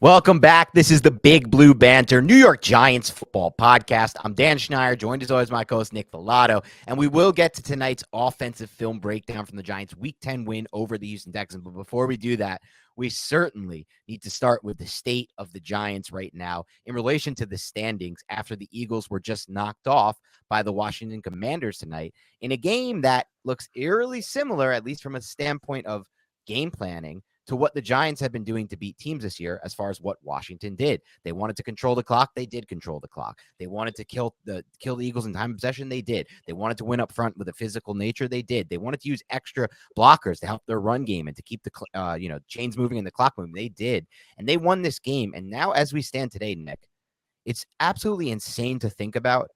Welcome back. This is the Big Blue Banter New York Giants football podcast. I'm Dan Schneider, joined as always by my co-host Nick Villado, and we will get to tonight's offensive film breakdown from the Giants' Week 10 win over the Houston Texans. But before we do that, we certainly need to start with the state of the Giants right now in relation to the standings after the Eagles were just knocked off by the Washington Commanders tonight in a game that looks eerily similar, at least from a standpoint of game planning, to what the Giants have been doing to beat teams this year as far as what Washington did. They wanted to control the clock. They did control the clock. They wanted to kill the Eagles in time of possession. They did. They wanted to win up front with a physical nature. They did. They wanted to use extra blockers to help their run game and to keep the chains moving and the clock moving. They did. And they won this game. And now as we stand today, Nick, it's absolutely insane to think about.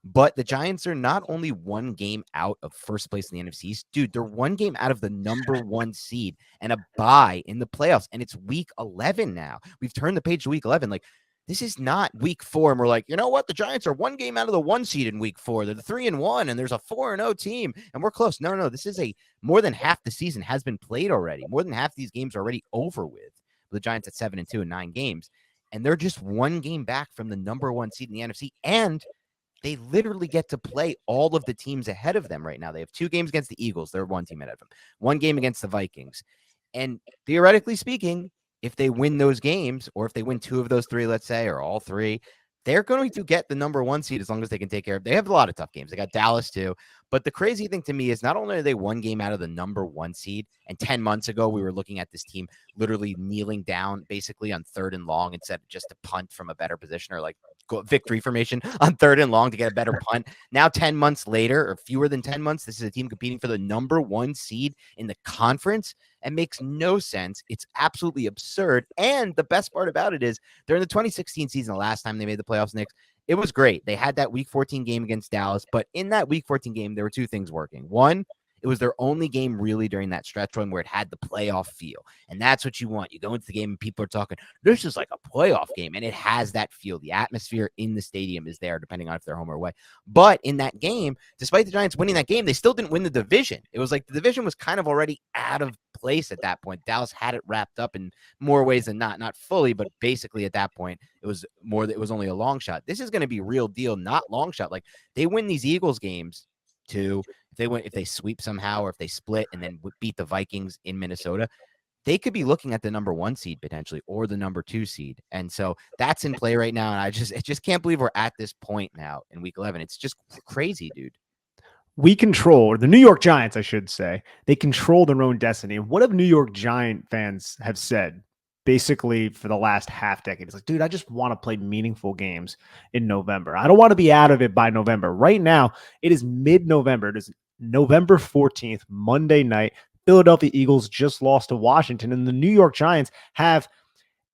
But the Giants are not only one game out of first place in the NFC East, dude, they're one game out of the number one seed and a bye in the playoffs. And it's week 11 now. We've turned the page to week 11. Like, this is not week 4. And we're like, you know what? The Giants are one game out of the 1 seed in week 4. They're the 3-1, and there's a 4-0 team, and we're close. No. This is more than half the season has been played already. More than half these games are already over with. The Giants at 7-2 in 9 games. And they're just one game back from the number 1 seed in the NFC. And they literally get to play all of the teams ahead of them right now. They have 2 games against the Eagles. They're 1 team ahead of them. 1 game against the Vikings. And theoretically speaking, if they win those games, or if they win 2 of those 3, let's say, or all 3, they're going to get the number 1 seed as long as they can take care of. They have a lot of tough games. They got Dallas too. But the crazy thing to me is not only are they 1 game out of the number 1 seed, and 10 months ago we were looking at this team literally kneeling down basically on 3rd and long instead of just a punt from a better position, or like victory formation on 3rd and long to get a better punt. Now 10 months later, or fewer than 10 months, this is a team competing for the number 1 seed in the conference. It makes no sense. It's absolutely absurd. And the best part about it is during the 2016 season, the last time they made the playoffs, Knicks, it was great. They had that week 14 game against Dallas, but in that week 14 game, there were 2 things working. One, it was their only game really during that stretch run where it had the playoff feel. And that's what you want. You go into the game and people are talking, this is like a playoff game. And it has that feel. The atmosphere in the stadium is there, depending on if they're home or away. But in that game, despite the Giants winning that game, they still didn't win the division. It was like the division was kind of already out of place at that point. Dallas had it wrapped up in more ways than not fully, but basically at that point, it was only a long shot. This is going to be real deal, not long shot. Like, they win these Eagles games too. If they sweep somehow, or if they split and then beat the Vikings in Minnesota, they could be looking at the number 1 seed potentially, or the number 2 seed. And so that's in play right now. And I just can't believe we're at this point now in week 11. It's just crazy, dude. We control, or the New York Giants, I should say, they control their own destiny. And what have New York Giant fans have said basically for the last half decade? It's like, dude, I just want to play meaningful games in November. I don't want to be out of it by November. Right now, it is mid-November. It is November 14th, Monday night. Philadelphia Eagles just lost to Washington, and the New York Giants have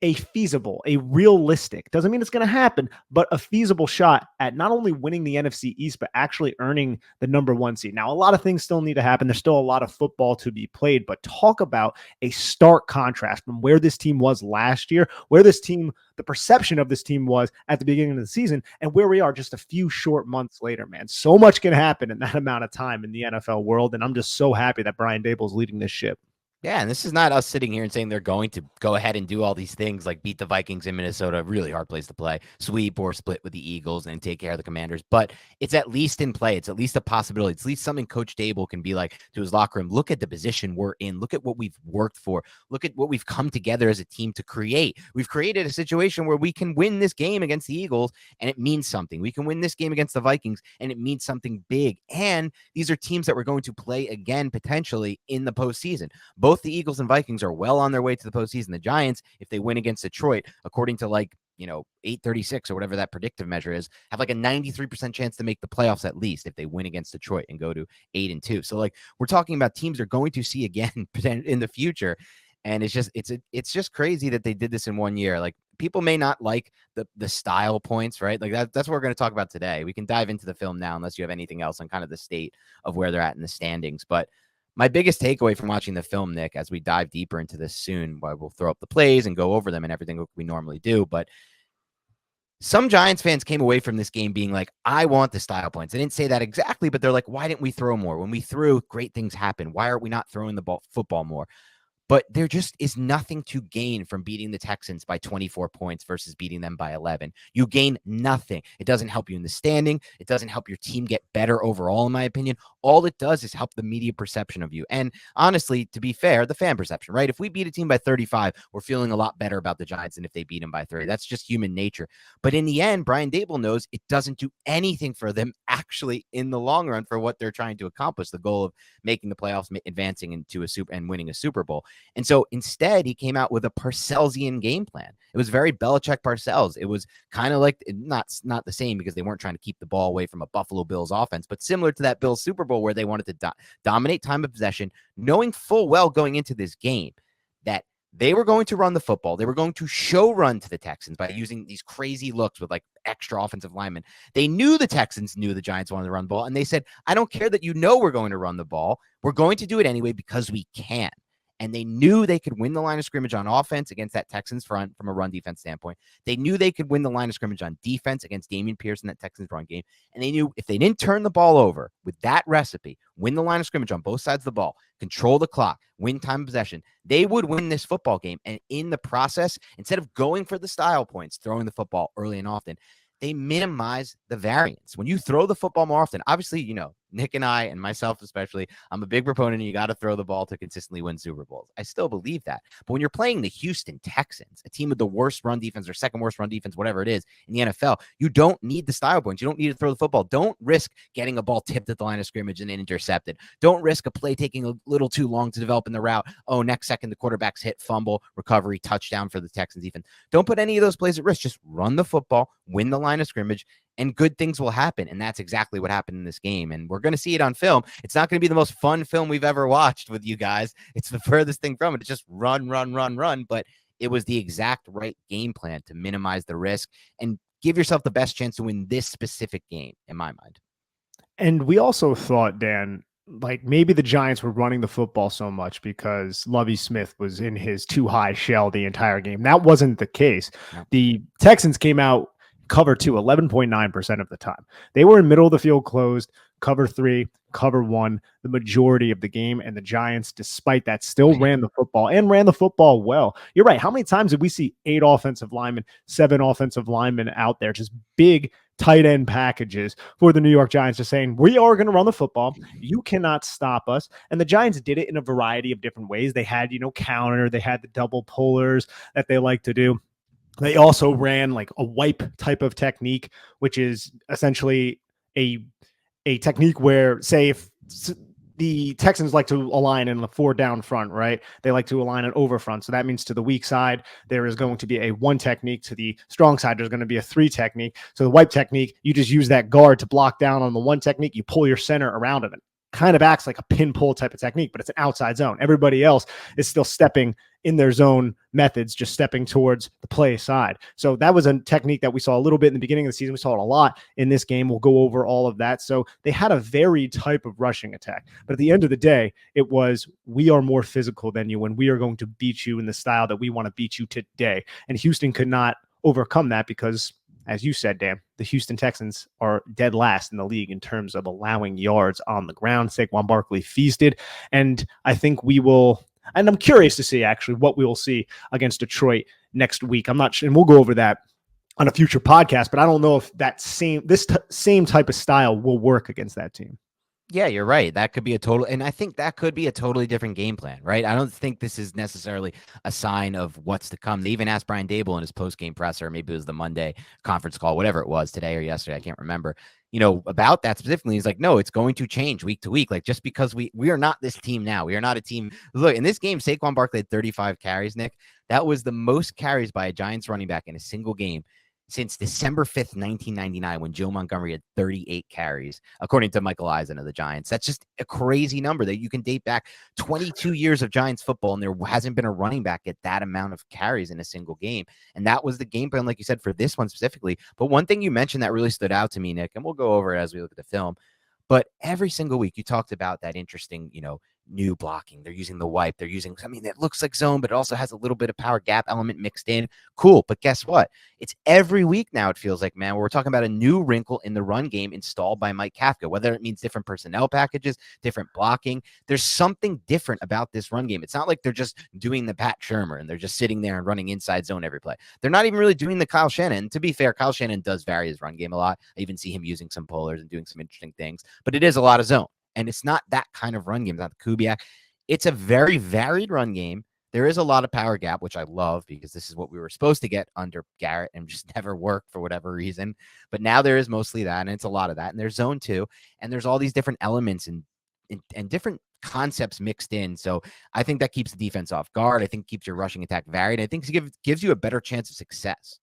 a feasible, a realistic, doesn't mean it's going to happen, but a feasible shot at not only winning the NFC East, but actually earning the number 1 seed. Now, a lot of things still need to happen. There's still a lot of football to be played, but talk about a stark contrast from where this team was last year, where this team, the perception of this team was at the beginning of the season, and where we are just a few short months later, man. So much can happen in that amount of time in the NFL world, and I'm just so happy that Brian Daboll's leading this ship. Yeah, and this is not us sitting here and saying they're going to go ahead and do all these things like beat the Vikings in Minnesota, really hard place to play, sweep or split with the Eagles and take care of the Commanders. But it's at least in play. It's at least a possibility. It's at least something Coach Dable can be like to his locker room. Look at the position we're in. Look at what we've worked for. Look at what we've come together as a team to create. We've created a situation where we can win this game against the Eagles, and it means something. We can win this game against the Vikings, and it means something big. And these are teams that we're going to play again potentially in the postseason. Both the Eagles and Vikings are well on their way to the postseason. The Giants, if they win against Detroit, according to 836 or whatever that predictive measure is, have like a 93% chance to make the playoffs at least if they win against Detroit and go to 8-2. So we're talking about teams they're going to see again in the future. And it's just crazy that they did this in 1 year. Like, people may not like the style points, right? Like that's what we're going to talk about today. We can dive into the film now, unless you have anything else on kind of the state of where they're at in the standings. But my biggest takeaway from watching the film, Nick, as we dive deeper into this soon, where we'll throw up the plays and go over them and everything we normally do, but some Giants fans came away from this game being like, I want the style points. They didn't say that exactly, but they're like, why didn't we throw more? When we threw, great things happen. Why are we not throwing the football more? But there just is nothing to gain from beating the Texans by 24 points versus beating them by 11. You gain nothing. It doesn't help you in the standing. It doesn't help your team get better overall, in my opinion. All it does is help the media perception of you. And honestly, to be fair, the fan perception, right? If we beat a team by 35, we're feeling a lot better about the Giants than if they beat them by 30. That's just human nature. But in the end, Brian Dable knows it doesn't do anything for them actually in the long run for what they're trying to accomplish, the goal of making the playoffs, advancing into a super and winning a Super Bowl. And so instead, he came out with a Parcellsian game plan. It was very Belichick Parcells. It was kind of like not the same because they weren't trying to keep the ball away from a Buffalo Bills offense, but similar to that Bills Super Bowl where they wanted to dominate time of possession, knowing full well going into this game that they were going to run the football. They were going to show run to the Texans by using these crazy looks with like extra offensive linemen. They knew the Texans knew the Giants wanted to run the ball, and they said, I don't care that you know we're going to run the ball. We're going to do it anyway because we can. And they knew they could win the line of scrimmage on offense against that Texans front from a run defense standpoint. They knew they could win the line of scrimmage on defense against Dameon Pierce in that Texans run game. And they knew if they didn't turn the ball over with that recipe, win the line of scrimmage on both sides of the ball, control the clock, win time of possession, they would win this football game. And in the process, instead of going for the style points, throwing the football early and often, they minimize the variance. When you throw the football more often, obviously, you know, Nick and I, and myself especially, I'm a big proponent of you got to throw the ball to consistently win Super Bowls. I still believe that. But when you're playing the Houston Texans, a team with the worst run defense or second worst run defense, whatever it is in the NFL, you don't need the style points. You don't need to throw the football. Don't risk getting a ball tipped at the line of scrimmage and then intercepted. Don't risk a play taking a little too long to develop in the route. Oh, next second, the quarterback's hit, fumble, recovery, touchdown for the Texans even. Don't put any of those plays at risk. Just run the football, win the line of scrimmage, and good things will happen. And that's exactly what happened in this game. And we're going to see it on film. It's not going to be the most fun film we've ever watched with you guys. It's the furthest thing from it. It's just run. But it was the exact right game plan to minimize the risk and give yourself the best chance to win this specific game, in my mind. And we also thought, Dan, like maybe the Giants were running the football so much because Lovie Smith was in his too high shell the entire game. That wasn't the case. No. The Texans came out cover 2 11.9% of the time. They were in middle of the field closed, cover 3, cover 1 the majority of the game, and the Giants, despite that, still ran the football well. You're right. How many times did we see 8 offensive linemen, 7 offensive linemen out there, just big tight end packages for the New York Giants, just saying, we are going to run the football. You cannot stop us. And the Giants did it in a variety of different ways. They had, counter. They had the double pullers that they like to do. They also ran like a wipe type of technique, which is essentially a technique where, say, if the Texans like to align in the 4 down front, right? They like to align an over front. So that means to the weak side, there is going to be a 1 technique. To the strong side, there's going to be a 3 technique. So the wipe technique, you just use that guard to block down on the 1 technique. You pull your center around it. It kind of acts like a pin pull type of technique, but it's an outside zone. Everybody else is still stepping in their zone methods, just stepping towards the play side. So that was a technique that we saw a little bit in the beginning of the season. We saw it a lot in this game. We'll go over all of that. So they had a varied type of rushing attack. But at the end of the day, it was, we are more physical than you, and we are going to beat you in the style that we want to beat you today. And Houston could not overcome that because, as you said, Dan, the Houston Texans are dead last in the league in terms of allowing yards on the ground. Saquon Barkley feasted. And I think we will... And I'm curious to see actually what we will see against Detroit next week. I'm not sure, and we'll go over that on a future podcast, but I don't know if that same type of style will work against that team. Yeah, you're right. That could be and I think that could be a totally different game plan, right? I don't think this is necessarily a sign of what's to come. They even asked Brian Dable in his post-game presser, maybe it was the Monday conference call, whatever it was, today or yesterday, I can't remember, about that specifically. He's like, no, it's going to change week to week. Like, just because we are not this team now. We are not a team. Look, in this game, Saquon Barkley had 35 carries, Nick. That was the most carries by a Giants running back in a single game since December 5th, 1999, when Joe Montgomery had 38 carries, according to Michael Eisen of the Giants. That's just a crazy number that you can date back 22 years of Giants football, and there hasn't been a running back at that amount of carries in a single game. And that was the game plan, like you said, for this one specifically. But one thing you mentioned that really stood out to me, Nick, and we'll go over it as we look at the film, but every single week you talked about that interesting, new blocking. They're using the wipe. They're using something that looks like zone, but it also has a little bit of power gap element mixed in. Cool. But guess what? It's every week now, it feels like, man, where we're talking about a new wrinkle in the run game installed by Mike Kafka, whether it means different personnel packages, different blocking. There's something different about this run game. It's not like they're just doing the Pat Shurmur and they're just sitting there and running inside zone every play. They're not even really doing the Kyle Shanahan. To be fair, Kyle Shanahan does vary his run game a lot. I even see him using some pullers and doing some interesting things, but it is a lot of zone. And it's not that kind of run game. It's not the Kubiak. It's a very varied run game. There is a lot of power gap, which I love because this is what we were supposed to get under Garrett and just never worked for whatever reason. But now there is mostly that, and it's a lot of that. And there's zone too, and there's all these different elements and different concepts mixed in. So I think that keeps the defense off guard. I think keeps your rushing attack varied. I think it gives you a better chance of success.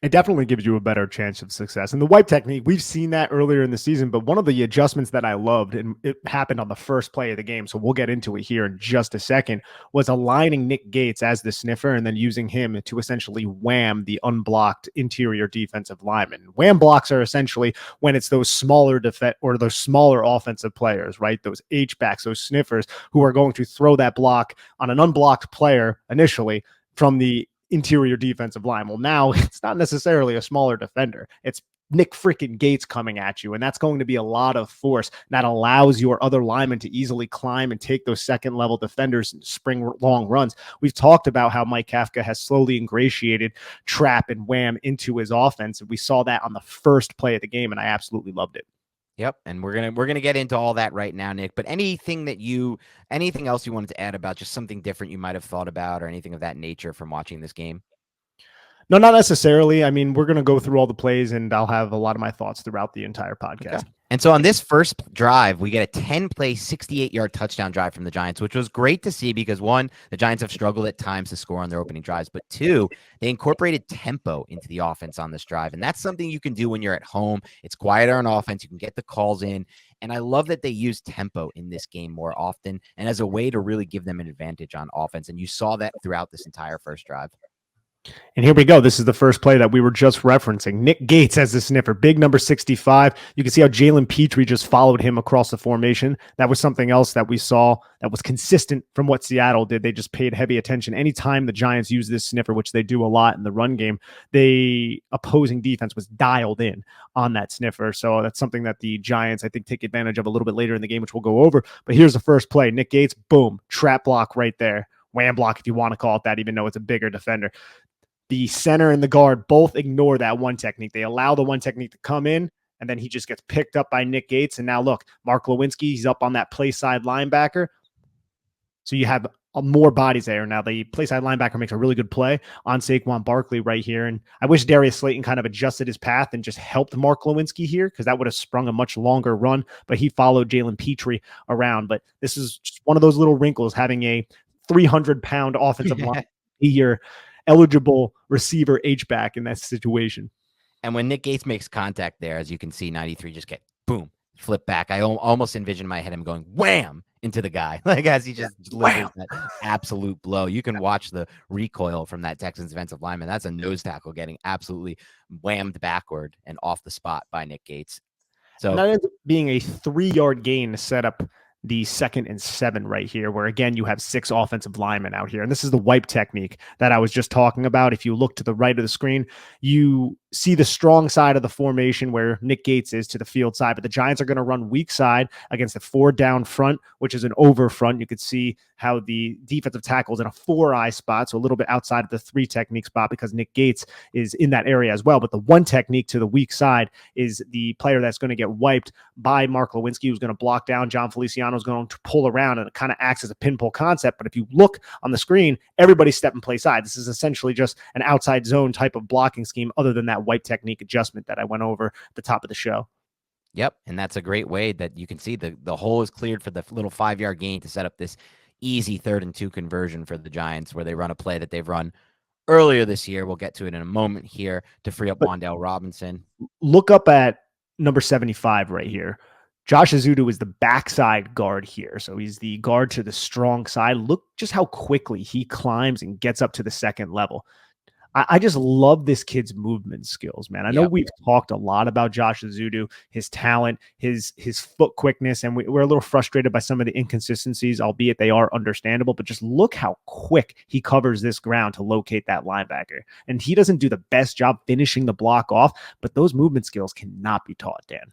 It definitely gives you a better chance of success. And the wipe technique, we've seen that earlier in the season, but one of the adjustments that I loved, and it happened on the first play of the game, so we'll get into it here in just a second, was aligning Nick Gates as the sniffer and then using him to essentially wham the unblocked interior defensive lineman. Wham blocks are essentially when it's those smaller those smaller offensive players, right? Those H-backs, those sniffers who are going to throw that block on an unblocked player initially from the interior defensive line. Well, now it's not necessarily a smaller defender. It's Nick freaking Gates coming at you, and that's going to be a lot of force that allows your other linemen to easily climb and take those second-level defenders and spring long runs. We've talked about how Mike Kafka has slowly ingratiated trap and wham into his offense, and we saw that on the first play of the game, and I absolutely loved it. Yep, and we're gonna get into all that right now, Nick. But anything else you wanted to add about just something different you might have thought about or anything of that nature from watching this game? No, not necessarily. I mean, we're going to go through all the plays, and I'll have a lot of my thoughts throughout the entire podcast. Okay. And so on this first drive, we get a 10-play, 68-yard touchdown drive from the Giants, which was great to see because, one, the Giants have struggled at times to score on their opening drives, but two, they incorporated tempo into the offense on this drive, and that's something you can do when you're at home. It's quieter on offense. You can get the calls in, and I love that they use tempo in this game more often and as a way to really give them an advantage on offense, and you saw that throughout this entire first drive. And here we go. This is the first play that we were just referencing. Nick Gates as the sniffer, big number 65. You can see how Jalen Petrie just followed him across the formation. That was something else that we saw that was consistent from what Seattle did. They just paid heavy attention. Anytime the Giants use this sniffer, which they do a lot in the run game, the opposing defense was dialed in on that sniffer. So that's something that the Giants, I think, take advantage of a little bit later in the game, which we'll go over. But here's the first play. Nick Gates, boom, trap block right there. Wham block, if you want to call it that, even though it's a bigger defender. The center and the guard both ignore that one technique. They allow the one technique to come in, and then he just gets picked up by Nick Gates. And now look, Mark Lewinsky, he's up on that play side linebacker. So you have more bodies there. Now the play side linebacker makes a really good play on Saquon Barkley right here. And I wish Darius Slayton kind of adjusted his path and just helped Mark Lewinsky here because that would have sprung a much longer run. But he followed Jalen Petrie around. But this is just one of those little wrinkles, having a 300-pound offensive line here. Eligible receiver H-back in that situation. And when Nick Gates makes contact there, as you can see, 93 just get boom, flip back. I almost envision in my head him going wham into the guy, like as he just delivers that absolute blow. You can watch the recoil from that Texans defensive lineman. That's a nose tackle getting absolutely whammed backward and off the spot by Nick Gates. So and that ends up being a 3-yard gain to set up the 2nd and 7 right here, where again, you have 6 offensive linemen out here. And this is the wipe technique that I was just talking about. If you look to the right of the screen, you see the strong side of the formation where Nick Gates is to the field side, but the Giants are going to run weak side against a 4-down front, which is an over front. You could see how the defensive tackle is in a 4-eye spot, so a little bit outside of the 3 technique spot because Nick Gates is in that area as well. But the 1 technique to the weak side is the player that's going to get wiped by Mark Lewinsky, who's going to block down. John Feliciano is going to pull around, and it kind of acts as a pinball concept. But if you look on the screen, everybody's step and play side. This is essentially just an outside zone type of blocking scheme other than that wipe technique adjustment that I went over at the top of the show. Yep, and that's a great way that you can see the hole is cleared for the little 5-yard gain to set up this easy 3rd and 2 conversion for the Giants, where they run a play that they've run earlier this year. We'll get to it in a moment here to free up Wan'Dale Robinson. Look up at number 75 right here. Josh Azudu is the backside guard here. So he's the guard to the strong side. Look just how quickly he climbs and gets up to the 2nd level. I just love this kid's movement skills, man. I know Yep. we've talked a lot about Josh Azudu, his talent, his foot quickness, and we're a little frustrated by some of the inconsistencies, albeit they are understandable. But just look how quick he covers this ground to locate that linebacker. And he doesn't do the best job finishing the block off, but those movement skills cannot be taught, Dan.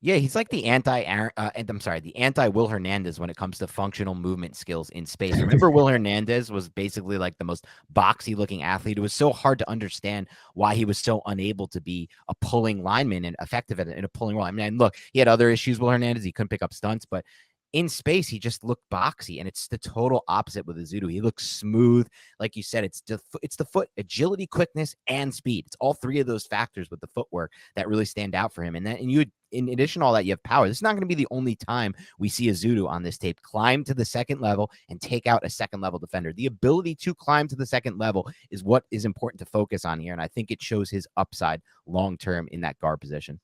Yeah, he's like the anti Will Hernandez when it comes to functional movement skills in space. Remember, Will Hernandez was basically like the most boxy looking athlete. It was so hard to understand why he was so unable to be a pulling lineman and effective in a pulling role. I mean, look, he had other issues. Will Hernandez, he couldn't pick up stunts, but in space, he just looked boxy, and it's the total opposite with Azudu. He looks smooth, like you said. It's the foot agility, quickness, and speed. It's all three of those factors with the footwork that really stand out for him. And you, in addition to all that, you have power. This is not going to be the only time we see Azudu on this tape climb to the second level and take out a second level defender. The ability to climb to the second level is what is important to focus on here, and I think it shows his upside long term in that guard position.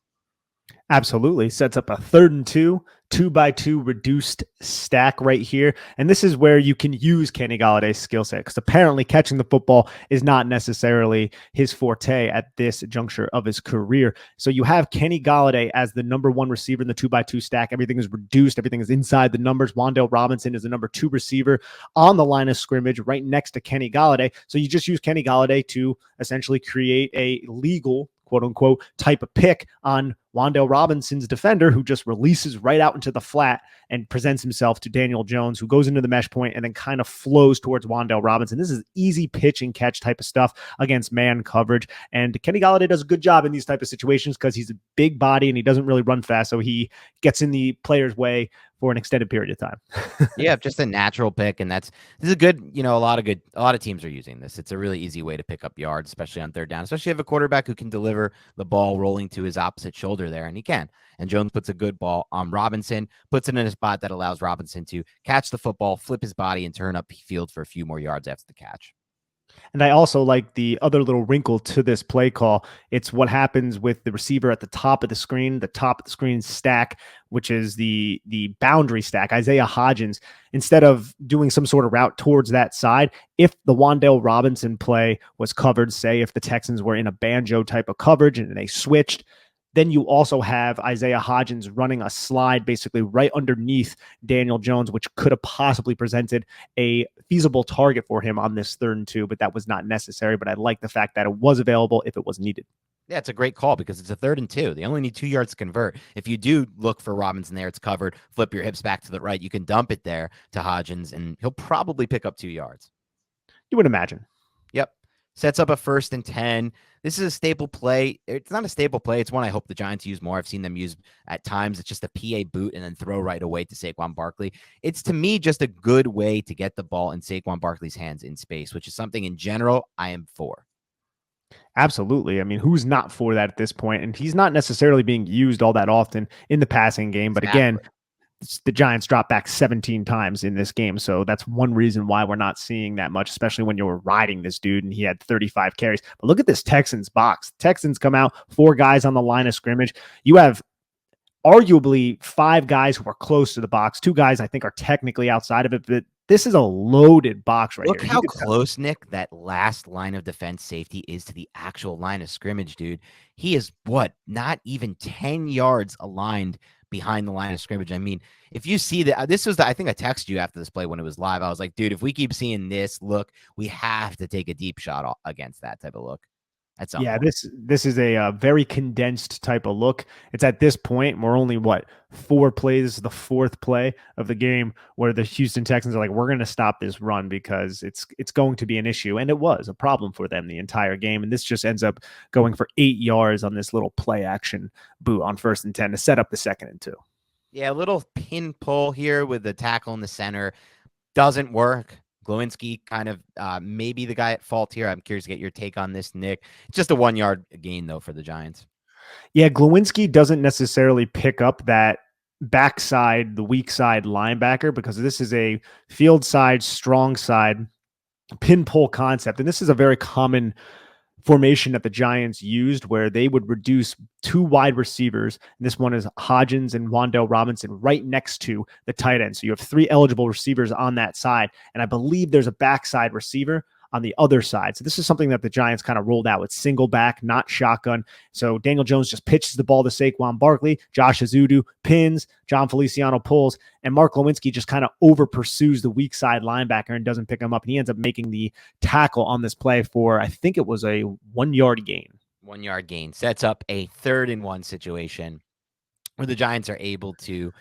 Absolutely. Sets up a 3rd and 2-by-2 reduced stack right here. And this is where you can use Kenny Galladay's skill set, because apparently catching the football is not necessarily his forte at this juncture of his career. So you have Kenny Galladay as the number 1 receiver in the 2-by-2 stack. Everything is reduced. Everything is inside the numbers. Wan'Dale Robinson is the number 2 receiver on the line of scrimmage right next to Kenny Galladay. So you just use Kenny Galladay to essentially create a legal, quote unquote, type of pick on Wan'Dale Robinson's defender, who just releases right out into the flat and presents himself to Daniel Jones, who goes into the mesh point and then kind of flows towards Wan'Dale Robinson. This is easy pitch and catch type of stuff against man coverage. And Kenny Galladay does a good job in these type of situations because he's a big body and he doesn't really run fast. So he gets in the player's way for an extended period of time. Yeah, just a natural pick. And this is a good, a lot of teams are using this. It's a really easy way to pick up yards, especially on 3rd down, especially if you have a quarterback who can deliver the ball rolling to his opposite shoulder there, and he can. And Jones puts a good ball on Robinson, puts it in a spot that allows Robinson to catch the football, flip his body, and turn up field for a few more yards after the catch. And I also like the other little wrinkle to this play call. It's what happens with the receiver at the top of the screen stack, which is the boundary stack. Isaiah Hodgins, instead of doing some sort of route towards that side, if the Wan'Dale Robinson play was covered, say if the Texans were in a banjo type of coverage and they switched, then you also have Isaiah Hodgins running a slide basically right underneath Daniel Jones, which could have possibly presented a feasible target for him on this 3rd and 2, but that was not necessary. But I like the fact that it was available if it was needed. Yeah, it's a great call because it's a 3rd and 2. They only need 2 yards to convert. If you do look for Robinson there, it's covered, flip your hips back to the right, you can dump it there to Hodgins, and he'll probably pick up 2 yards. You would imagine. Yep. Sets up a 1st and 10. This is a staple play. It's not a staple play. It's one I hope the Giants use more. I've seen them use at times. It's just a PA boot and then throw right away to Saquon Barkley. It's, to me, just a good way to get the ball in Saquon Barkley's hands in space, which is something in general I am for. Absolutely. I mean, who's not for that at this point? And he's not necessarily being used all that often in the passing game. But again, the Giants dropped back 17 times in this game. So that's one reason why we're not seeing that much, especially when you're riding this dude and he had 35 carries. But look at this Texans box. Texans come out, 4 guys on the line of scrimmage. You have arguably 5 guys who are close to the box. 2 guys I think are technically outside of it, but this is a loaded box right here. Look how close, Nick, that last line of defense safety is to the actual line of scrimmage, dude. He is not even 10 yards aligned behind the line of scrimmage. I mean, if you see that, I think I texted you after this play when it was live. I was like, dude, if we keep seeing this look, we have to take a deep shot against that type of look. Yeah, this is a very condensed type of look. It's at this point, we're only 4 plays. This is the 4th play of the game where the Houston Texans are like, we're going to stop this run because it's going to be an issue. And it was a problem for them the entire game. And this just ends up going for 8 yards on this little play action boot on 1st and 10 to set up the 2nd and 2. Yeah, a little pin pull here with the tackle in the center. Doesn't work. Glowinski kind of maybe the guy at fault here. I'm curious to get your take on this, Nick. It's just a 1 yard gain, though, for the Giants. Yeah, Glowinski doesn't necessarily pick up that backside, the weak side linebacker, because this is a field side, strong side pin pull concept. And this is a very common formation that the Giants used where they would reduce 2 wide receivers. And this one is Hodgins and Wan'Dale Robinson right next to the tight end. So you have 3 eligible receivers on that side. And I believe there's a backside receiver on the other side. So this is something that the Giants kind of rolled out with single back, not shotgun. So Daniel Jones just pitches the ball to Saquon Barkley, Josh Azudu pins, John Feliciano pulls, and Mark Lewinsky just kind of over pursues the weak side linebacker and doesn't pick him up. And he ends up making the tackle on this play for, I think it was a 1 yard gain. 1 yard gain sets up a 3rd and 1 situation where the Giants are able to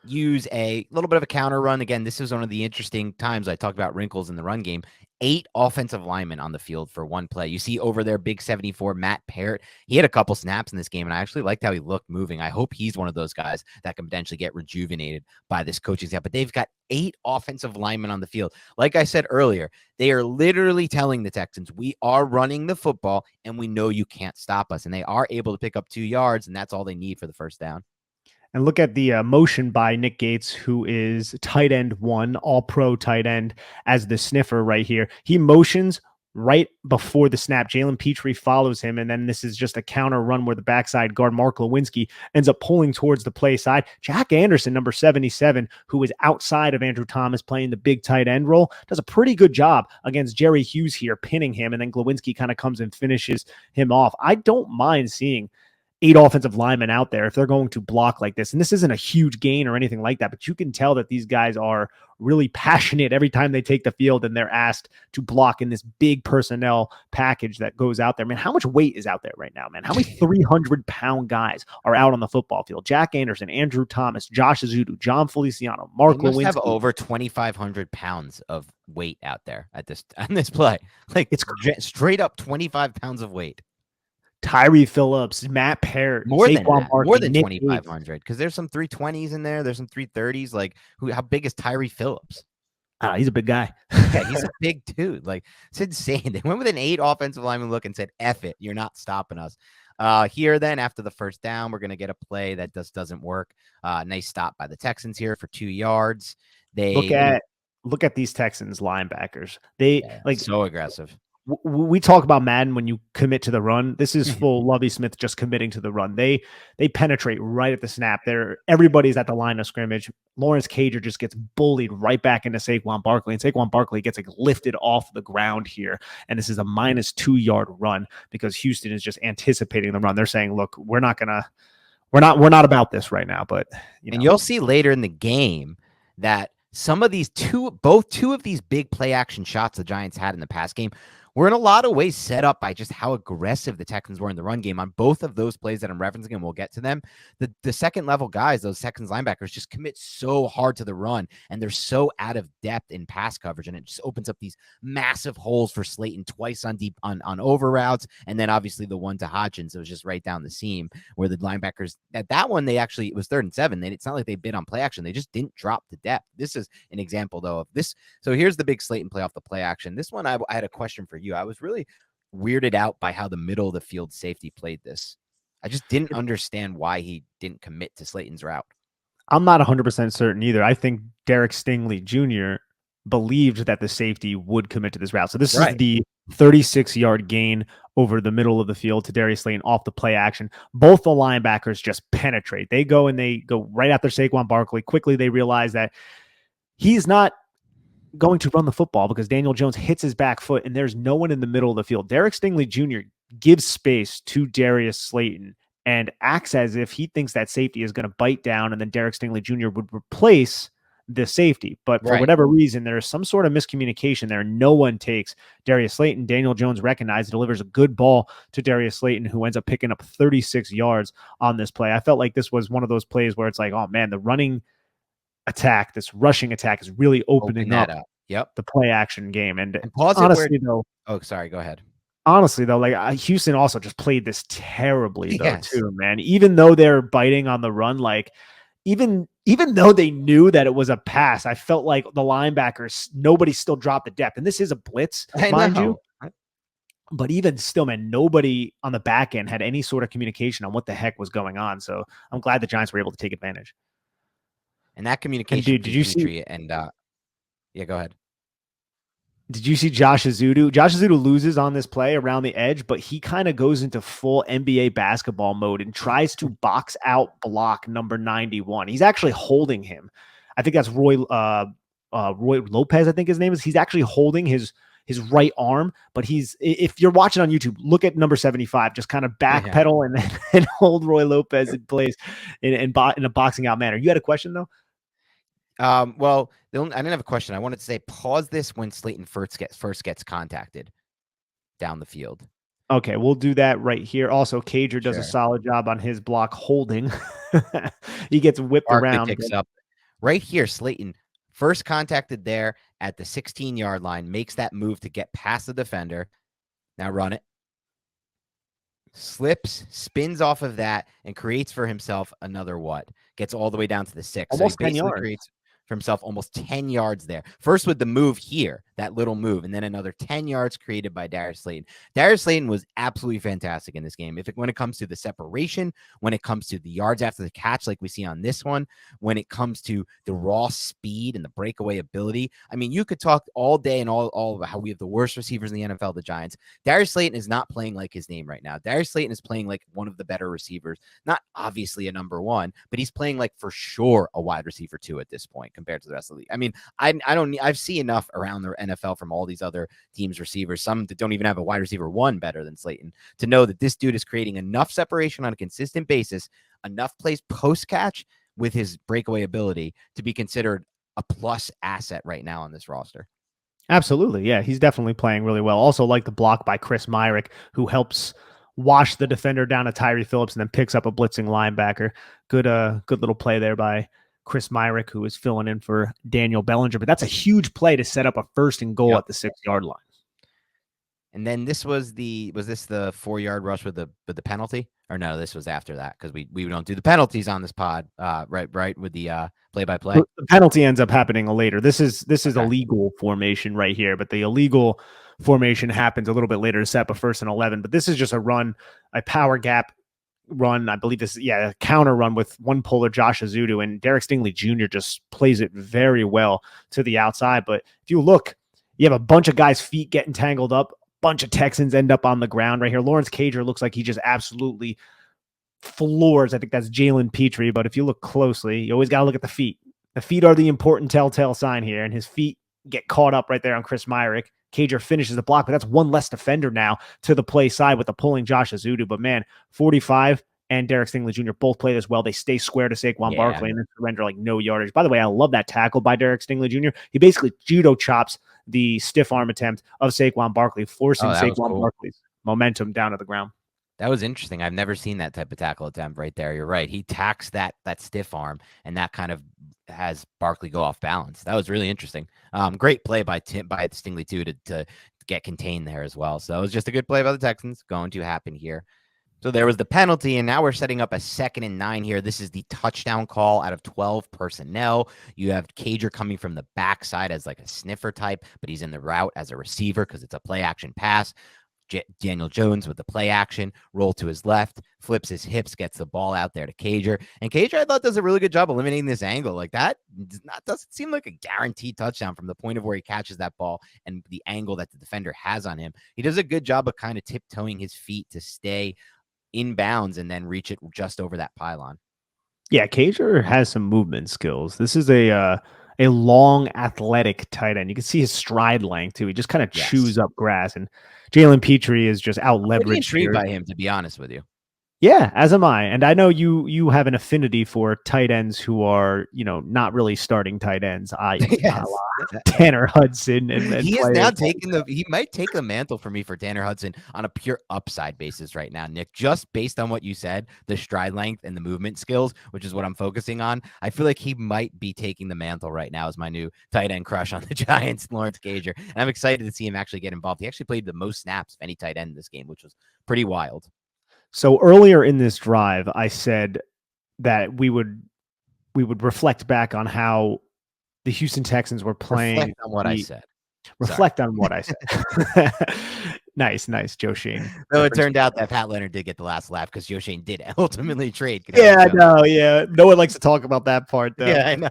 use a little bit of a counter run. Again, this is one of the interesting times I talked about wrinkles in the run game. 8 offensive linemen on the field for one play. You see over there, big 74, Matt Parrott. He had a couple snaps in this game, and I actually liked how he looked moving. I hope he's one of those guys that can potentially get rejuvenated by this coaching staff. But they've got 8 offensive linemen on the field. Like I said earlier, they are literally telling the Texans, we are running the football, and we know you can't stop us. And they are able to pick up 2 yards, and that's all they need for the first down. And look at the motion by Nick Gates, who is tight end 1, all-pro tight end, as the sniffer right here. He motions right before the snap. Jalen Petrie follows him, and then this is just a counter run where the backside guard, Mark Lewinsky, ends up pulling towards the play side. Jack Anderson, number 77, who is outside of Andrew Thomas playing the big tight end role, does a pretty good job against Jerry Hughes here, pinning him, and then Lewinsky kind of comes and finishes him off. I don't mind seeing 8 offensive linemen out there if they're going to block like this. And this isn't a huge gain or anything like that, but you can tell that these guys are really passionate every time they take the field and they're asked to block in this big personnel package that goes out there. Man, how much weight is out there right now, man? How many 300-pound guys are out on the football field? Jack Anderson, Andrew Thomas, Josh Azudu, John Feliciano, Mark Lewinsky. They must have over 2,500 pounds of weight out there on this play. Like, it's straight up 25 pounds of weight. Tyree Phillips, Matt Parrott, more than 2,500, because there's some 320s in there. There's some 330s. Like, how big is Tyree Phillips? He's a big guy. Yeah, he's a big dude. Like, it's insane. They went with an 8 offensive lineman look and said, F it, you're not stopping us. Here then, after the first down, we're going to get a play that just doesn't work. Nice stop by the Texans here for 2 yards. They look at these Texans linebackers. They so aggressive. We talk about Madden when you commit to the run. This is full Lovie Smith just committing to the run. They penetrate right at the snap. Everybody's at the line of scrimmage. Lawrence Cager just gets bullied right back into Saquon Barkley, and Saquon Barkley gets lifted off the ground here. And this is a -2 yard run because Houston is just anticipating the run. They're saying, "Look, we're not about this right now." But you'll see later in the game that some of these two of these big play action shots the Giants had in the past game were in a lot of ways set up by just how aggressive the Texans were in the run game on both of those plays that I'm referencing, and we'll get to them. The second level guys, those Texans linebackers, just commit so hard to the run, and they're so out of depth in pass coverage, and it just opens up these massive holes for Slayton twice on deep on over routes, and then obviously the one to Hodgins. It was just right down the seam where the linebackers at that one, it was 3rd and 7. It's not like they bid on play action. They just didn't drop the depth. This is an example though of this. So here's the big Slayton play off the play action. This one I had a question for you. I was really weirded out by how the middle of the field safety played this. I just didn't understand why he didn't commit to Slayton's route. I'm not 100% certain either. I think Derek Stingley Jr. believed that the safety would commit to this route. So this is the 36-yard gain over the middle of the field to Darius Slayton off the play action. Both the linebackers just penetrate. They go right after Saquon Barkley. Quickly, they realize that he's not going to run the football because Daniel Jones hits his back foot and there's no one in the middle of the field. Derek Stingley Jr. gives space to Darius Slayton and acts as if he thinks that safety is going to bite down, and then Derek Stingley Jr. would replace the safety. But for whatever reason, there is some sort of miscommunication there. No one takes Darius Slayton. Daniel Jones recognizes, delivers a good ball to Darius Slayton, who ends up picking up 36 yards on this play. I felt like this was one of those plays where it's like, oh man, the rushing attack is really opening up. The play action game. And honestly, though, sorry, go ahead. Honestly, though, like Houston also just played this terribly, though, too, man. Even though they're biting on the run, like even though they knew that it was a pass, I felt like the linebackers, nobody still dropped the depth. And this is a blitz, mind you. But even still, man, nobody on the back end had any sort of communication on what the heck was going on. So I'm glad the Giants were able to take advantage. And that communication, and dude, did you see? And yeah, go ahead. Did you see Josh Azudu? Josh Azudu loses on this play around the edge, but he kind of goes into full NBA basketball mode and tries to box out block number 91. He's actually holding him. I think that's Roy Lopez, I think his name is. He's actually holding his his right arm. But if you're watching on YouTube, look at number 75, just kind of backpedal and hold Roy Lopez in place in a boxing out manner. You had a question though? Well, I didn't have a question. I wanted to say pause this when Slayton first gets contacted down the field. Okay, we'll do that right here. Also, Cager does a Sure. solid job on his block holding. He gets whipped Barkley around. picks up right here. Slayton first contacted there at the 16-yard line, makes that move to get past the defender. Now run it. Slips, spins off of that, and creates for himself another what? Gets all the way down to the 6. Almost so he 10 basically yards. creates for himself almost 10 yards there. First with the move here, that little move, and then another 10 yards created by Darius Slayton. Darius Slayton was absolutely fantastic in this game. When it comes to the separation, when it comes to the yards after the catch, like we see on this one, when it comes to the raw speed and the breakaway ability. I mean, you could talk all day and all about how we have the worst receivers in the NFL, the Giants. Darius Slayton is not playing like his name right now. Darius Slayton is playing like one of the better receivers, not obviously a number one, but he's playing like for sure a wide receiver 2 at this point compared to the rest of the league. I mean, I've seen enough around the NFL from all these other teams' receivers, some that don't even have a wide receiver 1 better than Slayton, to know that this dude is creating enough separation on a consistent basis, enough plays post catch with his breakaway ability to be considered a plus asset right now on this roster. Absolutely. Yeah, he's definitely playing really well. Also like the block by Chris Myrick, who helps wash the defender down to Tyree Phillips and then picks up a blitzing linebacker. Good little play there by Chris Myrick, who is filling in for Daniel Bellinger. But that's a huge play to set up a 1st and goal at the 6-yard line. And then this was this the 4-yard rush with the penalty? Or no, this was after that because we don't do the penalties on this pod, right with the play-by-play. The penalty ends up happening later. This is a legal formation right here, but the illegal formation happens a little bit later to set up a 1st and 11. But this is just a power gap run. I believe this, a counter run with one puller, Josh Azudu, and Derek Stingley Jr. just plays it very well to the outside. But if you look, you have a bunch of guys' feet getting tangled up. Bunch of Texans end up on the ground right here. Lawrence Cager looks like he just absolutely floors. I think that's Jalen Petrie. But if you look closely, you always got to look at the feet. The feet are the important telltale sign here, and his feet get caught up right there on Chris Myrick. Cager finishes the block, but that's one less defender now to the play side with the pulling Josh Azudu. But man, 45 and Derek Stingley Jr. both play this well. They stay square to Saquon Barkley and then surrender like no yardage. By the way, I love that tackle by Derek Stingley Jr. He basically judo chops the stiff arm attempt of Saquon Barkley, forcing Saquon Barkley's momentum down to the ground. That was interesting. I've never seen that type of tackle attempt right there. You're right. He tacks that stiff arm, and that kind of has Barkley go off balance. That was really interesting. Great play by Stingley too to get contained there as well. So it was just a good play by the Texans. Going to happen here. So there was the penalty, and now we're setting up a 2nd and 9 here. This is the touchdown call out of 12 personnel. You have Cager coming from the backside as like a sniffer type, but he's in the route as a receiver because it's a play action pass. Daniel Jones with the play action, roll to his left, flips his hips, gets the ball out there to Cager. And Cager, I thought, does a really good job eliminating this angle. Like that doesn't seem like a guaranteed touchdown from the point of where he catches that ball and the angle that the defender has on him. He does a good job of kind of tiptoeing his feet to stay in bounds and then reach it just over that pylon. Yeah, Cager has some movement skills. This is a long, athletic tight end. You can see his stride length too. He just kind of chews up grass. And Jalen Petrie is just out leveraged. I'm intrigued by him, to be honest with you. Yeah, as am I. And I know you have an affinity for tight ends who are, not really starting tight ends. Tanner Hudson and he is now he might take the mantle for me for Tanner Hudson on a pure upside basis right now, Nick. Just based on what you said, the stride length and the movement skills, which is what I'm focusing on. I feel like he might be taking the mantle right now as my new tight end crush on the Giants, Lawrence Cager. And I'm excited to see him actually get involved. He actually played the most snaps of any tight end in this game, which was pretty wild. So earlier in this drive, I said that we would reflect back on how the Houston Texans were playing. Reflect on what I said. Reflect on what I said. Nice, Joe Shane. No, it turned out that Pat Leonard did get the last laugh because Joe Shane did ultimately trade. Yeah, I know. Yeah, no one likes to talk about that part, though. Yeah, I know.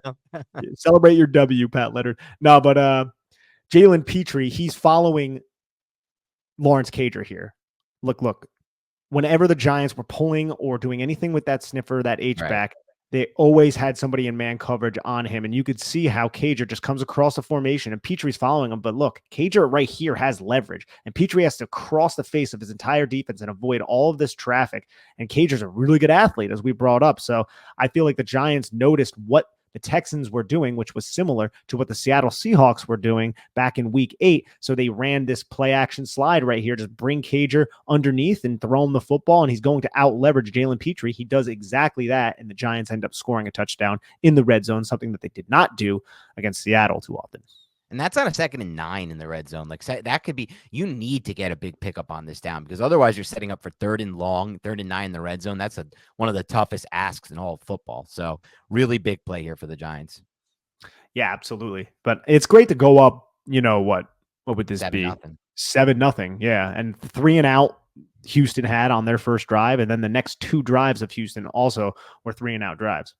Celebrate your W, Pat Leonard. No, but Jalen Petrie, he's following Lawrence Cager here. Look. Whenever the Giants were pulling or doing anything with that sniffer, that H-back, they always had somebody in man coverage on him. And you could see how Cager just comes across the formation and Petry's following him. But look, Cager right here has leverage, and Petry has to cross the face of his entire defense and avoid all of this traffic. And Cager's a really good athlete, as we brought up. So I feel like the Giants noticed what the Texans were doing, which was similar to what the Seattle Seahawks were doing back in week 8. So they ran this play action slide right here, just bring Cager underneath and throw him the football, and he's going to out leverage Jalen Petry. He does exactly that, and the Giants end up scoring a touchdown in the red zone, something that they did not do against Seattle too often. And that's on a 2nd and 9 in the red zone. Like that could be, you need to get a big pickup on this down, because otherwise you're setting up for 3rd and long, 3rd and 9 in the red zone. That's one of the toughest asks in all of football. So really big play here for the Giants. Yeah, absolutely. But it's great to go up, what would this 7-0. be? 7-0. Yeah. And 3 and out Houston had on their first drive. And then the next 2 drives of Houston also were 3 and out drives.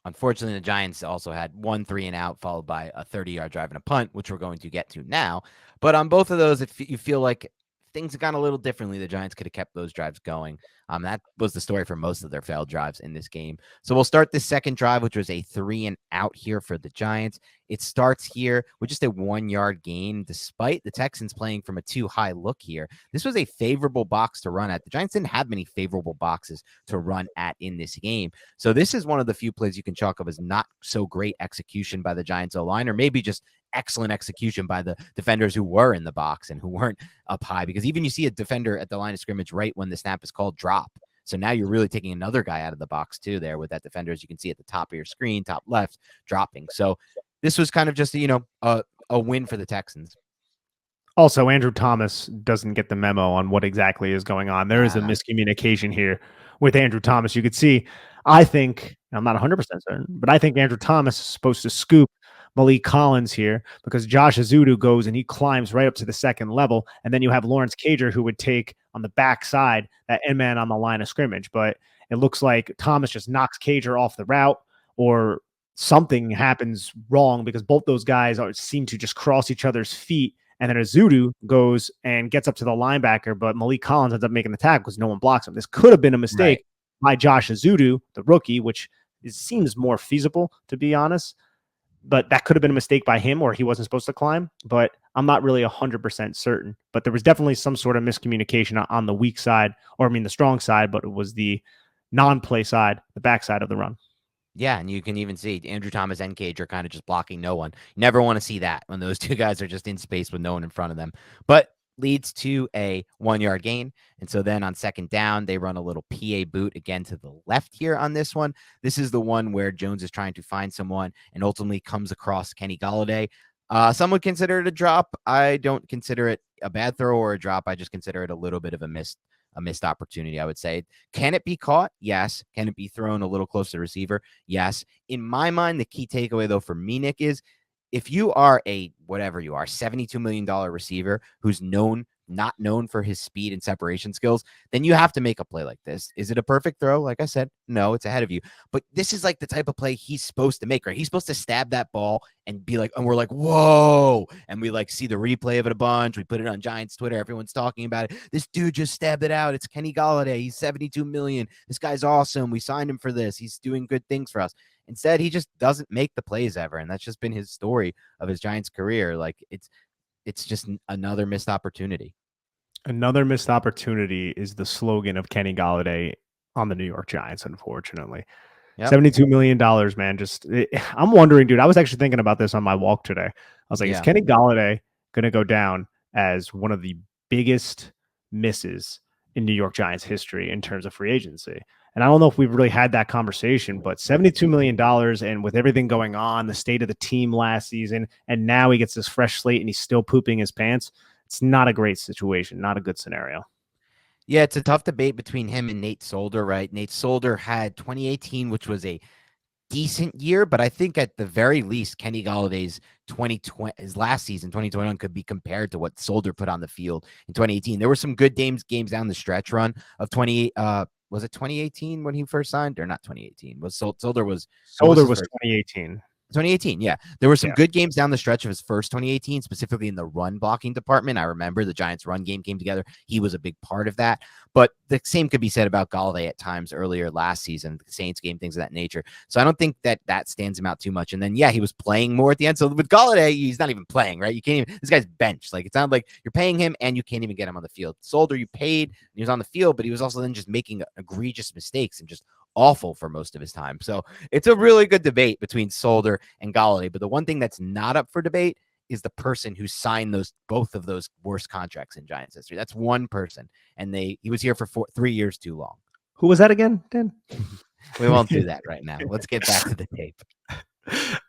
Unfortunately, the Giants also had 1 3 and out, followed by a 30-yard drive and a punt, which we're going to get to now. But on both of those, if you feel like things have gone a little differently, the Giants could have kept those drives going. That was the story for most of their failed drives in this game. So we'll start this second drive, which was a 3 and out here for the Giants. It starts here with just a 1-yard gain, despite the Texans playing from a too high look here. This was a favorable box to run at. The Giants didn't have many favorable boxes to run at in this game. So this is one of the few plays you can chalk up as not so great execution by the Giants O-line, or maybe just excellent execution by the defenders who were in the box and who weren't up high, because even you see a defender at the line of scrimmage right when the snap is called drop. So now you're really taking another guy out of the box too there with that defender, as you can see at the top of your screen, top left, dropping. So this was kind of just, a win for the Texans. Also, Andrew Thomas doesn't get the memo on what exactly is going on. There is a miscommunication here with Andrew Thomas. You could see, I think, I'm not 100% certain, but I think Andrew Thomas is supposed to scoop Malik Collins here, because Josh Azudu goes and he climbs right up to the second level. And then you have Lawrence Cager, who would take on the backside that end man on the line of scrimmage. But it looks like Thomas just knocks Cager off the route, or something happens wrong, because both those guys seem to just cross each other's feet. And then Azudu goes and gets up to the linebacker, but Malik Collins ends up making the tackle because no one blocks him. This could have been a mistake by Josh Azudu, the rookie, which seems more feasible, to be honest. But that could have been a mistake by him, or he wasn't supposed to climb. But I'm not really 100% certain. But there was definitely some sort of miscommunication on the weak side, or the strong side, but it was the non-play side, the backside of the run. Yeah, and you can even see Andrew Thomas and Cage are kind of just blocking no one. You never want to see that when those two guys are just in space with no one in front of them. But leads to a 1-yard gain. And so then on second down, they run a little PA boot again to the left here on this one. This is the one where Jones is trying to find someone and ultimately comes across Kenny Golladay. Some would consider it a drop. I don't consider it a bad throw or a drop. I just consider it a little bit of a missed opportunity, I would say. Can it be caught? Yes. Can it be thrown a little close to the receiver? Yes. In my mind, the key takeaway, though, for me, Nick, is if you are a whatever you are, $72 million receiver who's not known for his speed and separation skills, then you have to make a play like this. Is it a perfect throw? Like I said, no, it's ahead of you. But this is like the type of play he's supposed to make, right? He's supposed to stab that ball and be like, and we're like, whoa. And we like see the replay of it a bunch. We put it on Giants Twitter. Everyone's talking about it. This dude just stabbed it out. It's Kenny Golladay. He's $72 million. This guy's awesome. We signed him for this. He's doing good things for us. Instead, he just doesn't make the plays ever. And that's just been his story of his Giants career. Like it's just another missed opportunity. Another missed opportunity is the slogan of Kenny Golladay on the New York Giants, unfortunately. Yep. $72 million, man. I'm wondering, dude, I was actually thinking about this on my walk today. I was like, is Kenny Golladay going to go down as one of the biggest misses in New York Giants history in terms of free agency? And I don't know if we've really had that conversation, but $72 million, and with everything going on, the state of the team last season, and now he gets this fresh slate and he's still pooping his pants. It's not a great situation, not a good scenario. Yeah, it's a tough debate between him and Nate Solder, right? Nate Solder had 2018, which was a decent year, but I think at the very least, Kenny Galladay's 2020, his last season, 2021, could be compared to what Solder put on the field in 2018. There were some good games down the stretch run of 20. Was it 2018 when he first signed, or not 2018? Solder was 2018. 2018, yeah. There were some Yeah. good games down the stretch of his first 2018, specifically in the run blocking department. I remember the Giants' run game came together. He was a big part of that. But the same could be said about Galladay at times earlier last season, the Saints game, things of that nature. So I don't think that stands him out too much. And then, yeah, he was playing more at the end. So with Galladay, he's not even playing, right? You can't even, this guy's benched. Like, it's not like you're paying him and you can't even get him on the field. Solder, you paid, and he was on the field, but he was also then just making egregious mistakes and just awful for most of his time. So it's a really good debate between Solder and Galladay. But the one thing that's not up for debate is the person who signed both of those worst contracts in Giants history. That's one person, and he was here for 3 years too long. Who was that again, Dan? We won't do that right now. Let's get back to the tape.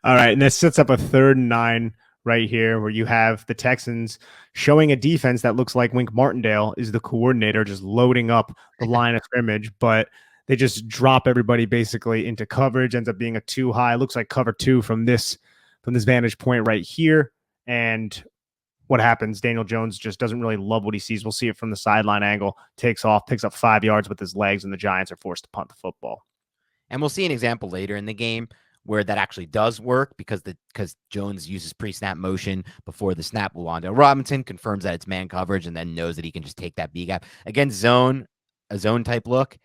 All right, and this sets up a 3rd and 9 right here, where you have the Texans showing a defense that looks like Wink Martindale is the coordinator, just loading up the line of scrimmage, but they just drop everybody basically into coverage. Ends up being a 2 high. Looks like cover 2 from this vantage point right here. And what happens? Daniel Jones just doesn't really love what he sees. We'll see it from the sideline angle. Takes off, picks up 5 yards with his legs, and the Giants are forced to punt the football. And we'll see an example later in the game where that actually does work because Jones uses pre-snap motion before the snap. Wan'Dale Robinson confirms that it's man coverage and then knows that he can just take that B gap against a zone type look.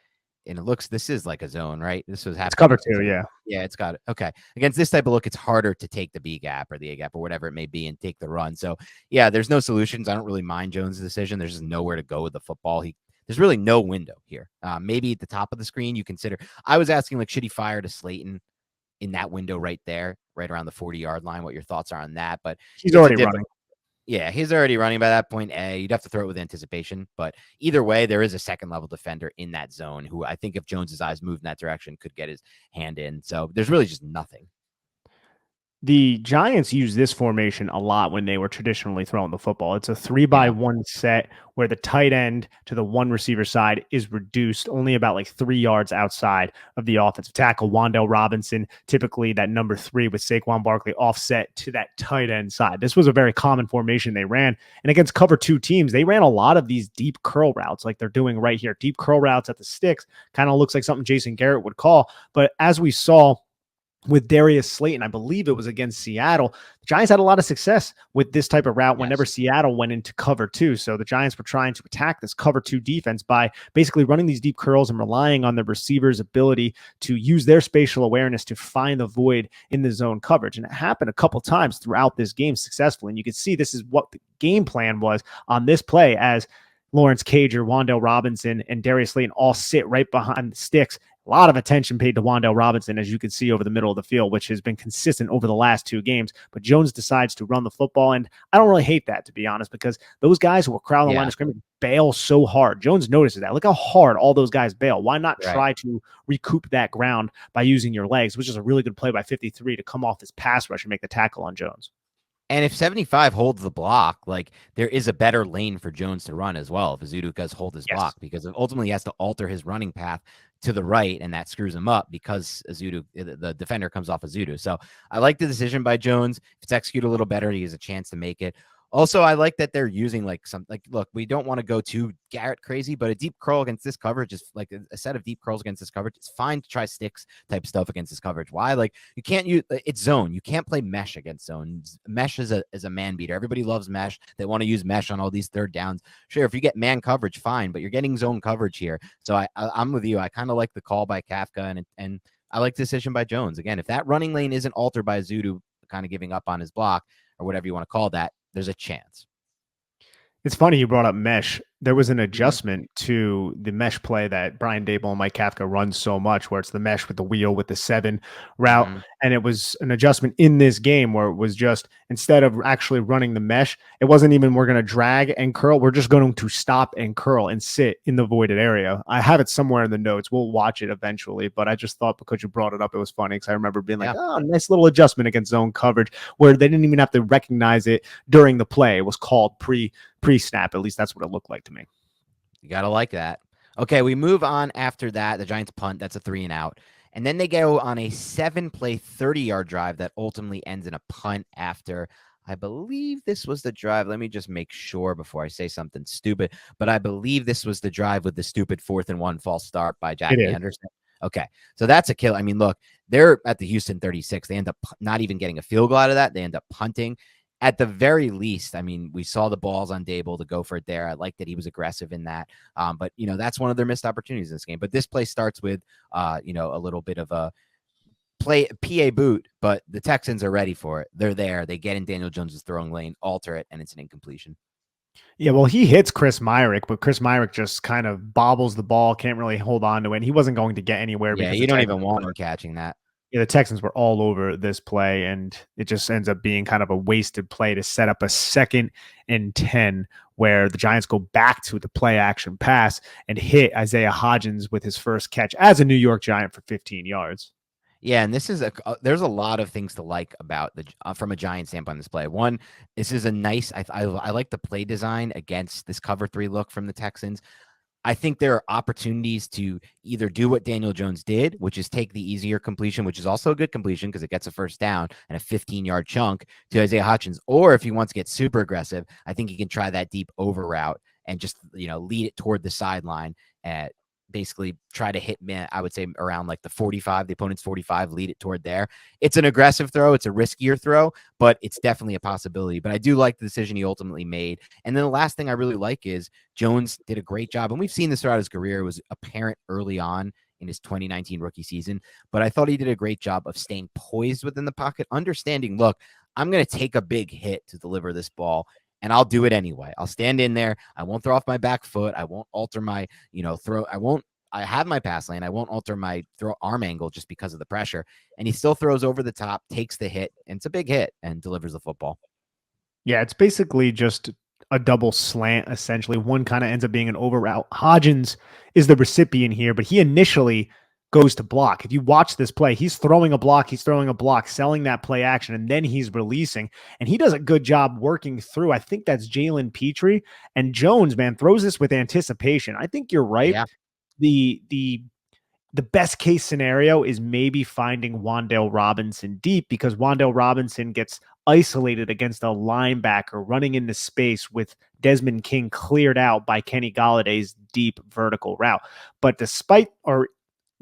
And this is like a zone, right? This was happening. It's cover 2, yeah. Yeah, it's got it. Okay. Against this type of look, it's harder to take the B gap or the A gap or whatever it may be and take the run. So, yeah, there's no solutions. I don't really mind Jones' decision. There's just nowhere to go with the football. There's really no window here. Maybe at the top of the screen, you consider. I was asking, like, should he fire to Slayton in that window right there, right around the 40-yard line? What your thoughts are on that? But he's already running. Yeah, he's already running by that point. You'd have to throw it with anticipation. But either way, there is a second-level defender in that zone who I think if Jones's eyes moved in that direction could get his hand in. So there's really just nothing. The Giants use this formation a lot when they were traditionally throwing the football. It's a 3-by-1 set where the tight end to the one receiver side is reduced only about like 3 yards outside of the offensive tackle. Wan'Dale Robinson, typically that number 3 with Saquon Barkley offset to that tight end side. This was a very common formation they ran. And against cover 2 teams, they ran a lot of these deep curl routes like they're doing right here. Deep curl routes at the sticks. Kind of looks like something Jason Garrett would call. But as we saw with Darius Slayton, I believe it was against Seattle, the Giants had a lot of success with this type of route whenever Seattle went into cover 2. So the Giants were trying to attack this cover 2 defense by basically running these deep curls and relying on the receiver's ability to use their spatial awareness to find the void in the zone coverage. And it happened a couple times throughout this game successfully. And you can see this is what the game plan was on this play as Lawrence Cager, Wan'Dale Robinson, and Darius Slayton all sit right behind the sticks. A lot of attention paid to Wan'Dale Robinson, as you can see over the middle of the field, which has been consistent over the last 2 games. But Jones decides to run the football, and I don't really hate that, to be honest, because those guys who were crowding the line of scrimmage bail so hard. Jones notices that. Look how hard all those guys bail. Why not try to recoup that ground by using your legs, which is a really good play by 53 to come off this pass rush and make the tackle on Jones. And if 75 holds the block, like there is a better lane for Jones to run as well if Ezeudu does hold his block, because ultimately he has to alter his running path to the right, and that screws him up because Ezeudu, the defender, comes off Ezeudu. So I like the decision by Jones. If it's executed a little better, he has a chance to make it. Also, I like that they're using look, we don't want to go too Garrett crazy, but a deep curl against this coverage is like a set of deep curls against this coverage. It's fine to try sticks type stuff against this coverage. Why? Like you can't use it's zone. You can't play mesh against zone. Mesh is a man beater. Everybody loves mesh. They want to use mesh on all these third downs. Sure, if you get man coverage, fine, but you're getting zone coverage here. So I'm with you. I kind of like the call by Kafka and I like the decision by Jones. Again, if that running lane isn't altered by Ezeudu kind of giving up on his block or whatever you want to call that, there's a chance. It's funny you brought up mesh. There was an adjustment to the mesh play that Brian Dable and Mike Kafka run so much, where it's the mesh with the wheel with the 7 route. And it was an adjustment in this game where it was just, instead of actually running the mesh, it wasn't even we're going to drag and curl. We're just going to stop and curl and sit in the voided area. I have it somewhere in the notes. We'll watch it eventually, but I just thought because you brought it up, it was funny because I remember being like, oh, nice little adjustment against zone coverage where they didn't even have to recognize it during the play. It was called pre-snap. At least that's what it looked like to me. You got to like that. Okay, we move on after that. The Giants punt. That's a 3 and out. And then they go on a 7-play, 30-yard drive that ultimately ends in a punt after, I believe this was the drive. Let me just make sure before I say something stupid. But I believe this was the drive with the stupid 4th and 1 false start by Jackie Anderson. Okay, so that's a kill. I mean, look, they're at the Houston 36. They end up not even getting a field goal out of that. They end up punting. At the very least, I mean, we saw the balls on Dable to go for it there. I like that he was aggressive in that. But, that's one of their missed opportunities in this game. But this play starts with, a little bit of a PA boot, but the Texans are ready for it. They're there. They get in Daniel Jones's throwing lane, alter it, and it's an incompletion. Yeah, well, he hits Chris Myrick, but Chris Myrick just kind of bobbles the ball, can't really hold on to it. And he wasn't going to get anywhere Yeah, because you don't even want him catching that. Yeah, the Texans were all over this play, and it just ends up being kind of a wasted play to set up a 2nd and 10 where the Giants go back to the play action pass and hit Isaiah Hodgins with his first catch as a New York Giant for 15 yards. Yeah, and this is there's a lot of things to like about the from a Giant standpoint on this play. One, this is a nice. I like the play design against this cover 3 look from the Texans. I think there are opportunities to either do what Daniel Jones did, which is take the easier completion, which is also a good completion because it gets a first down and a 15-yard chunk to Isaiah Hodgins. Or if he wants to get super aggressive, I think he can try that deep over route and just, lead it toward the sideline at basically try to hit, I would say around like the 45, the opponent's 45, lead it toward there. It's an aggressive throw. It's a riskier throw, but it's definitely a possibility. But I do like the decision he ultimately made. And then the last thing I really like is Jones did a great job. And we've seen this throughout his career. It was apparent early on in his 2019 rookie season, but I thought he did a great job of staying poised within the pocket, understanding, look, I'm going to take a big hit to deliver this ball. And I'll do it anyway. I'll stand in there. I won't throw off my back foot. I won't alter my, throw. I have my pass lane. I won't alter my throw arm angle just because of the pressure. And he still throws over the top, takes the hit, and it's a big hit and delivers the football. Yeah, it's basically just a double slant, essentially. One kind of ends up being an over route. Hodgins is the recipient here, but he initially goes to block. If you watch this play, he's throwing a block, selling that play action, and then he's releasing. And he does a good job working through. I think that's Jalen Petrie. And Jones, man, throws this with anticipation. I think you're right. Yeah. The best case scenario is maybe finding Wan'Dale Robinson deep because Wan'Dale Robinson gets isolated against a linebacker running into space with Desmond King cleared out by Kenny Galladay's deep vertical route. But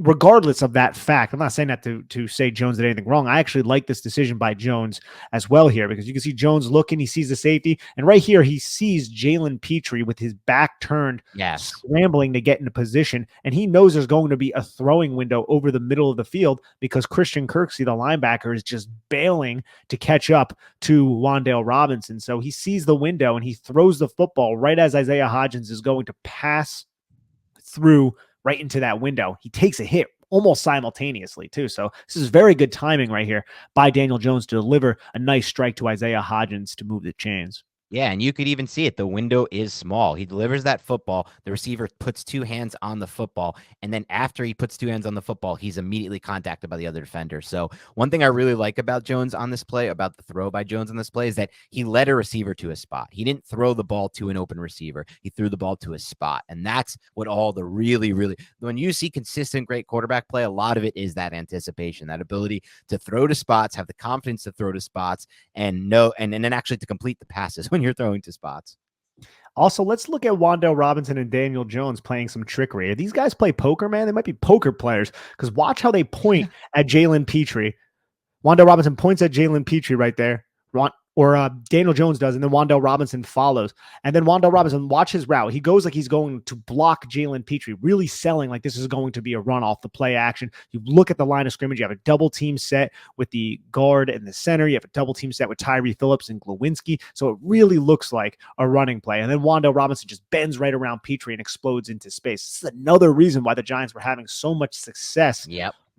regardless of that fact, I'm not saying that to say Jones did anything wrong. I actually like this decision by Jones as well here because you can see Jones looking, he sees the safety, and right here he sees Jalen Petrie with his back turned, scrambling to get into position, and he knows there's going to be a throwing window over the middle of the field because Christian Kirksey, the linebacker, is just bailing to catch up to Wan'Dale Robinson. So he sees the window and he throws the football right as Isaiah Hodgins is going to pass through right into that window. He takes a hit almost simultaneously too. So this is very good timing right here by Daniel Jones to deliver a nice strike to Isaiah Hodgins to move the chains. Yeah, and you could even see it. The window is small. He delivers that football. The receiver puts 2 hands on the football. And then after he puts 2 hands on the football, he's immediately contacted by the other defender. So one thing I really like about Jones on this play, about the throw by Jones on this play, is that he led a receiver to a spot. He didn't throw the ball to an open receiver. He threw the ball to a spot. And that's what all the really, when you see consistent great quarterback play, a lot of it is that anticipation, that ability to throw to spots, have the confidence to throw to spots, and then actually to complete the passes when you're throwing to spots. Also, let's look at Wan'Dale Robinson and Daniel Jones playing some trickery. These guys play poker, man. They might be poker players because watch how they point at Jalen Petrie. Wan'Dale Robinson points at Jalen Petrie right there. Daniel Jones does, and then Wan'Dale Robinson follows. And then Wan'Dale Robinson, watch his route. He goes like he's going to block Jalen Petrie, really selling like this is going to be a run off the play action. You look at the line of scrimmage. You have a double team set with the guard and the center. You have a double team set with Tyree Phillips and Glowinski. So it really looks like a running play. And then Wan'Dale Robinson just bends right around Petrie and explodes into space. This is another reason why the Giants were having so much success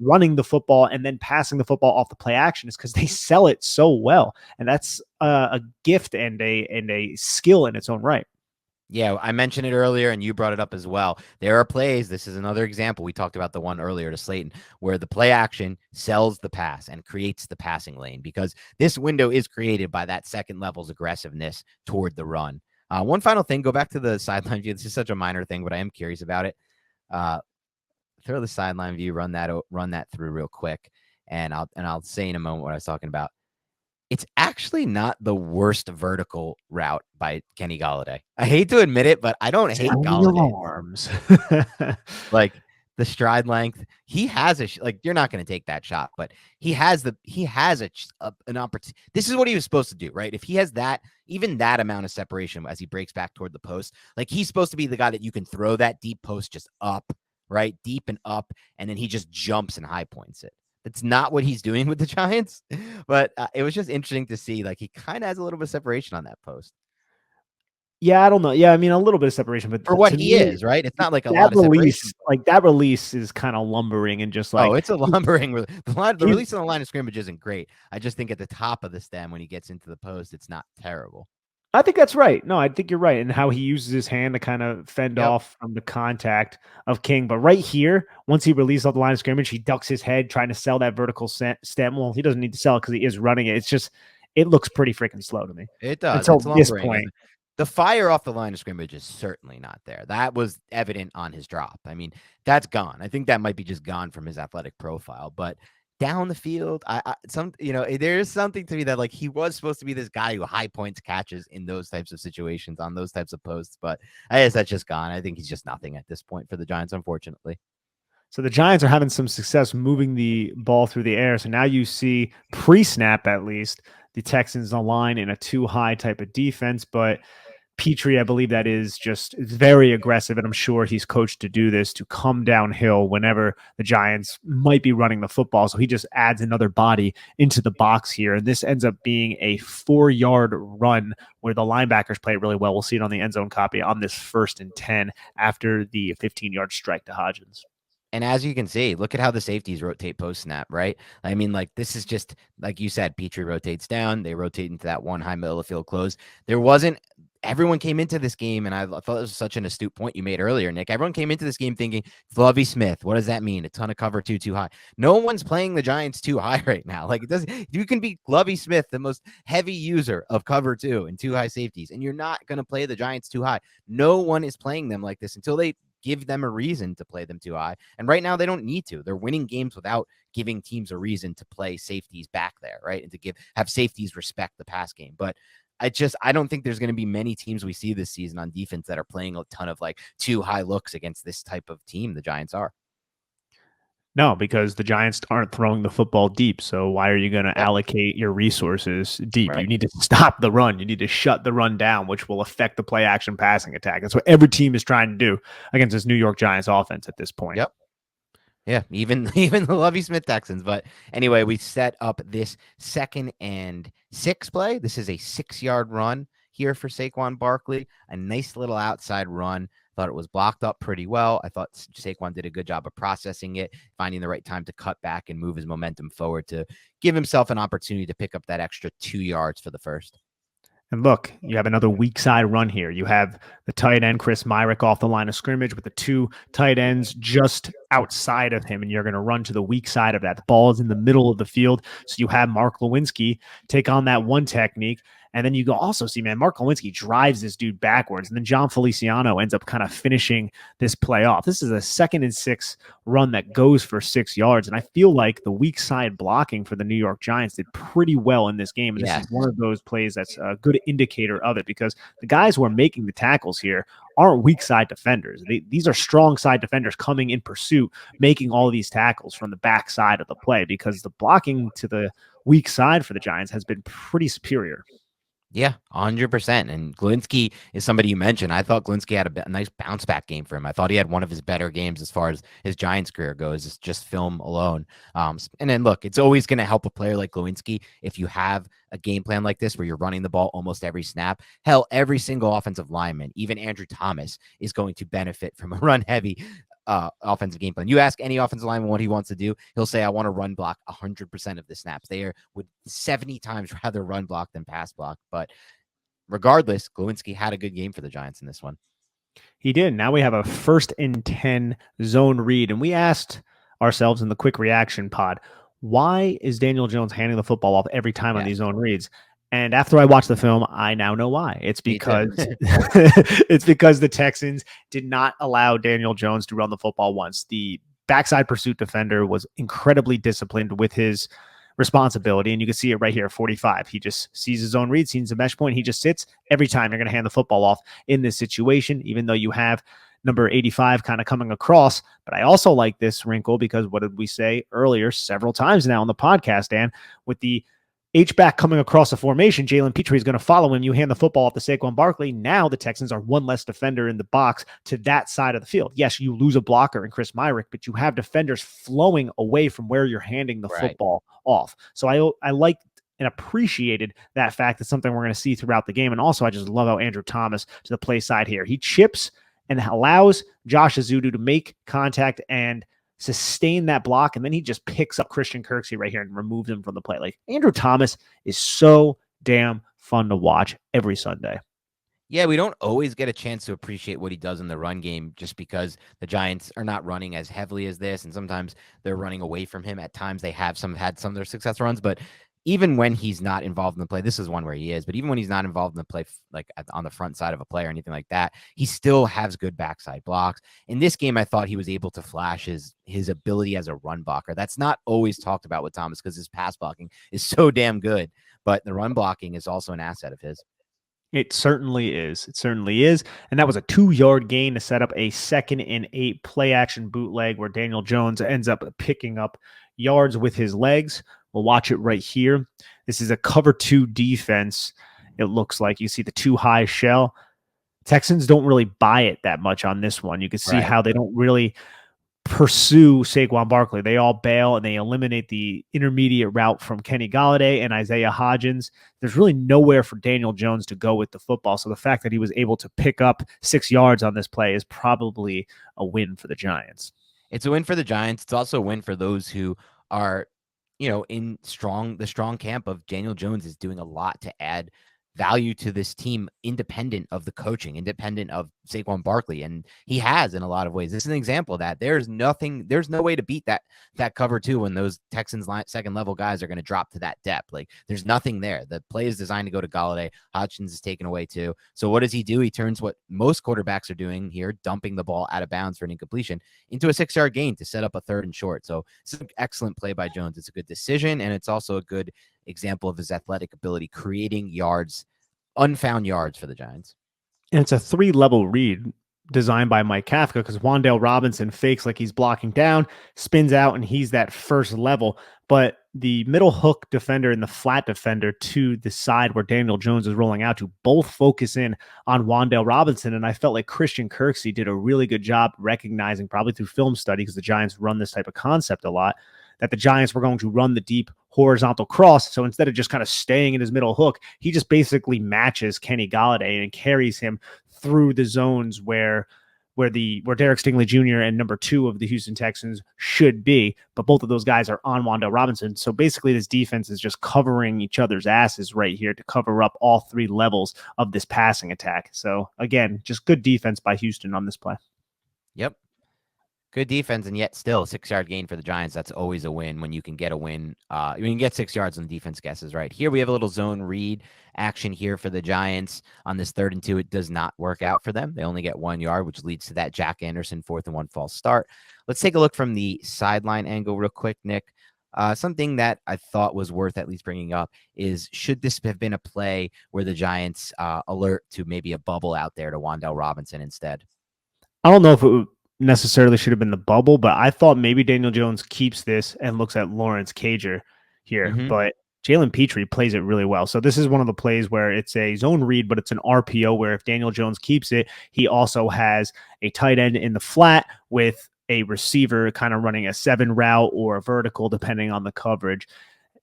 running the football and then passing the football off the play action is because they sell it so well. And that's a gift and a skill in its own right. Yeah, I mentioned it earlier and you brought it up as well. There are plays. This is another example. We talked about the one earlier to Slayton where the play action sells the pass and creates the passing lane because this window is created by that second level's aggressiveness toward the run. One final thing, go back to the sideline view. This is such a minor thing, but I am curious about it. Throw the sideline view, run that through real quick, and I'll say in a moment what I was talking about. It's actually not the worst vertical route by Kenny Galladay. I hate to admit it, but I don't hate Galladay. Arms. Like the stride length. He has like, you're not going to take that shot, but he has an opportunity. This is what he was supposed to do, right? If he has that, even that amount of separation as he breaks back toward the post, like, he's supposed to be the guy that you can throw that deep post just up, right? Deep and up. And then he just jumps and high points it. That's not what he's doing with the Giants, but it was just interesting to see, like, he kind of has a little bit of separation on that post. Yeah, I don't know. Yeah, I mean, a little bit of separation, but For what to he me, is, right? It's not like a that lot of separation. release, like that release, is kind of lumbering and just Oh, like it's a lumbering. The he's. release on the line of scrimmage isn't great. I just think at the top of the stem, when he gets into the post, it's not terrible. I think that's right. No, I think you're right. And how he uses his hand to kind of fend Yep. off from the contact of King. But right here, once he releases off the line of scrimmage, he ducks his head trying to sell that vertical stem. Well, he doesn't need to sell it because he is running it. It's just, it looks pretty freaking slow to me. It does. Until It's this lumbering. point. And the fire off the line of scrimmage is certainly not there. That was evident on his drop. I mean, that's gone. I think that might be just gone from his athletic profile. But down the field, there is something to me that, like, he was supposed to be this guy who high points catches in those types of situations on those types of posts. But I guess that's just gone. I think he's just nothing at this point for the Giants, unfortunately. So the Giants are having some success moving the ball through the air. So now you see pre-snap, at least, the Texans align in a too high type of defense. But Petrie, I believe that is just very aggressive, and I'm sure he's coached to do this, to come downhill whenever the Giants might be running the football. So he just adds another body into the box here, and this ends up being a 4-yard run where the linebackers play it really well. We'll see it on the end zone copy on this 1st and 10 after the 15-yard strike to Hodgins. And as you can see, look at how the safeties rotate post snap, right? I mean, like, this is just, like you said, Petrie rotates down. They rotate into that one high middle of field close. Everyone came into this game, and I thought it was such an astute point you made earlier, Nick. Everyone came into this game thinking, Lovie Smith, what does that mean? A ton of cover too high. No one's playing the Giants too high right now. Like, it doesn't. You can be Lovie Smith, the most heavy user of cover 2 and too high safeties, and you're not going to play the Giants too high. No one is playing them like this until they give them a reason to play them too high. And right now they don't need to. They're winning games without giving teams a reason to play safeties back there, right? And to have safeties respect the pass game. But I don't think there's going to be many teams we see this season on defense that are playing a ton of, like, too high looks against this type of team the Giants are. No, because the Giants aren't throwing the football deep. So why are you going to allocate your resources deep? Right. You need to stop the run. You need to shut the run down, which will affect the play action passing attack. That's what every team is trying to do against this New York Giants offense at this point. Yep. Yeah, even the Lovie Smith Texans. But anyway, we set up this 2nd and 6 play. This is a 6-yard run here for Saquon Barkley. A nice little outside run. Thought it was blocked up pretty well. I thought Saquon did a good job of processing it, finding the right time to cut back and move his momentum forward to give himself an opportunity to pick up that extra 2 yards for the first. And look, you have another weak side run here. You have the tight end, Chris Myrick, off the line of scrimmage with the 2 tight ends just outside of him, and you're going to run to the weak side of that. The ball is in the middle of the field, so you have Mark Lewinsky take on that one technique. And then you go also see, man, Mark Lewinsky drives this dude backwards, and then John Feliciano ends up kind of finishing this play off. This is a 2nd and 6 run that goes for 6 yards, and I feel like the weak side blocking for the New York Giants did pretty well in this game, and this is one of those plays that's a good indicator of it, because the guys who are making the tackles here aren't weak side defenders. These are strong side defenders coming in pursuit, making all of these tackles from the back side of the play, because the blocking to the weak side for the Giants has been pretty superior. Yeah, 100%. And Glinski is somebody you mentioned. I thought Glinski had a nice bounce back game for him. I thought he had one of his better games as far as his Giants career goes, just film alone. And then look, it's always going to help a player like Glinski if you have a game plan like this where you're running the ball almost every snap. Hell, every single offensive lineman, even Andrew Thomas, is going to benefit from a run heavy offensive game plan. You ask any offensive lineman what he wants to do, he'll say, I want to run block 100% of the snaps. They would 70 times rather run block than pass block. But regardless, Glowinski had a good game for the Giants in this one. He did. Now we have a 1st and 10 zone read. And we asked ourselves in the quick reaction pod, why is Daniel Jones handing the football off every time on these zone reads? And after I watched the film, I now know why. It's because it's because the Texans did not allow Daniel Jones to run the football once. The backside pursuit defender was incredibly disciplined with his responsibility, and you can see it right here, 45. He just sees his own read, sees the mesh point. He just sits. Every time you're going to hand the football off in this situation, even though you have number 85 kind of coming across. But I also like this wrinkle because what did we say earlier several times now on the podcast, Dan? With the H-back coming across a formation, Jalen Petrie is going to follow him. You hand the football off to Saquon Barkley. Now the Texans are one less defender in the box to that side of the field. Yes, you lose a blocker in Chris Myrick, but you have defenders flowing away from where you're handing the football off. So I like and appreciated that fact. That's something we're going to see throughout the game. And also, I just love how Andrew Thomas to the play side here. He chips and allows Josh Azudu to make contact and sustain that block, and then he just picks up Christian Kirksey right here and removes him from the play. Like, Andrew Thomas is so damn fun to watch every Sunday. Yeah, we don't always get a chance to appreciate what he does in the run game just because the Giants are not running as heavily as this, and sometimes they're running away from him. At times they have had some of their success runs, but even when he's not involved in the play, this is one where he is, but even when he's not involved in the play, like on the front side of a play or anything like that, he still has good backside blocks. In this game, I thought he was able to flash his ability as a run blocker. That's not always talked about with Thomas because his pass blocking is so damn good, but the run blocking is also an asset of his. It certainly is. It certainly is. And that was a 2-yard gain to set up a 2nd and 8 play action bootleg where Daniel Jones ends up picking up yards with his legs. We'll watch it right here. This is a cover 2 defense. It looks like you see the 2 high shell. Texans don't really buy it that much on this one. You can see how they don't really pursue Saquon Barkley. They all bail and they eliminate the intermediate route from Kenny Golladay and Isaiah Hodgins. There's really nowhere for Daniel Jones to go with the football. So the fact that he was able to pick up 6 yards on this play is probably a win for the Giants. It's a win for the Giants. It's also a win for those who are, in the strong camp of Daniel Jones is doing a lot to add value to this team, independent of the coaching, independent of Saquon Barkley. And he has in a lot of ways. This is an example of that. There's no way to beat that cover 2 when those Texans second level guys are going to drop to that depth. Like there's nothing there. The play is designed to go to Golladay. Hodgins is taken away too. So what does he do? He turns what most quarterbacks are doing here, dumping the ball out of bounds for an incompletion, into a 6-yard gain to set up a 3rd and short. So this is an excellent play by Jones. It's a good decision, and it's also a good example of his athletic ability, creating yards, unfound yards for the Giants. And it's a 3-level read designed by Mike Kafka because Wan'Dale Robinson fakes like he's blocking down, spins out, and he's that first level. But the middle hook defender and the flat defender to the side where Daniel Jones is rolling out to both focus in on Wan'Dale Robinson. And I felt like Christian Kirksey did a really good job recognizing, probably through film study, because the Giants run this type of concept a lot, that the Giants were going to run the deep horizontal cross. So instead of just kind of staying in his middle hook, he just basically matches Kenny Golladay and carries him through the zones where Derek Stingley Jr. and number 2 of the Houston Texans should be. But both of those guys are on Wan'Dale Robinson. So basically this defense is just covering each other's asses right here to cover up all 3 levels of this passing attack. So again, just good defense by Houston on this play. Yep. Good defense, and yet still a 6-yard gain for the Giants. That's always a win when you can get a win. When you can get 6 yards on defense guesses, right? Here we have a little zone read action here for the Giants on this 3rd and 2. It does not work out for them. They only get 1 yard, which leads to that Jack Anderson 4th and 1 false start. Let's take a look from the sideline angle real quick, Nick. Something that I thought was worth at least bringing up is, should this have been a play where the Giants alert to maybe a bubble out there to Wan'Dale Robinson instead? I don't know if it necessarily should have been the bubble, but I thought maybe Daniel Jones keeps this and looks at Lawrence Cager here, but Jalen Petrie plays it really well. So this is one of the plays where it's a zone read, but it's an RPO where if Daniel Jones keeps it, he also has a tight end in the flat with a receiver kind of running a 7 route or a vertical, depending on the coverage.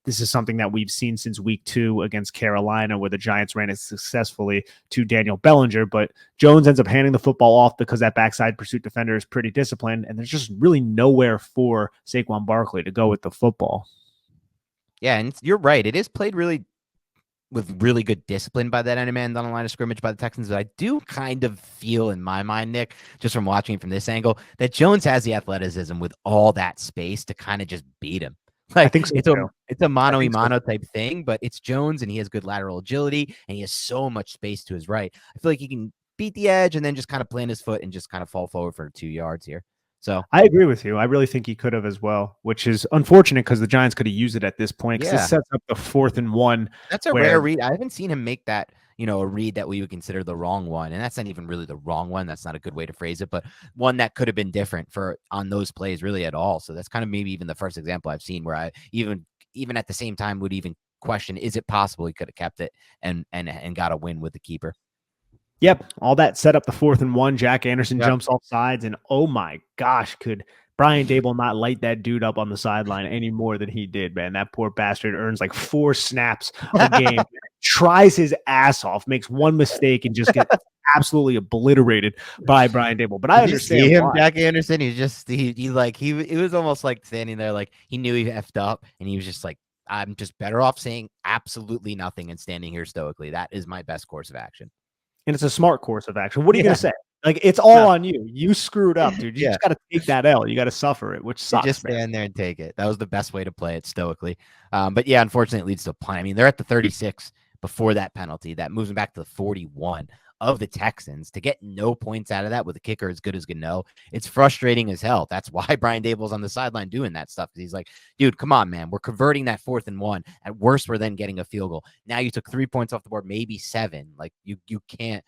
This is something that we've seen since week 2 against Carolina, where the Giants ran it successfully to Daniel Bellinger, but Jones ends up handing the football off because that backside pursuit defender is pretty disciplined, and there's just really nowhere for Saquon Barkley to go with the football. Yeah, and you're right. It is played with really good discipline by that end man on the line of scrimmage by the Texans, but I do kind of feel in my mind, Nick, just from watching it from this angle, that Jones has the athleticism with all that space to kind of just beat him. Like, I think so, it's a mano-a-mano type thing, but it's Jones, and he has good lateral agility, and he has so much space to his right. I feel like he can beat the edge and then just kind of plant his foot and just kind of fall forward for 2 yards here. So I agree with you. I really think he could have as well, which is unfortunate because the Giants could have used it at this point because it sets up the 4th and 1. That's a rare read. I haven't seen him make that, a read that we would consider the wrong one. And that's not even really the wrong one. That's not a good way to phrase it, but one that could have been different on those plays really at all. So that's kind of maybe even the first example I've seen where I even at the same time would even question, is it possible he could have kept it and got a win with the keeper? Yep. All that set up the 4th and 1. Jack Anderson Yep. jumps off sides, and oh my gosh, could Brian Dable not light that dude up on the sideline any more than he did, man? That poor bastard earns like 4 snaps a game, tries his ass off, makes one mistake, and just gets absolutely obliterated by Brian Dable. But I understand see him, why. Jack Anderson. He's just it was almost like standing there like he knew he effed up, and he was just like, I'm just better off saying absolutely nothing and standing here stoically. That is my best course of action. And it's a smart course of action. What are you going to say? Like, it's all on you. You screwed up, dude. You just got to take that L. You got to suffer it, which sucks. Just stand there and take it. That was the best way to play it stoically. But yeah, unfortunately, it leads to a punt. I mean, they're at the 36 before that penalty. That moves them back to the 41 of the Texans. To get no points out of that with a kicker as good as Gano, it's frustrating as hell. That's why Brian Dable's on the sideline doing that stuff. He's like, dude, come on, man. We're converting that 4th and 1. At worst, we're then getting a field goal. Now you took 3 points off the board, maybe 7. Like we can't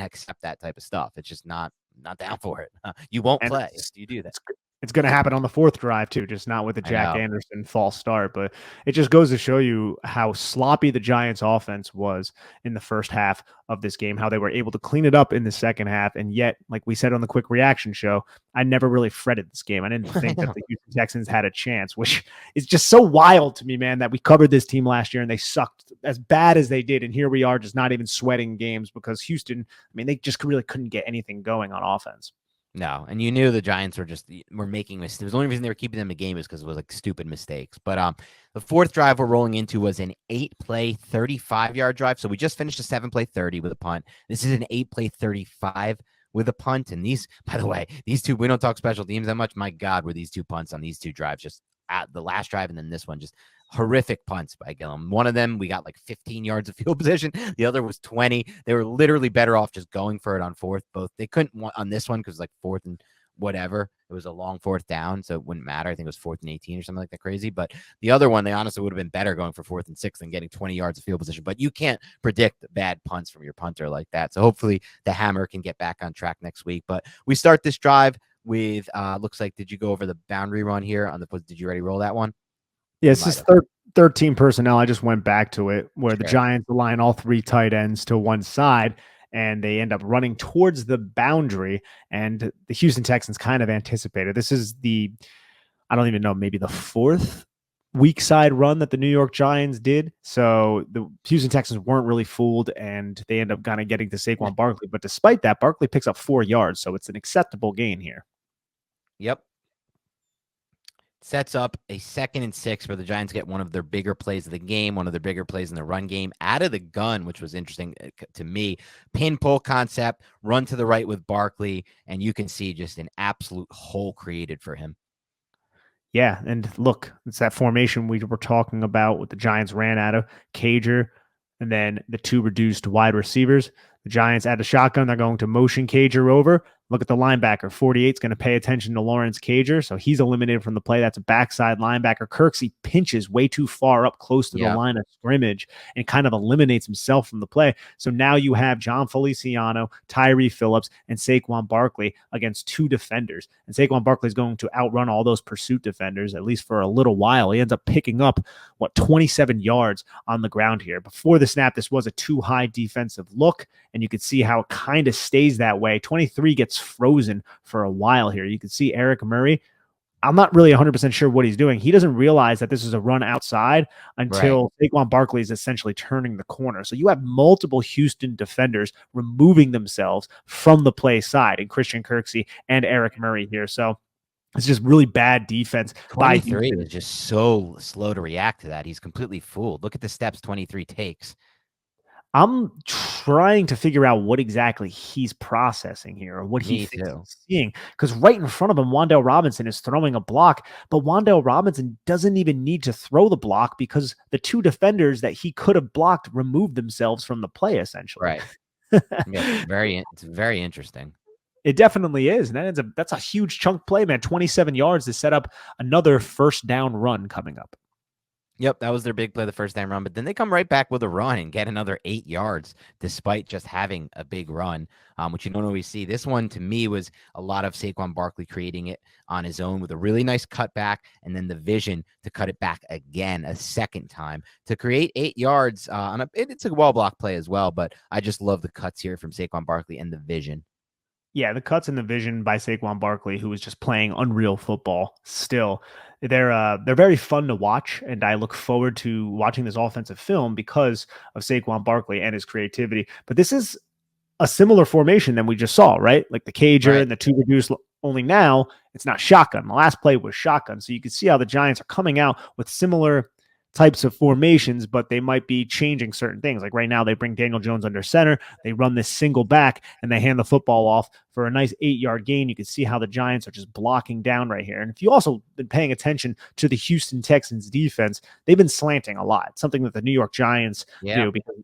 accept that type of stuff. It's just not down for it. You won't play if you do that. It's going to happen on the 4th drive too, just not with the Jack Anderson false start. But it just goes to show you how sloppy the Giants offense was in the first half of this game, how they were able to clean it up in the second half. And yet, like we said on the quick reaction show, I never really fretted this game. I didn't think that the Houston Texans had a chance, which is just so wild to me, man, that we covered this team last year and they sucked as bad as they did. And here we are just not even sweating games because Houston, I mean, they just really couldn't get anything going on offense. No, and you knew the Giants were making mistakes. The only reason they were keeping them in the game is because it was like stupid mistakes. But the 4th drive we're rolling into was an 8-play, 35-yard drive. So we just finished a 7-play 30 with a punt. This is an 8-play 35 with a punt. And these, by the way, these two, we don't talk special teams that much. My God, were these two punts on these two drives, just at the last drive and then this one, just horrific punts by Gillum. One of them, we got like 15 yards of field position. The other was 20. They were literally better off just going for it on 4th. Both they couldn't want on this one because like 4th and whatever. It was a long 4th down, so it wouldn't matter. I think it was 4th and 18 or something like that crazy. But the other one, they honestly would have been better going for 4th and 6th than getting 20 yards of field position. But you can't predict bad punts from your punter like that. So hopefully the Hammer can get back on track next week. But we start this drive with looks like, did you go over the boundary run here on the? Did you already roll that one? Yeah, it's this third team personnel. I just went back to it where the Giants align all 3 tight ends to one side and they end up running towards the boundary. And the Houston Texans kind of anticipated. This is I don't even know, maybe the 4th weak side run that the New York Giants did. So the Houston Texans weren't really fooled and they end up kind of getting to Saquon Barkley. But despite that, Barkley picks up 4 yards. So it's an acceptable gain here. Yep. Sets up a 2nd and 6 where the Giants get one of their bigger plays of the game, one of their bigger plays in the run game, out of the gun, which was interesting to me. Pin pull concept, run to the right with Barkley, and you can see just an absolute hole created for him. Yeah, and look, it's that formation we were talking about what the Giants ran out of, Cager, and then the 2 reduced wide receivers. The Giants add a shotgun. They're going to motion Cager over. Look at the linebacker. 48 is going to pay attention to Lawrence Cager, so he's eliminated from the play. That's a backside linebacker. Kirksey pinches way too far up close to the line of scrimmage and kind of eliminates himself from the play. So now you have John Feliciano, Tyree Phillips, and Saquon Barkley against 2 defenders. And Saquon Barkley is going to outrun all those pursuit defenders, at least for a little while. He ends up picking up, 27 yards on the ground here. Before the snap, this was a too high defensive look, and you could see how it kind of stays that way. 23 gets frozen for a while here. You can see Eric Murray. I'm not really 100% sure what he's doing. He doesn't realize that this is a run outside until Saquon Barkley is essentially turning the corner. So you have multiple Houston defenders removing themselves from the play side, and Christian Kirksey and Eric Murray here. So it's just really bad defense. 23 is just so slow to react to that. He's completely fooled. Look at the steps 23 takes. I'm trying to figure out what exactly he's processing here or what he thinks he's seeing. Because right in front of him, Wan'Dale Robinson is throwing a block, but Wan'Dale Robinson doesn't even need to throw the block because the 2 defenders that he could have blocked removed themselves from the play, essentially. Right. Yeah, it's very interesting. It definitely is. And that's a huge chunk play, man. 27 yards to set up another first down run coming up. Yep, that was their big play the first time run, but then they come right back with a run and get another 8 yards despite just having a big run, which you don't always see. This one to me was a lot of Saquon Barkley creating it on his own with a really nice cutback and then the vision to cut it back again a second time to create 8 yards on it's a well blocked play as well, but I just love the cuts here from Saquon Barkley and the vision. Yeah, the cuts and the vision by Saquon Barkley, who is just playing unreal football still. They're very fun to watch, and I look forward to watching this offensive film because of Saquon Barkley and his creativity. But this is a similar formation than we just saw, right? Like the cager Right. and the two reduced, only now it's not shotgun. The last play was shotgun. So you can see how the Giants are coming out with similar types of formations, but they might be changing certain things. Like right now, they bring Daniel Jones under center, they run this single back, and they hand the football off for a nice 8-yard gain. You can see how the Giants are just blocking down right here. And if you also been paying attention to the Houston Texans defense, they've been slanting a lot, something that the New York Giants do. Because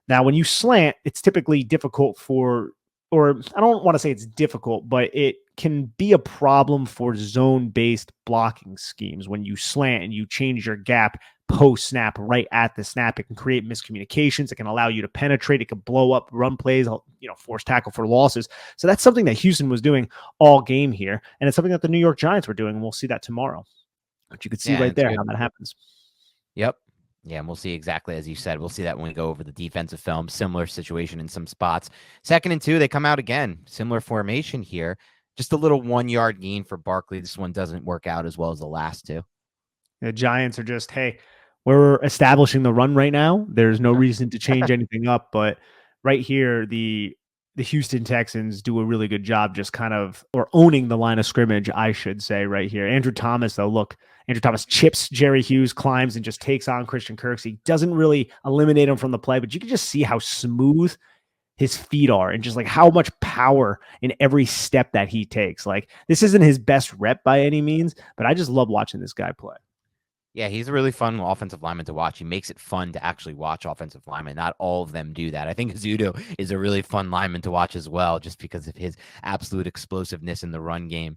now when you slant, it's typically difficult or I don't want to say it's difficult, but it can be a problem for zone-based blocking schemes. When you slant and you change your gap post-snap right at the snap, it can create miscommunications. It can allow you to penetrate. It can blow up run plays, force tackle for losses. So that's something that Houston was doing all game here, and it's something that the New York Giants were doing, and we'll see that tomorrow. But you could see right there how that happens. Yep. Yeah, and we'll see exactly as you said. We'll see that when we go over the defensive film. Similar situation in some spots. 2nd and 2, they come out again. Similar formation here. Just a little 1-yard gain for Barkley. This one doesn't work out as well as the last two. The Giants are just, hey, we're establishing the run right now. There's no reason to change anything up. But right here, the Houston Texans do a really good job just kind of, or owning the line of scrimmage, I should say, right here. Andrew Thomas, though, look, Andrew Thomas chips Jerry Hughes, climbs, and just takes on Christian Kirksey. Doesn't really eliminate him from the play, but you can just see how smooth his feet are and just like how much power in every step that he takes. Like, this isn't his best rep by any means, but I just love watching this guy play. Yeah, he's a really fun offensive lineman to watch. He makes it fun to actually watch offensive linemen. Not all of them do that. I think Zudo is a really fun lineman to watch as well, just because of his absolute explosiveness in the run game.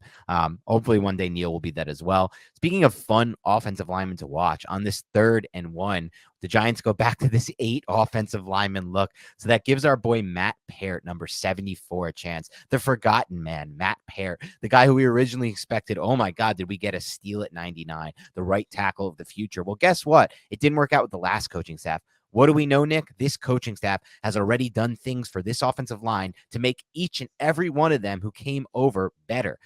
Hopefully one day Neil will be that as well. Speaking of fun offensive linemen to watch, on this 3rd and 1, the Giants go back to this 8 offensive lineman look. So that gives our boy Matt Peart, number 74, a chance. The forgotten man, Matt Peart, the guy who we originally expected, oh my God, did we get a steal at 99, the right tackle of the future? Well, guess what? It didn't work out with the last coaching staff. What do we know, Nick? This coaching staff has already done things for this offensive line to make each and every one of them who came over better.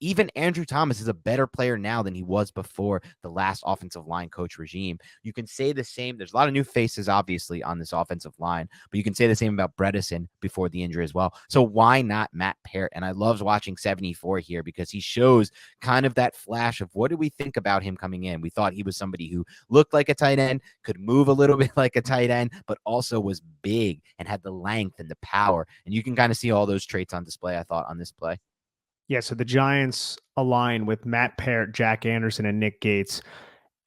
Even Andrew Thomas is a better player now than he was before the last offensive line coach regime. You can say the same. There's a lot of new faces, obviously, on this offensive line, but you can say the same about Bredesen before the injury as well. So why not Matt Peart? And I love watching 74 here because he shows kind of that flash of what do we think about him coming in. We thought he was somebody who looked like a tight end, could move a little bit like a tight end, but also was big and had the length and the power. And you can kind of see all those traits on display, I thought, on this play. Yeah, so the Giants align with Matt Peart, Jack Anderson, and Nick Gates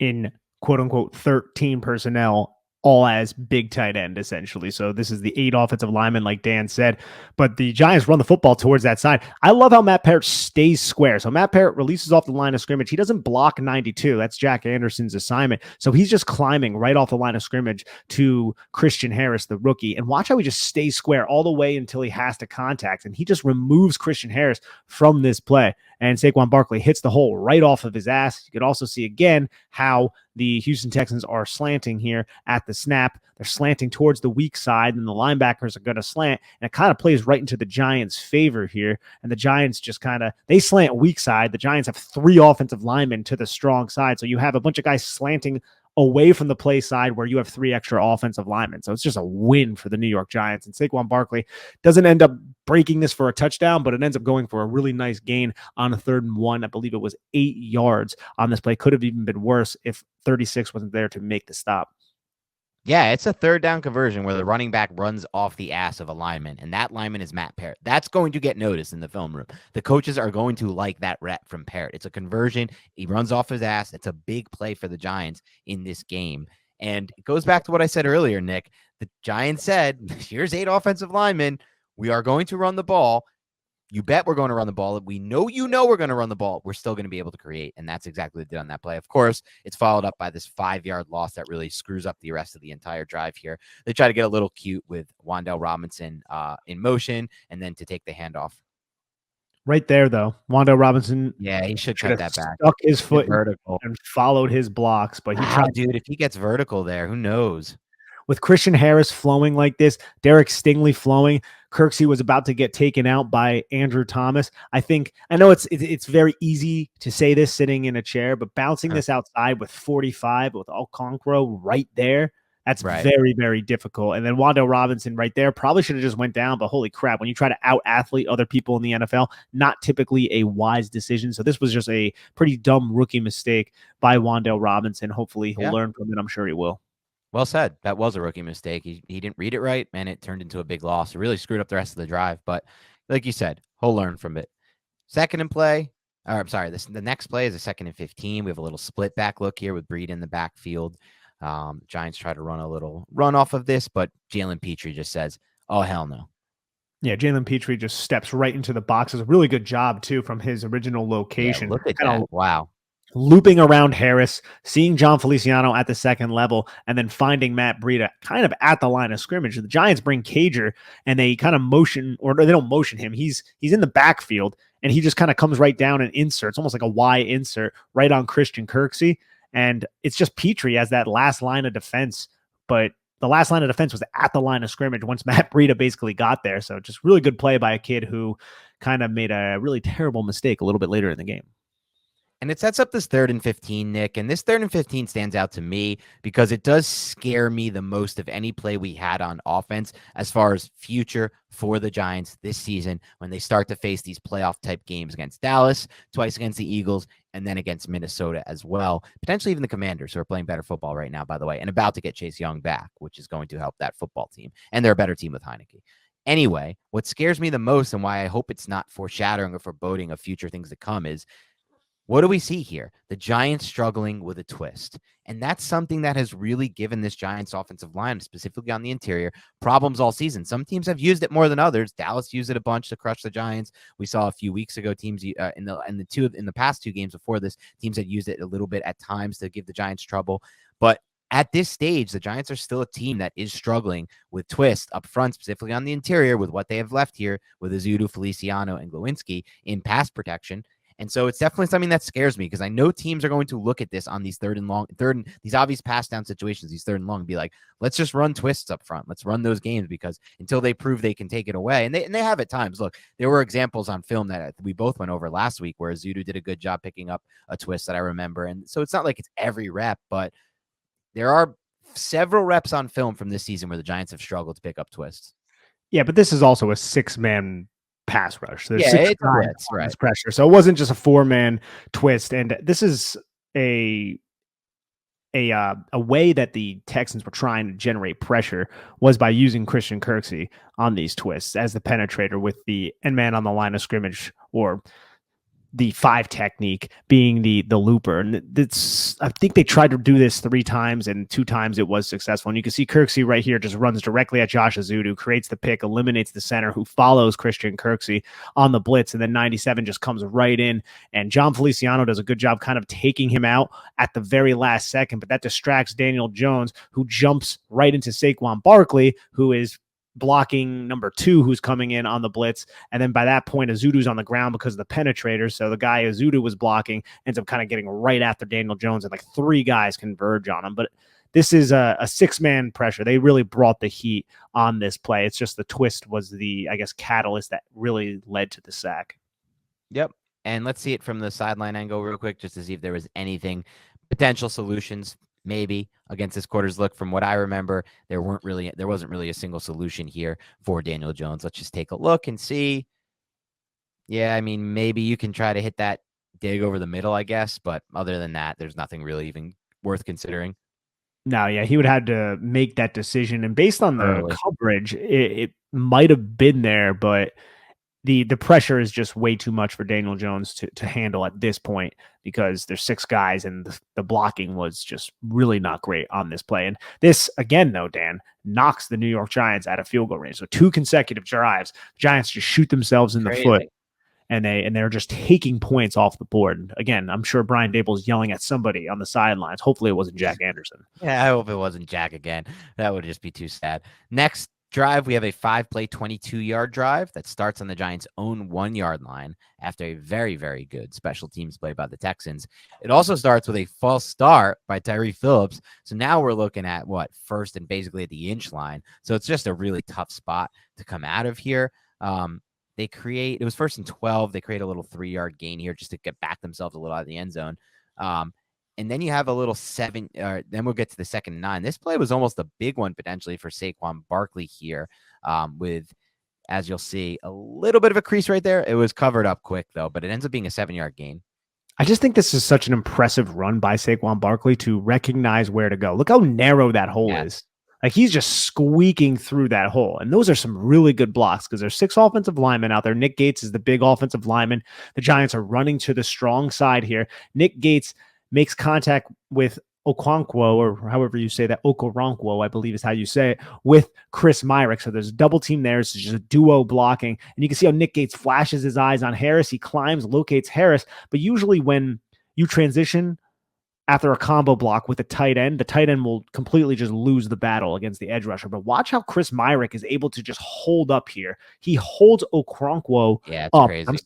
in quote unquote 13 personnel, all as big tight end, essentially. So this is the 8 offensive linemen, like Dan said, but the Giants run the football towards that side. I love how Matt Peart stays square. So Matt Peart releases off the line of scrimmage. He doesn't block 92. That's Jack Anderson's assignment. So he's just climbing right off the line of scrimmage to Christian Harris, the rookie. And watch how he just stays square all the way until he has to contact. And he just removes Christian Harris from this play. And Saquon Barkley hits the hole right off of his ass. You could also see again how the Houston Texans are slanting here at the snap. They're slanting towards the weak side, and the linebackers are going to slant. And it kind of plays right into the Giants' favor here. And the Giants just they slant weak side. The Giants have 3 offensive linemen to the strong side. So you have a bunch of guys slanting away from the play side where you have 3 extra offensive linemen. So it's just a win for the New York Giants. And Saquon Barkley doesn't end up breaking this for a touchdown, but it ends up going for a really nice gain on a 3rd and 1. I believe it was 8 yards on this play. Could have even been worse if 36 wasn't there to make the stop. Yeah, it's a 3rd down conversion where the running back runs off the ass of a lineman, and that lineman is Matt Peart. That's going to get noticed in the film room. The coaches are going to like that rep from Peart. It's a conversion. He runs off his ass. It's a big play for the Giants in this game. And it goes back to what I said earlier, Nick. The Giants said, here's 8 offensive linemen. We are going to run the ball. You bet we're going to run the ball. We know we're going to run the ball. We're still going to be able to create. And that's exactly what they did on that play. Of course, it's followed up by this 5-yard loss that really screws up the rest of the entire drive here. They try to get a little cute with Wan'Dale Robinson in motion and then to take the handoff. Right there, though. Wan'Dale Robinson. Yeah, he should cut that back. Stuck his foot vertical and followed his blocks, but he tried. Dude, if he gets vertical there, who knows? With Christian Harris flowing like this, Derek Stingley flowing, Kirksey was about to get taken out by Andrew Thomas. I know it's very easy to say this sitting in a chair, but bouncing this outside with 45 with Okonkwo right there, that's very, very difficult. And then Wan'Dale Robinson right there probably should have just went down, but holy crap, when you try to out-athlete other people in the NFL, not typically a wise decision. So this was just a pretty dumb rookie mistake by Wan'Dale Robinson. Hopefully he'll learn from it. I'm sure he will. Well said. That was a rookie mistake. He didn't read it right, and it turned into a big loss. It really screwed up the rest of the drive. But like you said, he'll learn from it. Second and play. Or I'm sorry. The next play is a 2nd and 15. We have a little split back look here with Breed in the backfield. Giants try to run a little run off of this, but Jalen Petrie just says, "Oh hell no." Yeah, Jalen Petrie just steps right into the box. It's a really good job too from his original location. Yeah, look at that! Wow. Looping around Harris, seeing John Feliciano at the second level, and then finding Matt Breida kind of at the line of scrimmage. The Giants bring Cager, and they kind of motion, or they don't motion him. He's in the backfield, and he just kind of comes right down and inserts, almost like a Y insert, right on Christian Kirksey. And it's just Petrie as that last line of defense, but the last line of defense was at the line of scrimmage once Matt Breida basically got there. So just really good play by a kid who kind of made a really terrible mistake a little bit later in the game. And it sets up this 3rd and 15, Nick. And this 3rd and 15 stands out to me because it does scare me the most of any play we had on offense as far as future for the Giants this season when they start to face these playoff type games against Dallas, twice against the Eagles, and then against Minnesota as well. Potentially even the Commanders, who are playing better football right now, by the way, and about to get Chase Young back, which is going to help that football team. And they're a better team with Heineke. Anyway, what scares me the most and why I hope it's not foreshadowing or foreboding of future things to come is, what do we see here? The Giants struggling with a twist. And that's something that has really given this Giants offensive line, specifically on the interior, problems all season. Some teams have used it more than others. Dallas used it a bunch to crush the Giants. We saw a few weeks ago teams in the past 2 games before this, teams had used it a little bit at times to give the Giants trouble. But at this stage, the Giants are still a team that is struggling with twist up front, specifically on the interior, with what they have left here with Ezeudu, Feliciano, and Glowinski in pass protection. And so it's definitely something that scares me because I know teams are going to look at this on these these obvious pass down situations, these 3rd and long, and be like, let's just run twists up front. Let's run those games because until they prove they can take it away. And they have at times. Look, there were examples on film that we both went over last week where Ezeudu did a good job picking up a twist that I remember. And so it's not like it's every rep, but there are several reps on film from this season where the Giants have struggled to pick up twists. Yeah, but this is also a 6-man pass rush. There's 6 guys on this pressure. So it wasn't just a 4-man twist. And this is a way that the Texans were trying to generate pressure was by using Christian Kirksey on these twists as the penetrator with the end man on the line of scrimmage, or the 5 technique being the looper. And I think they tried to do this 3 times, and 2 times it was successful. And you can see Kirksey right here just runs directly at Josh Ezeudu, creates the pick, eliminates the center who follows Christian Kirksey on the blitz. And then 97 just comes right in. And John Feliciano does a good job kind of taking him out at the very last second, but that distracts Daniel Jones, who jumps right into Saquon Barkley, who is blocking number 2 who's coming in on the blitz. And then by that point, Ezeudu's on the ground because of the penetrator. So the guy Ezeudu was blocking ends up kind of getting right after Daniel Jones, and like 3 guys converge on him. But this is a 6-man pressure. They really brought the heat on this play. It's just the twist was the, I guess, catalyst that really led to the sack. Yep. And let's see it from the sideline angle real quick, just to see if there was anything, potential solutions maybe against this quarter's look. From what I remember, there wasn't really a single solution here for Daniel Jones. Let's just take a look and see. Yeah, I mean, maybe you can try to hit that dig over the middle, I guess, but other than that, there's nothing really even worth considering. No, yeah, he would have to make that decision, and based on the coverage, it might have been there, but the pressure is just way too much for Daniel Jones to handle at this point, because there's 6 guys and the blocking was just really not great on this play. And this, again, though, Dan, knocks the New York Giants out of field goal range. So 2 consecutive drives, Giants just shoot themselves in the foot and they're just taking points off the board. And again, I'm sure Brian Dable's yelling at somebody on the sidelines. Hopefully it wasn't Jack Anderson. Yeah, I hope it wasn't Jack again. That would just be too sad. Next drive, we have a 5-play, 22-yard drive that starts on the Giants' own 1-yard line after a very, very good special teams play by the Texans. It also starts with a false start by Tyree Phillips. So now we're looking at first and basically at the inch line. So it's just a really tough spot to come out of here. It was 1st and 12. They create a little 3-yard gain here just to get back themselves a little out of the end zone. And then you have a little 7. Then we'll get to the 2nd and 9. This play was almost a big one potentially for Saquon Barkley here, with, as you'll see, a little bit of a crease right there. It was covered up quick though, but it ends up being a 7-yard gain. I just think this is such an impressive run by Saquon Barkley to recognize where to go. Look how narrow that hole is. Like, he's just squeaking through that hole. And those are some really good blocks because there's 6 offensive linemen out there. Nick Gates is the big offensive lineman. The Giants are running to the strong side here. Nick Gates makes contact with Okonkwo, or however you say that, Okoronkwo, I believe is how you say it, with Chris Myrick. So there's a double team there. It's just a duo blocking. And you can see how Nick Gates flashes his eyes on Harris. He climbs, locates Harris. But usually when you transition after a combo block with a tight end, the tight end will completely just lose the battle against the edge rusher. But watch how Chris Myrick is able to just hold up here. He holds Okoronkwo up. Crazy.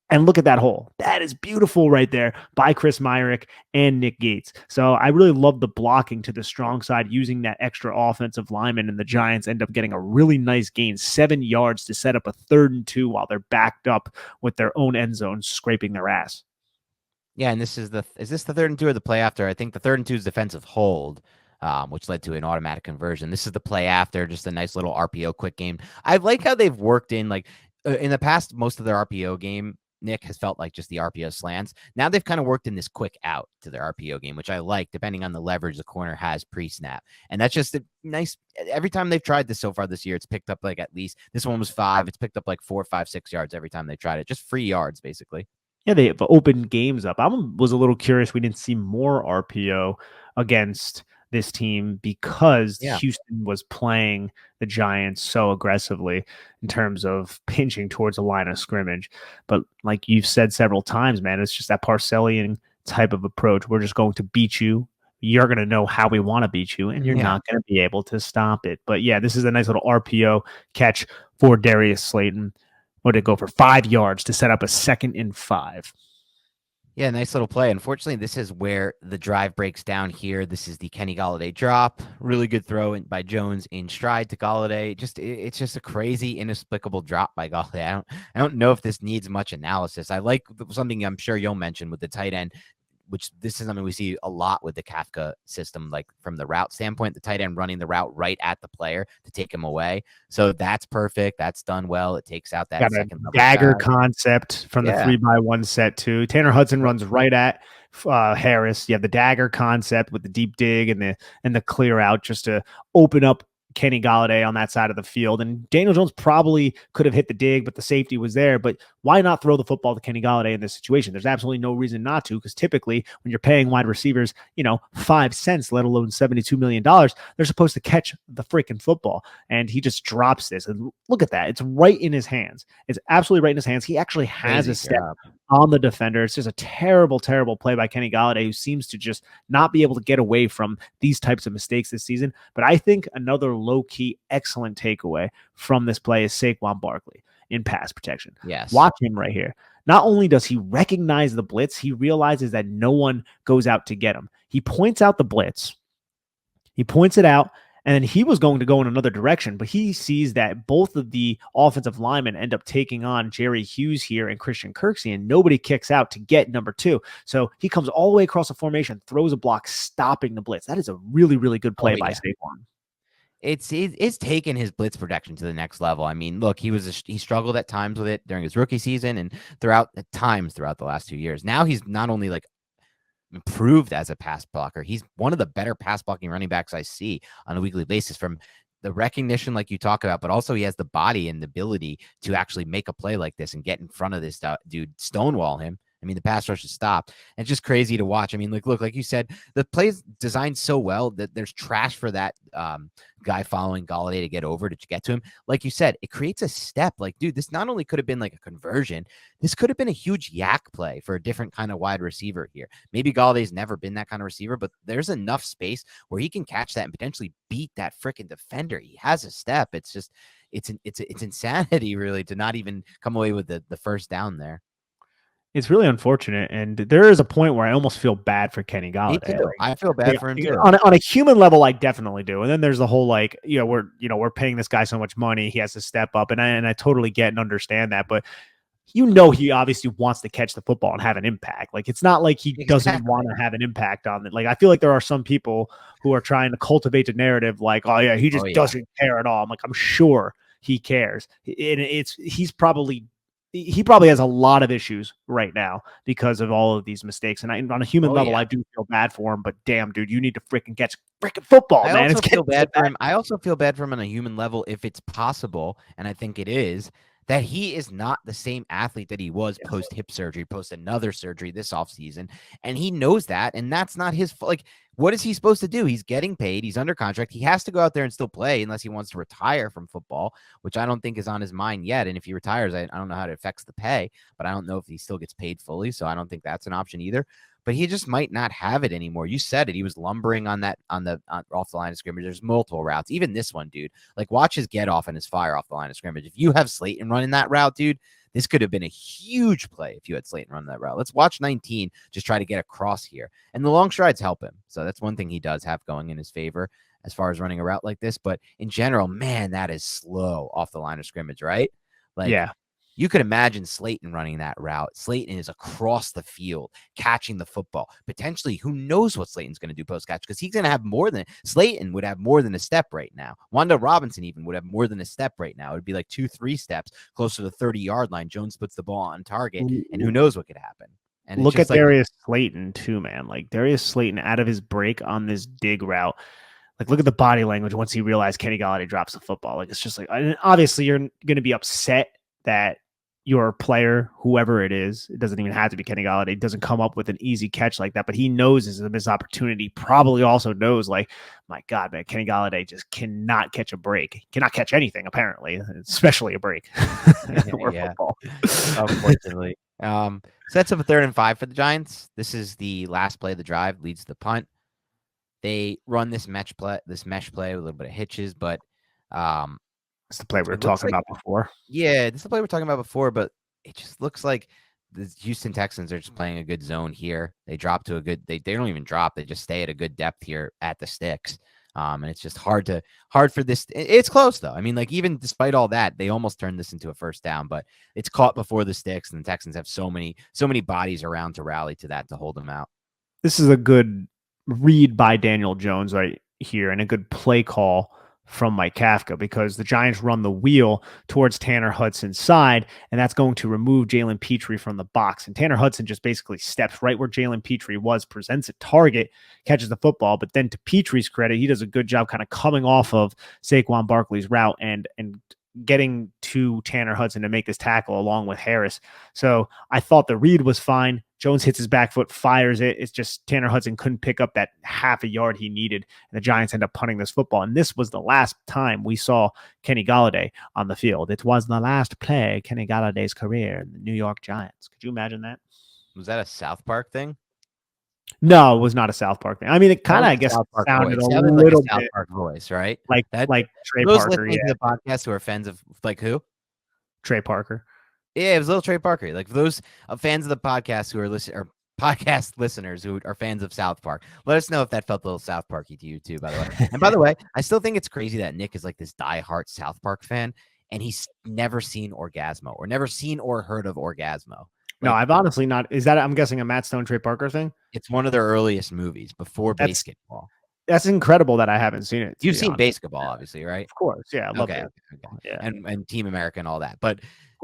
And look at that hole. That is beautiful right there by Chris Myrick and Nick Gates. So I really love the blocking to the strong side using that extra offensive lineman, and the Giants end up getting a really nice gain, 7 yards to set up a 3rd and 2 while they're backed up with their own end zone scraping their ass. Yeah, and is this the 3rd and 2 or the play after? I think the 3rd and 2 is defensive hold, which led to an automatic conversion. This is the play after, just a nice little RPO quick game. I like how they've worked in, in the past, most of their RPO game, Nick, has felt like just the RPO slants. Now they've kind of worked in this quick out to their RPO game, which I like, depending on the leverage the corner has pre-snap. And that's just a nice, every time they've tried this so far this year, it's picked up at least, this one was 5. It's picked up 4, 5, 6 yards every time they tried it. Just free yards, basically. Yeah, they've opened games up. I was a little curious we didn't see more RPO against this team because Houston was playing the Giants so aggressively in terms of pinching towards the line of scrimmage. But like you've said several times, man, it's just that Parcellian type of approach. We're just going to beat you. You're going to know how we want to beat you, and you're not going to be able to stop it. But yeah, this is a nice little RPO catch for Darius Slayton. What did it go for? 5 yards to set up a 2nd and 5. Yeah, nice little play. Unfortunately, this is where the drive breaks down here. This is the Kenny Golladay drop. Really good throw by Jones in stride to Golladay. It's just a crazy, inexplicable drop by Golladay. I don't know if this needs much analysis. I like something I'm sure you'll mention with the tight end, which this is something we see a lot with the Kafka system, from the route standpoint, the tight end running the route right at the player to take him away. So that's perfect. That's done well. It takes out that second dagger concept from the 3-by-1 set too. Tanner Hudson runs right at Harris. You have the dagger concept with the deep dig and the clear out just to open up Kenny Golladay on that side of the field. And Daniel Jones probably could have hit the dig, but the safety was there. But why not throw the football to Kenny Golladay in this situation? There's absolutely no reason not to, because typically when you're paying wide receivers, 5 cents, let alone $72 million, they're supposed to catch the freaking football. And he just drops this. And look at that. It's right in his hands. It's absolutely right in his hands. He actually has a step on the defender. It's just a terrible, terrible play by Kenny Golladay, who seems to just not be able to get away from these types of mistakes this season. But I think another low-key excellent takeaway from this play is Saquon Barkley in pass protection. Yes. Watch him right here. Not only does he recognize the blitz, he realizes that no one goes out to get him. He points out the blitz. He points it out, and then he was going to go in another direction, but he sees that both of the offensive linemen end up taking on Jerry Hughes here and Christian Kirksey, and nobody kicks out to get number 2. So he comes all the way across the formation, throws a block, stopping the blitz. That is a really, really good play by Saquon. It's taken his blitz protection to the next level. I mean, look, he struggled at times with it during his rookie season and throughout the last 2 years. Now he's not only improved as a pass blocker, he's one of the better pass blocking running backs I see on a weekly basis, from the recognition like you talk about, but also he has the body and the ability to actually make a play like this and get in front of this dude, stonewall him, I mean, the pass rush is stopped. And it's just crazy to watch. I mean, look, like you said, the play's designed so well that there's trash for that guy following Galladay to get over to get to him. Like you said, it creates a step. Like, dude, this not only could have been like a conversion, this could have been a huge yak play for a different kind of wide receiver here. Maybe Galladay's never been that kind of receiver, but there's enough space where he can catch that and potentially beat that freaking defender. He has a step. It's just, it's insanity really to not even come away with the first down there. It's really unfortunate, and there is a point where I almost feel bad for Kenny Me Galladay. too. I feel bad for him too. On a human level, I definitely do. And then there's the whole like, we're paying this guy so much money, he has to step up, and I totally get and understand that, but he obviously wants to catch the football and have an impact. Like, it's not like he doesn't want to have an impact on it. Like, I feel like there are some people who are trying to cultivate the narrative like, oh yeah, he just doesn't care at all. I'm like, I'm sure he cares. And he probably has a lot of issues right now because of all of these mistakes. And on a human level, I do feel bad for him, but damn, dude, you need to freaking catch freaking football, man. I also feel bad for him. I also feel bad for him on a human level if it's possible, and I think it is, that he is not the same athlete that he was post hip surgery, post another surgery this offseason. And he knows that. And that's not his fault. Like, what is he supposed to do? He's getting paid. He's under contract. He has to go out there and still play unless he wants to retire from football, which I don't think is on his mind yet. And if he retires, I don't know how it affects the pay, but I don't know if he still gets paid fully. So I don't think that's an option either. But he just might not have it anymore. You said it. He was lumbering on off the line of scrimmage. There's multiple routes. Even this one, dude. Like, watch his get off and his fire off the line of scrimmage. If you have Slayton running that route, dude, this could have been a huge play if you had Slayton run that route. Let's watch 19 just try to get across here. And the long strides help him. So that's one thing he does have going in his favor as far as running a route like this. But in general, man, that is slow off the line of scrimmage, right? Like, yeah. You could imagine Slayton running that route. Slayton is across the field, catching the football. Potentially, who knows what Slayton's going to do post-catch, because he's going to have Slayton would have more than a step right now. Wanda Robinson even would have more than a step right now. It would be like 2-3 steps closer to the 30-yard line. Jones puts the ball on target, and who knows what could happen. And look at Darius Slayton, too, man. Like, Darius Slayton out of his break on this dig route. Like, look at the body language once he realized Kenny Galladay drops the football. Like, it's just like, obviously, you're going to be upset that your player, whoever it is, it doesn't even have to be Kenny Galladay, doesn't come up with an easy catch like that, but he knows it's a missed opportunity. Probably also knows, like, my God, man, Kenny Galladay just cannot catch a break. Cannot catch anything, apparently, especially a break. Yeah, unfortunately. Sets up a 3rd and 5 for the Giants. This is the last play of the drive, leads to the punt. They run this mesh play with a little bit of hitches, but it's the play we were talking about before. Yeah, this is the play we're talking about before, but it just looks like the Houston Texans are just playing a good zone here. They drop to a good, they don't even drop. They just stay at a good depth here at the sticks. And it's just hard for this. It's close though. I mean, like, even despite all that, they almost turned this into a first down, but it's caught before the sticks, and the Texans have so many bodies around to rally to that to hold them out. This is a good read by Daniel Jones right here, and a good play call from Mike Kafka, because the Giants run the wheel towards Tanner Hudson's side, and that's going to remove Jalen Petrie from the box. And Tanner Hudson just basically steps right where Jalen Petrie was, presents a target, catches the football, but then to Petrie's credit, he does a good job kind of coming off of Saquon Barkley's route and getting to Tanner Hudson to make this tackle along with Harris. So I thought the read was fine. Jones hits his back foot, fires it. It's just Tanner Hudson couldn't pick up that half a yard he needed, and the Giants end up punting this football. And this was the last time we saw Kenny Galladay on the field. It was the last play of Kenny Galladay's career in the New York Giants. Could you imagine that? Was that a South Park thing? No, it was not a South Park thing. I mean, it kind of, I guess, sounded a little like a South Park voice, right? Like Trey Parker. Yeah. The podcast who are fans of, like, who? Trey Parker. Yeah, it was little Trey Parker. Like, for those fans of the podcast who are podcast listeners who are fans of South Park, let us know if that felt a little South Parky to you too, by the way. And by the way, I still think it's crazy that Nick is like this diehard South Park fan, and he's never seen Orgasmo or never seen or heard of Orgasmo. No, I've honestly not. Is that, I'm guessing, a Matt Stone, Trey Parker thing? It's one of their earliest movies before basketball. That's incredible that I haven't seen it. You've seen basketball, obviously, right? Of course. Yeah. I love it. Okay. Yeah. And Team America and all that. But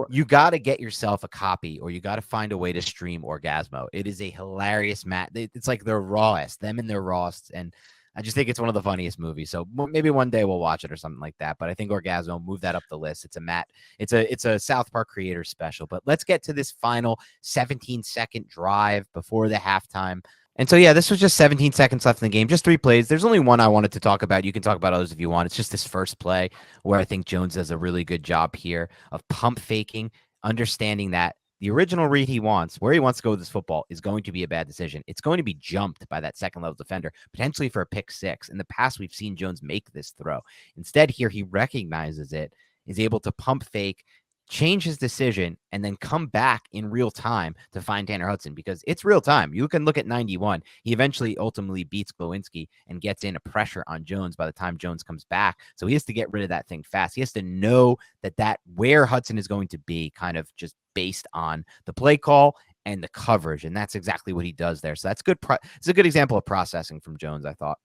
you got to get yourself a copy, or you got to find a way to stream Orgasmo. It is a hilarious It's like their rawest, them and their rawest. And I just think it's one of the funniest movies. So maybe one day we'll watch it or something like that. But I think Orgasmo, move that up the list. It's a South Park creator special. But let's get to this final 17-second drive before the halftime. And so, yeah, this was just 17 seconds left in the game, just 3 plays. There's only one I wanted to talk about. You can talk about others if you want. It's just this first play where I think Jones does a really good job here of pump faking, understanding that the original read he wants, where he wants to go with this football, is going to be a bad decision. It's going to be jumped by that second level defender, potentially for a pick six. In the past, we've seen Jones make this throw. Instead, here he recognizes it, is able to pump fake, change his decision, and then come back in real time to find Tanner Hudson, because it's real time. You can look at 91. He eventually ultimately beats Glowinski and gets in a pressure on Jones by the time Jones comes back. So he has to get rid of that thing fast. He has to know that where Hudson is going to be, kind of just based on the play call and the coverage. And that's exactly what he does there. So that's good. It's a good example of processing from Jones, I thought.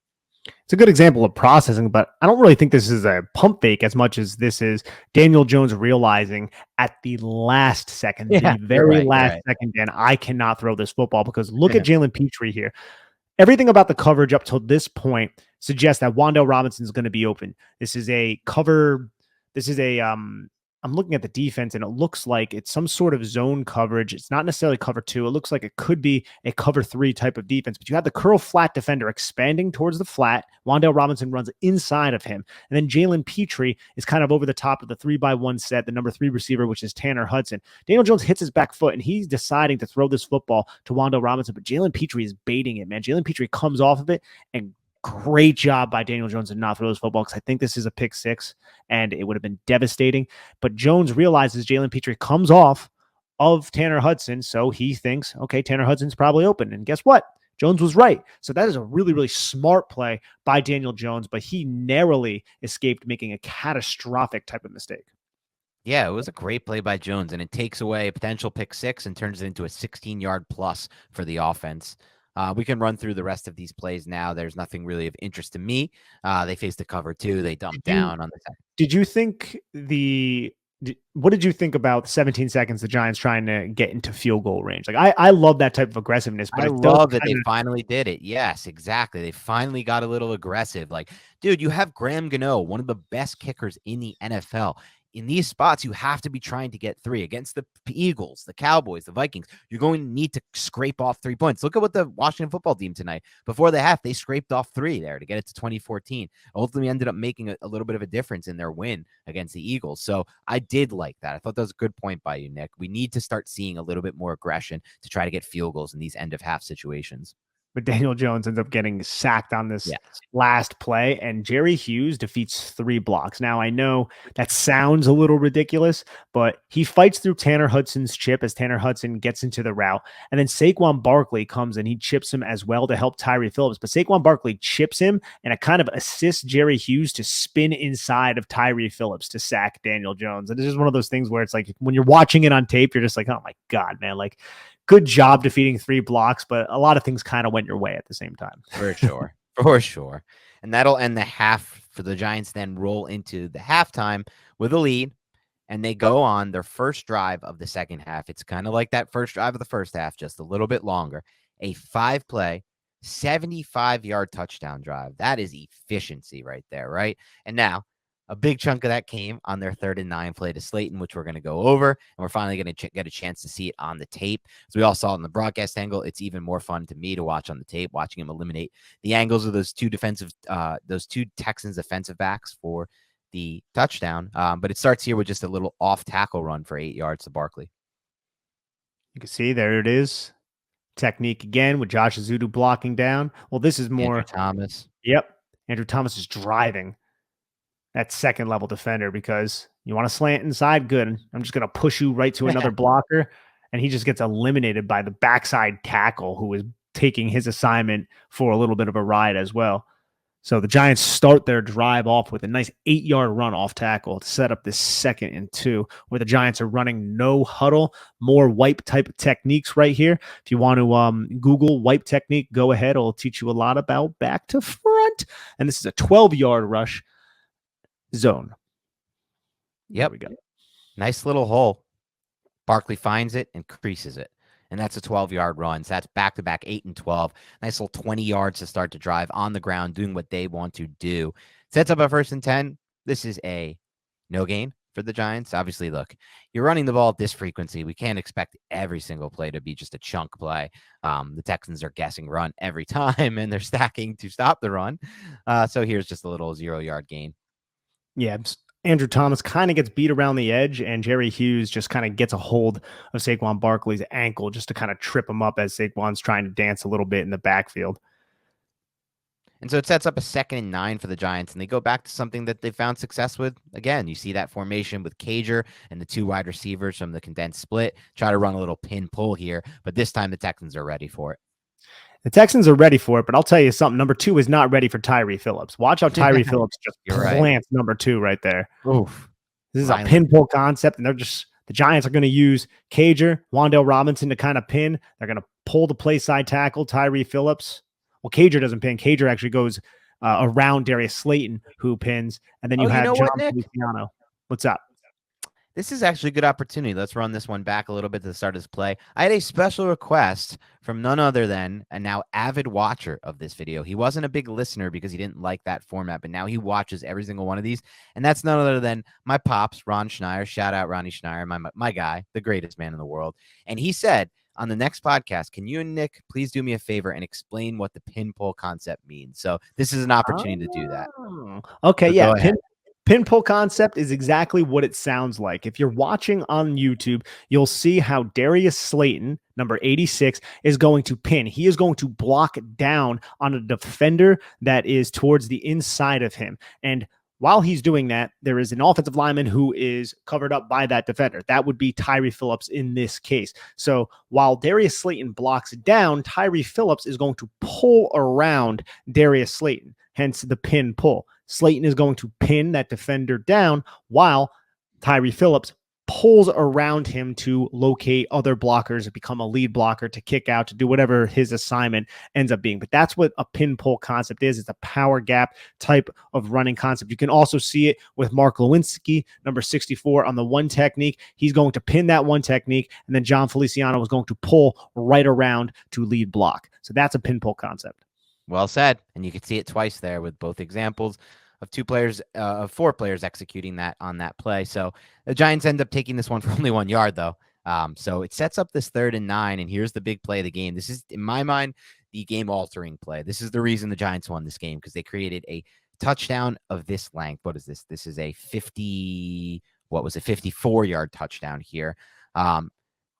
It's a good example of processing, but I don't really think this is a pump fake as much as this is Daniel Jones realizing at the last second, the very last second, Dan, I cannot throw this football, because look at Jalen Petrie here. Everything about the coverage up till this point suggests that Wan'Dale Robinson is going to be open. This is a cover. This is a I'm looking at the defense, and it looks like it's some sort of zone coverage. It's not necessarily cover two. It looks like it could be a cover three type of defense, but you have the curl flat defender expanding towards the flat. Wan'Dale Robinson runs inside of him. And then Jalen Petrie is kind of over the top of the 3-by-1 set, the number 3 receiver, which is Tanner Hudson. Daniel Jones hits his back foot, and he's deciding to throw this football to Wan'Dale Robinson, but Jalen Petrie is baiting it, man. Jalen Petrie comes off of it, and great job by Daniel Jones to not throw this football, because I think this is a pick six and it would have been devastating. But Jones realizes Jalen Petrie comes off of Tanner Hudson, so he thinks, okay, Tanner Hudson's probably open. And guess what? Jones was right. So that is a really, really smart play by Daniel Jones, but he narrowly escaped making a catastrophic type of mistake. Yeah, it was a great play by Jones, and it takes away a potential pick six and turns it into a 16-yard plus for the offense. We can run through the rest of these plays now. There's nothing really of interest to me. They faced the cover two. They dumped down on the second. Did you think what did you think about 17 seconds, the Giants trying to get into field goal range? Like, I love that type of aggressiveness, but I love that they finally did it. Yes, exactly. They finally got a little aggressive. Like, dude, you have Graham Gano, one of the best kickers in the NFL. In these spots, you have to be trying to get 3 against the Eagles, the Cowboys, the Vikings. You're going to need to scrape off 3 points. Look at what the Washington football team tonight, before the half, they scraped off 3 there to get it to 2014. Ultimately ended up making a little bit of a difference in their win against the Eagles. So I did like that. I thought that was a good point by you, Nick. We need to start seeing a little bit more aggression to try to get field goals in these end of half situations. But Daniel Jones ends up getting sacked on this last play, and Jerry Hughes defeats 3 blocks. Now, I know that sounds a little ridiculous, but he fights through Tanner Hudson's chip as Tanner Hudson gets into the route, and then Saquon Barkley comes and he chips him as well to help Tyree Phillips. But Saquon Barkley chips him, and it kind of assists Jerry Hughes to spin inside of Tyree Phillips to sack Daniel Jones. And this is one of those things where it's like, when you're watching it on tape, you're just like, oh my God, man, like, good job defeating 3 blocks, but a lot of things kind of went your way at the same time. For sure. For sure. And that'll end the half for the Giants, then roll into the halftime with a lead, and they go on their first drive of the second half. It's kind of like that first drive of the first half, just a little bit longer. A 5-play, 75-yard touchdown drive. That is efficiency right there, right? And now, a big chunk of that came on their 3rd and 9 play to Slayton, which we're going to go over, and we're finally going to get a chance to see it on the tape. So we all saw it in the broadcast angle. It's even more fun to me to watch on the tape, watching him eliminate the angles of those two Texans defensive backs for the touchdown. But it starts here with just a little off tackle run for 8 yards to Barkley. You can see there it is. Technique again with Josh Azudu blocking down. Well, this is more Andrew Thomas. Yep. Andrew Thomas is driving that second level defender, because you want to slant inside. Good. I'm just going to push you right to another blocker. And he just gets eliminated by the backside tackle, who is taking his assignment for a little bit of a ride as well. So the Giants start their drive off with a nice 8-yard run off tackle to set up this 2nd and 2, where the Giants are running no huddle, more wipe type of techniques right here. If you want to Google wipe technique, go ahead. It'll teach you a lot about back to front. And this is a 12-yard rush zone. Yep. There we go. Nice little hole. Barkley finds it and creases it. and that's a 12-yard run. So that's back-to-back 8 and 12. Nice little 20 yards to start to drive on the ground, doing what they want to do. Sets up a 1st and 10. This is a no gain for the Giants. Obviously, look, you're running the ball at this frequency. We can't expect every single play to be just a chunk play. The Texans are guessing run every time, and they're stacking to stop the run. So here's just a little 0-yard gain. Yeah, Andrew Thomas kind of gets beat around the edge, and Jerry Hughes just kind of gets a hold of Saquon Barkley's ankle just to kind of trip him up as Saquon's trying to dance a little bit in the backfield. And so it sets up a 2nd and 9 for the Giants, and they go back to something that they found success with. Again, you see that formation with Cager and the 2 wide receivers from the condensed split. Try to run a little pin pull here, but this time the Texans are ready for it. The Texans are ready for it, but I'll tell you something. Number 2 is not ready for Tyree Phillips. Watch how Tyree Phillips just plants number 2 right there. Oof. This is a pin pull concept, and the Giants are going to use Cager, Wan'Dale Robinson to kind of pin. They're going to pull the play side tackle, Tyree Phillips. Well, Cager doesn't pin. Cager actually goes around Darius Slayton, who pins, and then you have John Feliciano. What's up? This is actually a good opportunity. Let's run this one back a little bit to the start of this play. I had a special request from none other than a now avid watcher of this video. He wasn't a big listener because he didn't like that format, but now he watches every single one of these. And that's none other than my pops, Ron Schneier. Shout out Ronnie Schneier, my guy, the greatest man in the world. And he said, on the next podcast, can you and Nick please do me a favor and explain what the pin pull concept means? So this is an opportunity to do that. Okay, so yeah. Pin pull concept is exactly what it sounds like. If you're watching on YouTube, you'll see how Darius Slayton, number 86, is going to pin. He is going to block down on a defender that is towards the inside of him. And while he's doing that, there is an offensive lineman who is covered up by that defender. That would be Tyree Phillips in this case. So while Darius Slayton blocks down, Tyree Phillips is going to pull around Darius Slayton, hence the pin pull. Slayton is going to pin that defender down while Tyree Phillips pulls around him to locate other blockers, become a lead blocker, to kick out, to do whatever his assignment ends up being. But that's what a pin pull concept is. It's a power gap type of running concept. You can also see it with Mark Lewinsky, number 64, on the one technique. He's going to pin that one technique, and then John Feliciano is going to pull right around to lead block. So that's a pin pull concept. Well said. And you can see it twice there with both examples of 4 players executing that on that play. So the Giants end up taking this one for only 1 yard, though. So it sets up this 3rd and 9, and here's the big play of the game. This is, in my mind, the game-altering play. This is the reason the Giants won this game, because they created a touchdown of this length. What is this? This is a 54-yard touchdown here.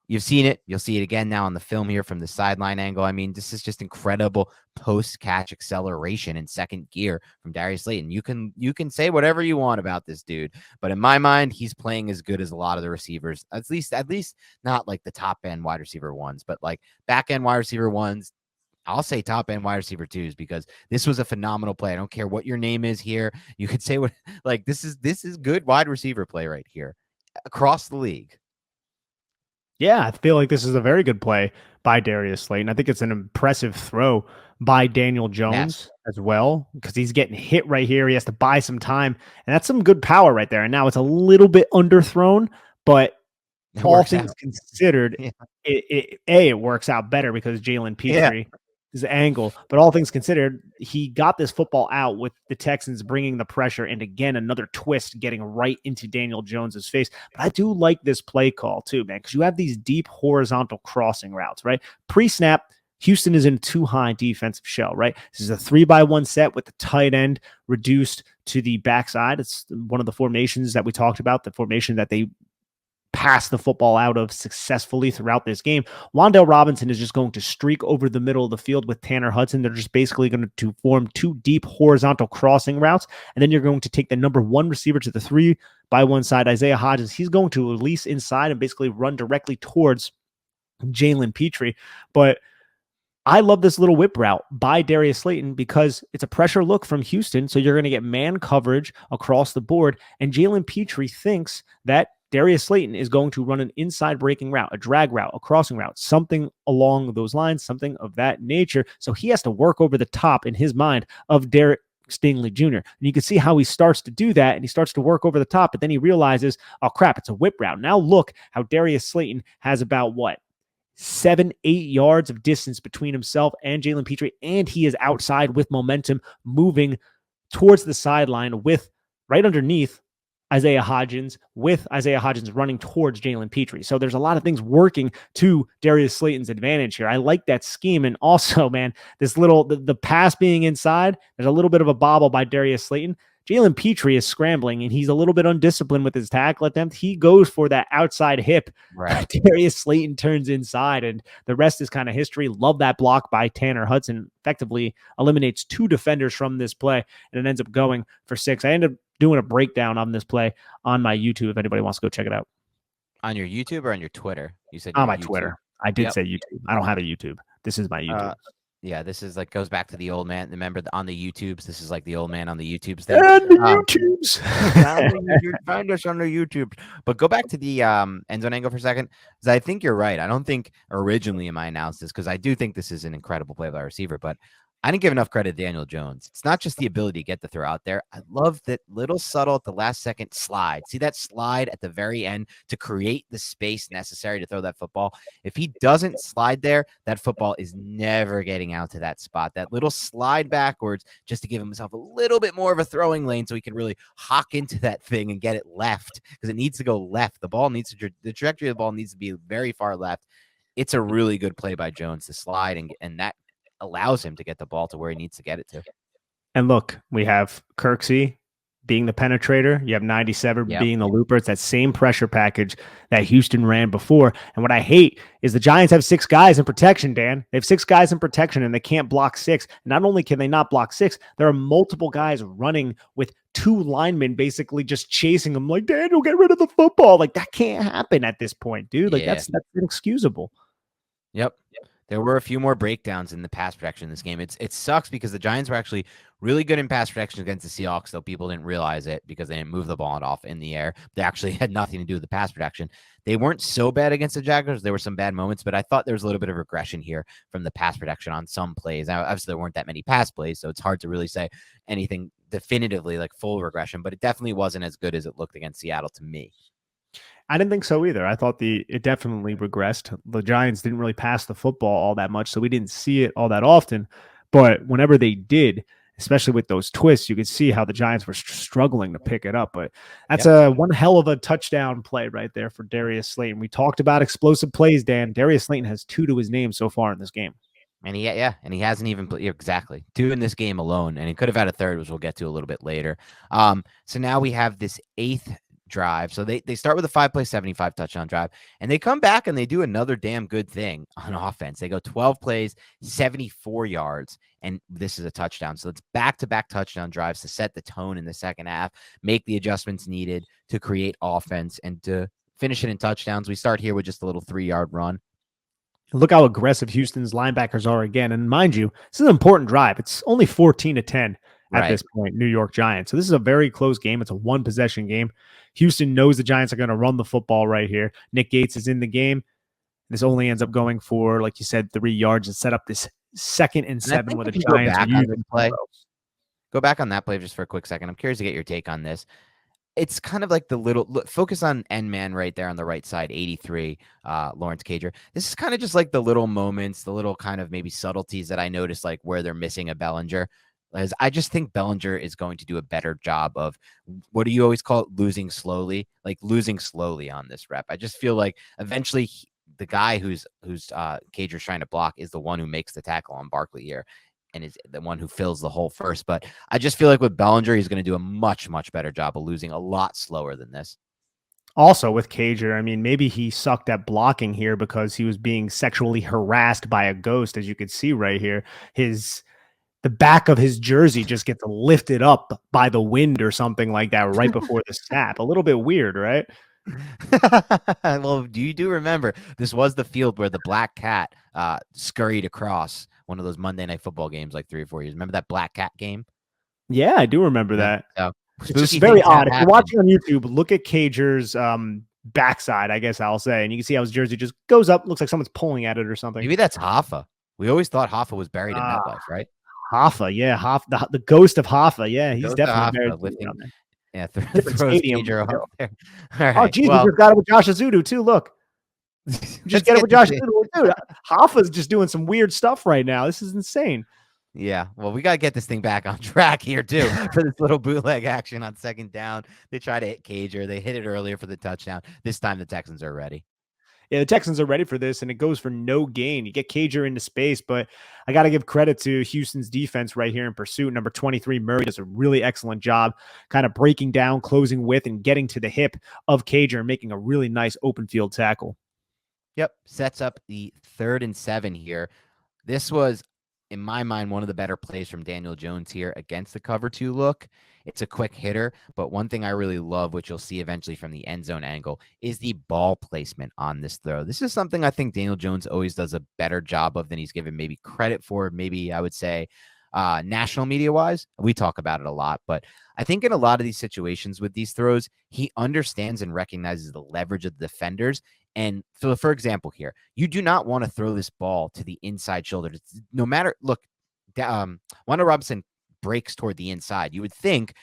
You've seen it. You'll see it again now on the film here from the sideline angle. I mean, this is just incredible post-catch acceleration in second gear from Darius Slayton. You can say whatever you want about this dude, but in my mind, he's playing as good as a lot of the receivers. At least not like the top end wide receiver ones, but like back end wide receiver ones. I'll say top end wide receiver twos, because this was a phenomenal play. I don't care what your name is here. You could say what, like, this is good wide receiver play right here across the league. Yeah, I feel like this is a very good play by Darius Slayton. I think it's an impressive throw by Daniel Jones as well, because he's getting hit right here. He has to buy some time, and that's some good power right there. And now it's a little bit underthrown, but all things considered, it works out better because Jalen Petrie is angle. But all things considered, he got this football out with the Texans bringing the pressure, and again, another twist getting right into Daniel Jones's face. But I do like this play call too, man, because you have these deep horizontal crossing routes, right? Pre-snap, Houston is in too high defensive shell, right? This is a 3-by-1 set with the tight end reduced to the backside. It's one of the formations that we talked about, the formation that they pass the football out of successfully throughout this game. Wan'Dale Robinson is just going to streak over the middle of the field with Tanner Hudson. They're just basically going to form 2 deep horizontal crossing routes. And then you're going to take the number 1 receiver to the 3-by-1 side, Isaiah Hodgins. He's going to release inside and basically run directly towards Jalen Petrie. But I love this little whip route by Darius Slayton because it's a pressure look from Houston. So you're going to get man coverage across the board. And Jalen Petrie thinks that Darius Slayton is going to run an inside breaking route, a drag route, a crossing route, something along those lines, something of that nature. So he has to work over the top in his mind of Derek Stingley Jr. And you can see how he starts to do that, and he starts to work over the top, but then he realizes, oh crap, it's a whip route. Now look how Darius Slayton has about 7-8 yards of distance between himself and Jalen Petrie, and he is outside with momentum, moving towards the sideline with right underneath Isaiah Hodgins, with Isaiah Hodgins running towards Jalen Petrie. So there's a lot of things working to Darius Slayton's advantage here. I like that scheme. And also, man, this little, the pass being inside, there's a little bit of a bobble by Darius Slayton. Jalen Petrie is scrambling and he's a little bit undisciplined with his tackle attempt. He goes for that outside hip. Right. Darius Slayton turns inside, and the rest is kind of history. Love that block by Tanner Hudson. Effectively eliminates 2 defenders from this play, and it ends up going for 6. I ended up doing a breakdown on this play on my YouTube if anybody wants to go check it out. On your YouTube or on your Twitter? You said on my YouTube. Twitter. I did say YouTube. I don't have a YouTube. This is my YouTube. Yeah, this is like goes back to the old man. Remember on the YouTubes, this is like the old man on the YouTubes thing. And the YouTubes. Find us on the YouTube. But go back to the end zone angle for a second, because I think you're right. I don't think originally in my analysis, because I do think this is an incredible play by a receiver, but I didn't give enough credit to Daniel Jones. It's not just the ability to get the throw out there. I love that little subtle at the last second slide. See that slide at the very end to create the space necessary to throw that football. If he doesn't slide there, that football is never getting out to that spot. That little slide backwards just to give himself a little bit more of a throwing lane so he can really hawk into that thing and get it left, because it needs to go left. The ball needs to, the trajectory of the ball needs to be very far left. It's a really good play by Jones to slide, and that allows him to get the ball to where he needs to get it to. And look, we have Kirksey being the penetrator. You have 97 being the looper. It's that same pressure package that Houston ran before. And what I hate is the Giants have 6 guys in protection, Dan. They have 6 guys in protection, and they can't block 6. Not only can they not block 6, there are multiple guys running with 2 linemen basically just chasing them like, Daniel, get rid of the football. Like, that can't happen at this point, dude. Like, that's inexcusable. Yep. There were a few more breakdowns in the pass protection in this game. It sucks because the Giants were actually really good in pass protection against the Seahawks, though people didn't realize it because they didn't move the ball off in the air. They actually had nothing to do with the pass protection. They weren't so bad against the Jaguars. There were some bad moments, but I thought there was a little bit of regression here from the pass protection on some plays. Now, obviously, there weren't that many pass plays, so it's hard to really say anything definitively like full regression, but it definitely wasn't as good as it looked against Seattle to me. I didn't think so either. I thought it definitely regressed. The Giants didn't really pass the football all that much, so we didn't see it all that often. But whenever they did, especially with those twists, you could see how the Giants were struggling to pick it up. But that's one hell of a touchdown play right there for Darius Slayton. We talked about explosive plays, Dan. Darius Slayton has 2 to his name so far in this game. And he hasn't even played exactly 2 in this game alone, and he could have had a third, which we'll get to a little bit later. So now we have this 8th drive. So they start with a 5-play, 75 touchdown drive, and they come back and they do another damn good thing on offense. They go 12 plays, 74 yards, and this is a touchdown. So it's back-to-back touchdown drives to set the tone in the second half, make the adjustments needed to create offense and to finish it in touchdowns. We start here with just a little 3-yard run. Look how aggressive Houston's linebackers are again. And mind you, this is an important drive. It's only 14-10 at this point, New York Giants. So this is a very close game. It's a 1-possession game. Houston knows the Giants are going to run the football right here. Nick Gates is in the game. This only ends up going for, like you said, 3 yards and set up this 2nd and 7 with the Giants are using play. Go back on that play just for a quick second. I'm curious to get your take on this. It's kind of like the little focus on end man right there on the right side, 83, Lawrence Cager. This is kind of just like the little moments, the little kind of maybe subtleties that I noticed, like where they're missing a Bellinger. As I just think Bellinger is going to do a better job of, what do you always call it, losing slowly on this rep. I just feel like eventually the guy who's Cager's trying to block is the one who makes the tackle on Barkley here, and is the one who fills the hole first. But I just feel like with Bellinger, he's going to do a much, much better job of losing a lot slower than this. Also with Cager, I mean, maybe he sucked at blocking here because he was being sexually harassed by a ghost, as you can see right here. The back of his jersey just gets lifted up by the wind or something like that right before the snap. A little bit weird, right? Well, you do remember this was the field where the black cat scurried across one of those Monday Night Football games like 3 or 4 years. Remember that black cat game? Yeah, I do remember that. So, it's just very odd. If you're watching on YouTube, look at Cager's backside, I guess I'll say, and you can see how his jersey just goes up. Looks like someone's pulling at it or something. Maybe that's Hoffa. We always thought Hoffa was buried in MetLife, right? Hoffa, yeah, the ghost of Hoffa, yeah, he's definitely buried on there. Yeah, throws Cager up there. All right, geez, we just got it with Josh Azudu too. Look, Just get it with Josh Allen. Dude, Hoffa's just doing some weird stuff right now. This is insane. Yeah, well, we got to get this thing back on track here, too, for this little bootleg action on second down. They try to hit Cager. They hit it earlier for the touchdown. This time the Texans are ready. Yeah, the Texans are ready for this, and it goes for no gain. You get Cager into space, but I got to give credit to Houston's defense right here in pursuit. Number 23, Murray, does a really excellent job kind of breaking down, closing with, and getting to the hip of Cager and making a really nice open field tackle. Yep, sets up the 3rd and 7 here. This was, in my mind, one of the better plays from Daniel Jones here against the cover 2 look. It's a quick hitter, but one thing I really love, which you'll see eventually from the end zone angle, is the ball placement on this throw. This is something I think Daniel Jones always does a better job of than he's given maybe credit for, maybe I would say national media-wise. We talk about it a lot, but I think in a lot of these situations with these throws, he understands and recognizes the leverage of the defenders. And so, for example, here, you do not want to throw this ball to the inside shoulder. No matter, look, Wanda Robinson breaks toward the inside. You would think,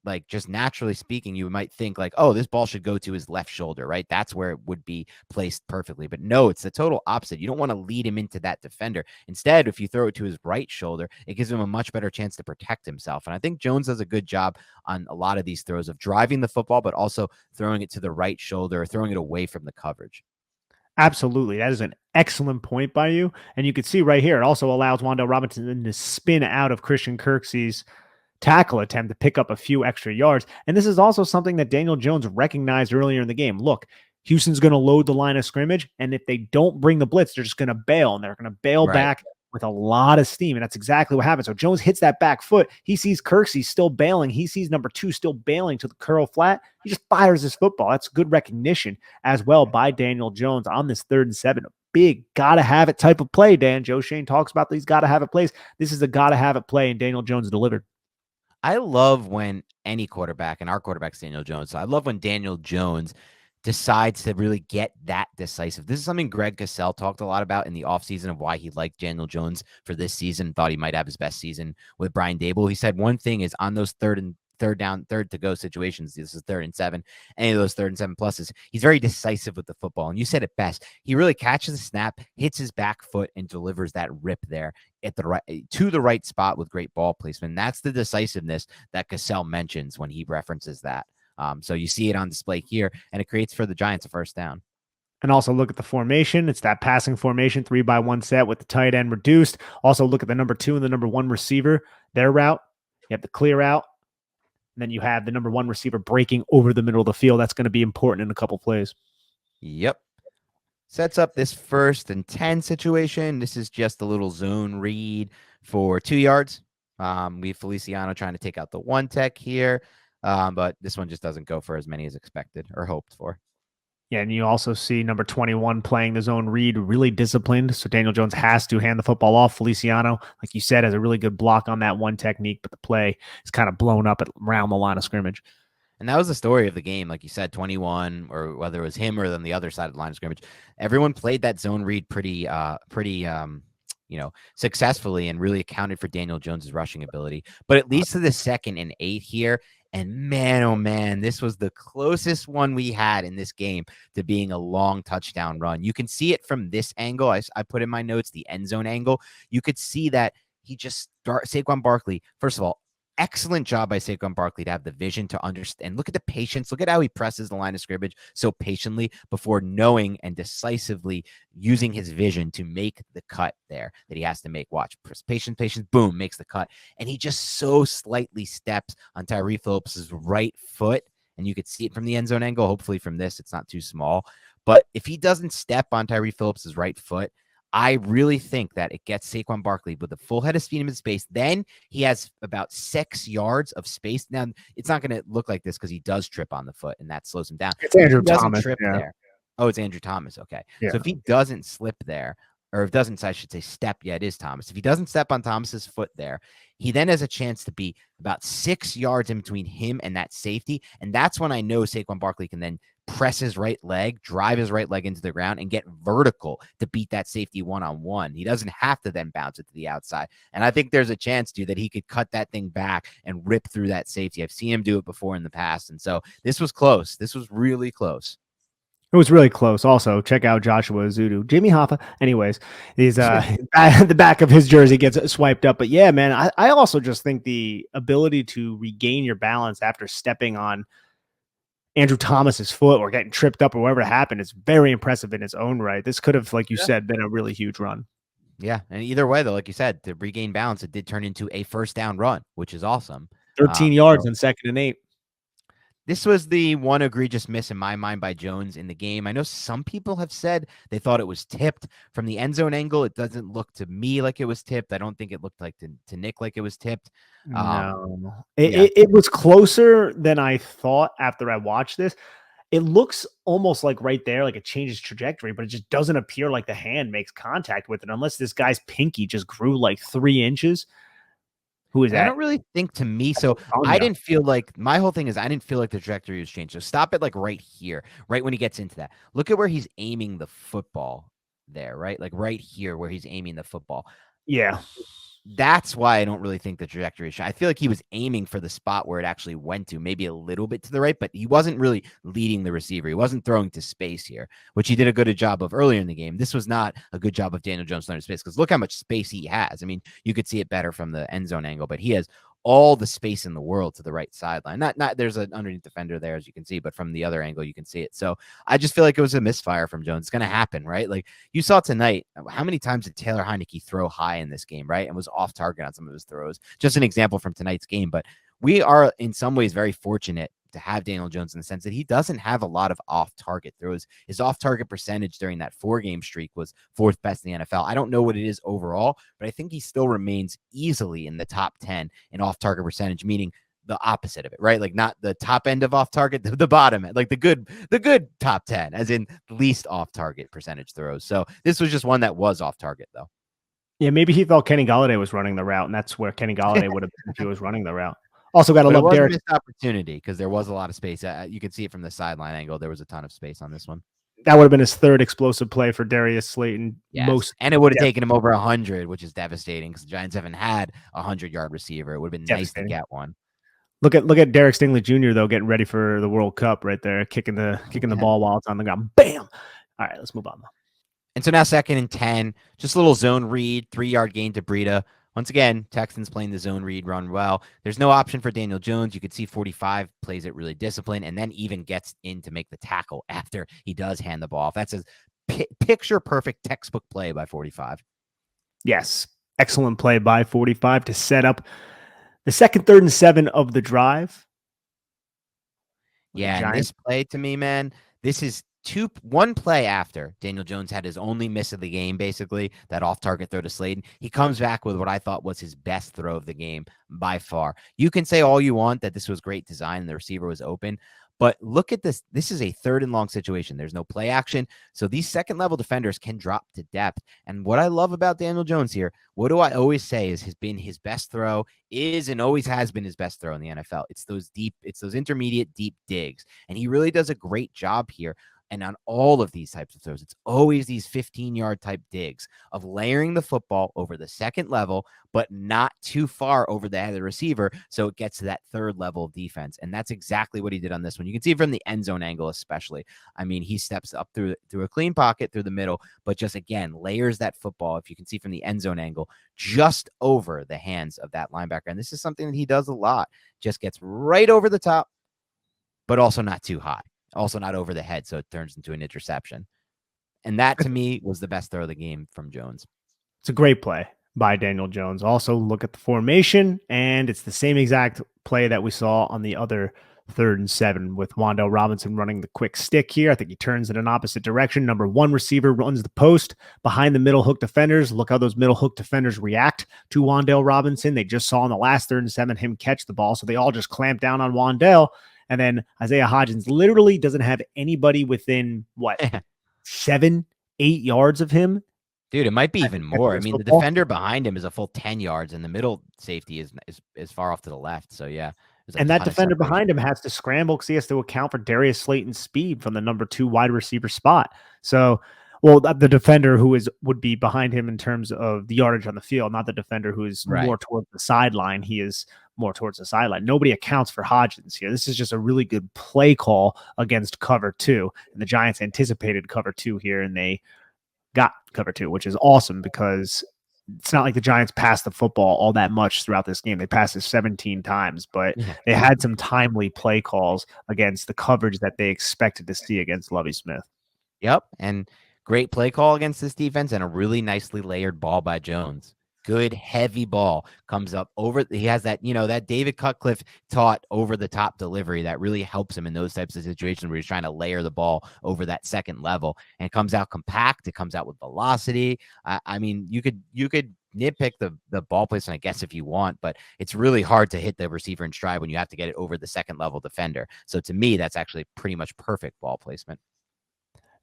like, just naturally speaking, you might think like, oh, this ball should go to his left shoulder, right? That's where it would be placed perfectly. But no, it's the total opposite. You don't want to lead him into that defender. Instead, if you throw it to his right shoulder, it gives him a much better chance to protect himself. And I think Jones does a good job on a lot of these throws of driving the football, but also throwing it to the right shoulder or throwing it away from the coverage. Absolutely. That is an excellent point by you. And you can see right here, it also allows Wanda Robinson to spin out of Christian Kirksey's tackle attempt to pick up a few extra yards. And this is also something that Daniel Jones recognized earlier in the game. Look, Houston's going to load the line of scrimmage, and if they don't bring the blitz, they're just going to bail, and they're going to bail back with a lot of steam, and that's exactly what happened. So Jones hits that back foot. He sees Kirksey still bailing. He sees number 2 still bailing to the curl flat. He just fires his football. That's good recognition as well by Daniel Jones on this 3rd and 7. A big gotta-have-it type of play, Dan. Joe Shane talks about these gotta-have-it plays. This is a gotta-have-it play, and Daniel Jones delivered. I love when any quarterback, and our quarterback's Daniel Jones, so I love when Daniel Jones decides to really get that decisive. This is something Greg Cosell talked a lot about in the offseason of why he liked Daniel Jones for this season, thought he might have his best season with Brian Daboll. He said one thing is on those third to go situations, this is 3rd and 7, any of those 3rd and 7 pluses, he's very decisive with the football. And you said it best. He really catches the snap, hits his back foot, and delivers that rip there at the right to the right spot with great ball placement. And that's the decisiveness that Cosell mentions when he references that. So you see it on display here, and it creates for the Giants a 1st down. And also look at the formation. It's that passing formation, 3-by-1 set with the tight end reduced. Also look at the number 2 and the number 1 receiver, their route. You have the clear out. And then you have the number 1 receiver breaking over the middle of the field. That's going to be important in a couple plays. Yep. Sets up this 1st and 10 situation. This is just a little zone read for 2 yards. We have Feliciano trying to take out the 1 tech here. But this one just doesn't go for as many as expected or hoped for. Yeah, and you also see number 21 playing the zone read, really disciplined. So Daniel Jones has to hand the football off. Feliciano, like you said, has a really good block on that 1 technique, but the play is kind of blown up around the line of scrimmage. And that was the story of the game. Like you said, 21, or whether it was him or on the other side of the line of scrimmage, everyone played that zone read pretty successfully and really accounted for Daniel Jones's rushing ability. But at least to the 2nd and 8 here, and man, oh man, this was the closest one we had in this game to being a long touchdown run. You can see it from this angle. I put in my notes the end zone angle. You could see that Saquon Barkley, first of all, excellent job by Saquon Barkley to have the vision to understand. Look at the patience. Look at how he presses the line of scrimmage so patiently before knowing and decisively using his vision to make the cut there that he has to make. Watch, patience, boom, makes the cut. And he just so slightly steps on Tyree Phillips's right foot. And you could see it from the end zone angle. Hopefully from this, it's not too small. But if he doesn't step on Tyree Phillips's right foot, I really think that it gets Saquon Barkley with a full head of speed in space. Then he has about 6 yards of space. Now, it's not going to look like this because he does trip on the foot, and that slows him down. It's Andrew Thomas. Trip there. Oh, it's Andrew Thomas. Okay. Yeah. So if he doesn't slip there, or if doesn't, I should say step. Yeah, it is Thomas. If he doesn't step on Thomas's foot there, he then has a chance to be about 6 yards in between him and that safety. And that's when I know Saquon Barkley can then press his right leg, drive his right leg into the ground, and get vertical to beat that safety one-on-one. He doesn't have to then bounce it to the outside. And I think there's a chance, dude, that he could cut that thing back and rip through that safety. I've seen him do it before in the past. And so this was close. This was really close. It was really close. Also, check out Joshua Azudu. Jimmy Hoffa. Anyways, he's the back of his jersey gets swiped up. But yeah, man, I also just think the ability to regain your balance after stepping on Andrew Thomas's foot or getting tripped up or whatever happened is very impressive in its own right. This could have, like you said, been a really huge run. Yeah, and either way, though, like you said, to regain balance, it did turn into a first down run, which is awesome. 13 yards on 2nd and 8. This was the one egregious miss in my mind by Jones in the game. I know some people have said they thought it was tipped from the end zone angle. It doesn't look to me like it was tipped. I don't think it looked like to Nick like it was tipped. No, it was closer than I thought after I watched this. It looks almost like right there, like it changes trajectory, but it just doesn't appear like the hand makes contact with it unless this guy's pinky just grew like 3 inches. Who is that? I don't really think to me. So I didn't feel like my whole thing is I didn't feel like the trajectory was changed. So stop it like right here, right when he gets into that. Look at where he's aiming the football there, right? Like right here where he's aiming the football. Yeah. That's why I don't really think the trajectory is. I feel like he was aiming for the spot where it actually went to, maybe a little bit to the right, but he wasn't really leading the receiver. He wasn't throwing to space here, which he did a good job of earlier in the game. This was not a good job of Daniel Jones throwing to space because look how much space he has. I mean, you could see it better from the end zone angle, but he has all the space in the world to the right sideline. Not there's an underneath defender there, as you can see, but from the other angle, you can see it. So I just feel like it was a misfire from Jones. It's going to happen, right? Like you saw tonight, how many times did Taylor Heineke throw high in this game, right? And was off target on some of his throws. Just an example from tonight's game. But we are in some ways very fortunate to have Daniel Jones in the sense that he doesn't have a lot of off-target throws. His off-target percentage during that 4-game streak was 4th best in the NFL. I don't know what it is overall, but I think he still remains easily in the top 10 in off-target percentage, meaning the opposite of it, right? Like not the top end of off-target, the bottom end, like the good top 10, as in least off-target percentage throws. So this was just one that was off-target, though. Yeah, maybe he thought Kenny Golladay was running the route, and that's where Kenny Golladay would have been if he was running the route. Also, got to love Derek. It was a missed opportunity because there was a lot of space. You can see it from the sideline angle. There was a ton of space on this one. That would have been his 3rd explosive play for Darius Slayton. Yes. And it would have taken him over 100, which is devastating because the Giants haven't had a 100-yard receiver. It would have been nice to get one. Look at Derek Stingley Jr. though, getting ready for the World Cup right there, kicking the ball while it's on the ground. Bam! All right, let's move on. And so now 2nd and 10, just a little zone read, 3-yard gain to Breida. Once again, Texans playing the zone read run well. There's no option for Daniel Jones. You could see 45 plays it really disciplined and then even gets in to make the tackle after he does hand the ball off. That's a picture-perfect textbook play by 45. Yes, excellent play by 45 to set up the 2nd, 3rd, and 7 of the drive. Yeah, and this play to me, man, this is one play after Daniel Jones had his only miss of the game, basically, that off-target throw to Slayton. He comes back with what I thought was his best throw of the game by far. You can say all you want that this was great design and the receiver was open, but look at this. This is a 3rd and long situation. There's no play action, so these second-level defenders can drop to depth. And what I love about Daniel Jones here, what do I always say has been his best throw, is and always has been his best throw in the NFL. It's those intermediate deep digs, and he really does a great job here. And on all of these types of throws, it's always these 15-yard type digs of layering the football over the 2nd level, but not too far over the head of the receiver, so it gets to that 3rd level of defense. And that's exactly what he did on this one. You can see from the end zone angle especially. I mean, he steps up through a clean pocket through the middle, but just, again, layers that football, if you can see from the end zone angle, just over the hands of that linebacker. And this is something that he does a lot. Just gets right over the top, but also not too high. Also not over the head, so it turns into an interception. And that, to me, was the best throw of the game from Jones. It's a great play by Daniel Jones. Also, look at the formation, and it's the same exact play that we saw on the other 3rd and 7 with Wan'Dale Robinson running the quick stick here. I think he turns in an opposite direction. Number 1 receiver runs the post behind the middle hook defenders. Look how those middle hook defenders react to Wan'Dale Robinson. They just saw in the last 3rd and 7 him catch the ball, so they all just clamp down on Wan'Dale. And then Isaiah Hodgins literally doesn't have anybody within, 7-8 yards of him? Dude, it might be even more. I mean, the defender behind him is a full 10 yards, and the middle safety is far off to the left. So, yeah. And that defender behind him has to scramble because he has to account for Darius Slayton's speed from the number 2 wide receiver spot. So Well, the defender who would be behind him in terms of the yardage on the field, not the defender who is Right. more towards the sideline. He is more towards the sideline. Nobody accounts for Hodgins here. This is just a really good play call against cover two. And the Giants anticipated cover two here, and they got cover two, which is awesome because it's not like the Giants passed the football all that much throughout this game. They passed it 17 times, but Yeah. they had some timely play calls against the coverage that they expected to see against Lovie Smith. Yep. And great play call against this defense and a really nicely layered ball by Jones. Good heavy ball comes up over. He has that, that David Cutcliffe taught over the top delivery that really helps him in those types of situations where he's trying to layer the ball over that second level, and it comes out compact. It comes out with velocity. I mean, you could nitpick the ball placement, I guess, if you want, but it's really hard to hit the receiver in stride when you have to get it over the second level defender. So to me, that's actually pretty much perfect ball placement.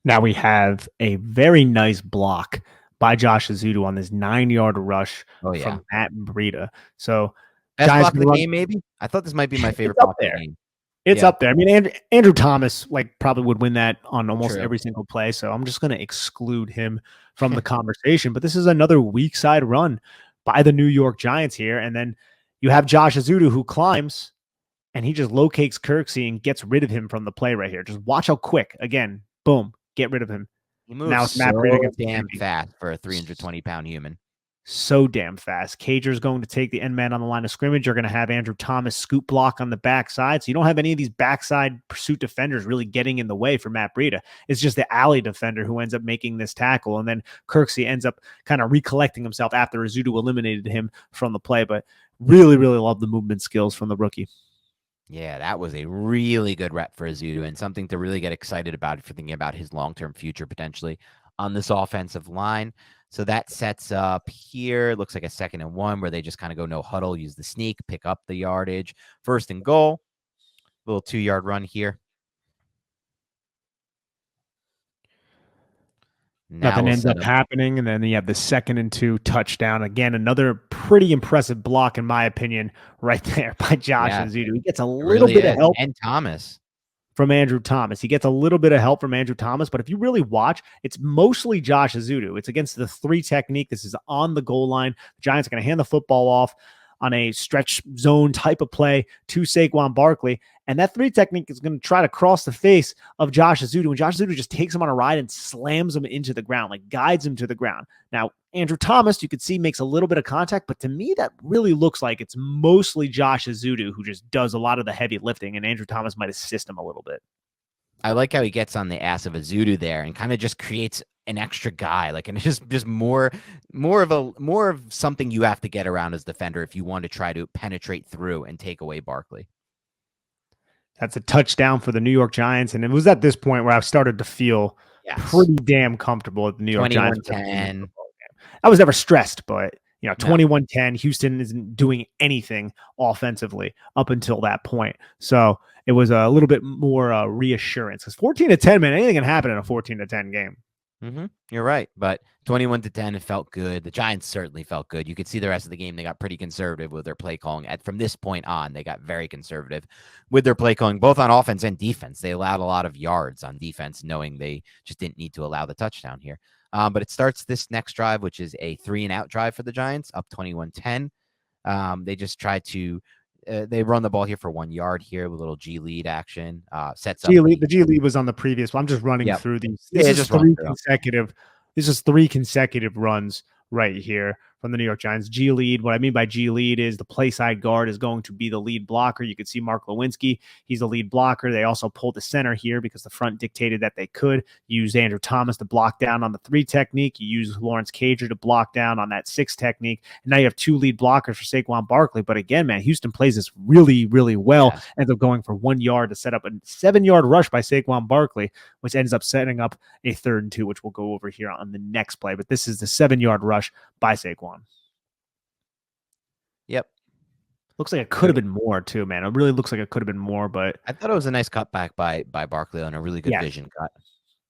Now we have a very nice block by Josh Azudu on this 9-yard rush Oh yeah. from Matt Breida. So Best Giants block of the game, maybe? I thought this might be my favorite it's up block of there. the game. It's Yeah. up there. I mean, Andrew Thomas probably would win that on almost True. every single play. So I'm just going to exclude him from the conversation. But this is another weak side run by the New York Giants here. And then you have Josh Azudu who climbs and he just locates Kirksey and gets rid of him from the play right here. Just watch how quick. Again, boom, get rid of him. He moves Now it's Matt Breida against damn fast for a 320-pound human. So damn fast. Cager's going to take the end man on the line of scrimmage. You're going to have Andrew Thomas scoop block on the backside. So you don't have any of these backside pursuit defenders really getting in the way for Matt Breida. It's just the alley defender who ends up making this tackle. And then Kirksey ends up kind of recollecting himself after Azudu eliminated him from the play. But really, really love the movement skills from the rookie. Yeah, that was a really good rep for Azudu and something to really get excited about if you're thinking about his long-term future potentially on this offensive line. So that sets up here. It looks like a 2nd and 1 where they just kind of go no huddle, use the sneak, pick up the yardage. 1st and goal. Little 2-yard run here. Nothing ends up happening, and then you have the 2nd and 2 touchdown. Again, another pretty impressive block, in my opinion, right there by Josh Azudu. He gets a little bit of help. And Thomas. From Andrew Thomas. He gets a little bit of help from Andrew Thomas, but if you really watch, it's mostly Josh Azudu. It's against the 3 technique. This is on the goal line. The Giants are going to hand the football off on a stretch zone type of play to Saquon Barkley. And that 3 technique is going to try to cross the face of Josh Azudu. And Josh Azudu just takes him on a ride and slams him into the ground, like guides him to the ground. Now, Andrew Thomas, you could see, makes a little bit of contact, but to me, that really looks like it's mostly Josh Azudu who just does a lot of the heavy lifting, and Andrew Thomas might assist him a little bit. I like how he gets on the ass of Azudu there and kind of just creates an extra guy, like, and it's just more of something you have to get around as defender if you want to try to penetrate through and take away Barkley. That's a touchdown for the New York Giants, and it was at this point where I started to feel pretty damn comfortable at the New York Giants. 21-10. I was never stressed, but 21-10, Houston isn't doing anything offensively up until that point. So it was a little bit more reassurance, because 14-10, man, anything can happen in a 14-10 game. Mm-hmm. You're right, but 21-10, it felt good. The Giants certainly felt good. You could see the rest of the game, they got pretty conservative with their play calling. From this point on, they got very conservative with their play calling, both on offense and defense. They allowed a lot of yards on defense, knowing they just didn't need to allow the touchdown here. But it starts this next drive, which is a 3-and-out drive for the Giants, up 21-10. They just try to they run the ball here for 1 yard here with a little G lead action. Sets up the G lead was on the previous one. I'm just running through these. This is 3 consecutive. This is 3 consecutive runs right here from the New York Giants. G lead. What I mean by G lead is the play side guard is going to be the lead blocker. You could see Mark Lewinsky. He's the lead blocker. They also pulled the center here because the front dictated that they could use Andrew Thomas to block down on the 3 technique. You use Lawrence Cager to block down on that 6 technique. And now you have 2 lead blockers for Saquon Barkley. But again, man, Houston plays this really, really well. Yes. Ends up going for 1 yard to set up a 7-yard rush by Saquon Barkley, which ends up setting up a 3rd and 2, which we'll go over here on the next play. But this is the 7-yard rush by Saquon. Yep. Looks like it could have been more too, man. It really looks like it could have been more, but I thought it was a nice cutback by Barkley on a really good vision cut.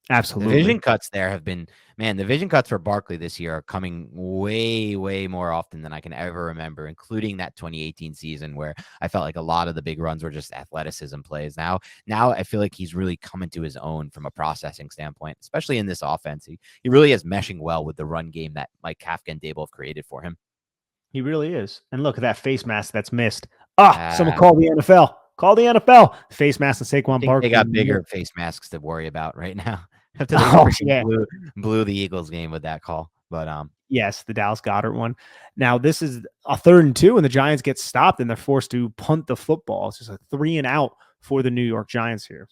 The Absolutely. vision cuts there have been, man, the vision cuts for Barkley this year are coming way, way more often than I can ever remember, including that 2018 season where I felt like a lot of the big runs were just athleticism plays. Now I feel like he's really coming to his own from a processing standpoint, especially in this offense. He really is meshing well with the run game that Mike Kafka and Dable have created for him. He really is. And look at that face mask that's missed. Someone I call the NFL. Call the NFL. Face mask and Saquon think they Barkley. got bigger face masks to worry about right now after they Oh, freaking yeah. blew the Eagles game with that call. But Yes, the Dallas Goedert one. Now, this is a 3rd and 2, and the Giants get stopped, and they're forced to punt the football. It's just a 3 and out for the New York Giants here.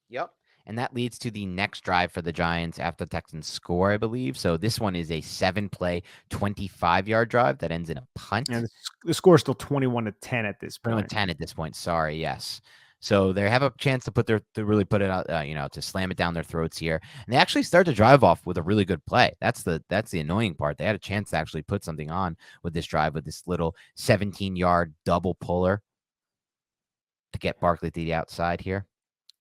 Yep. And that leads to the next drive for the Giants after the Texans score, I believe. So this one is a 7-play, 25-yard drive that ends in a punt. And the score is still 21-10 at this point. 21-10 at this point. Sorry, yes. So they have a chance to really put it out, to slam it down their throats here. And they actually start to drive off with a really good play. That's the annoying part. They had a chance to actually put something on with this drive with this little 17-yard double puller to get Barkley to the outside here.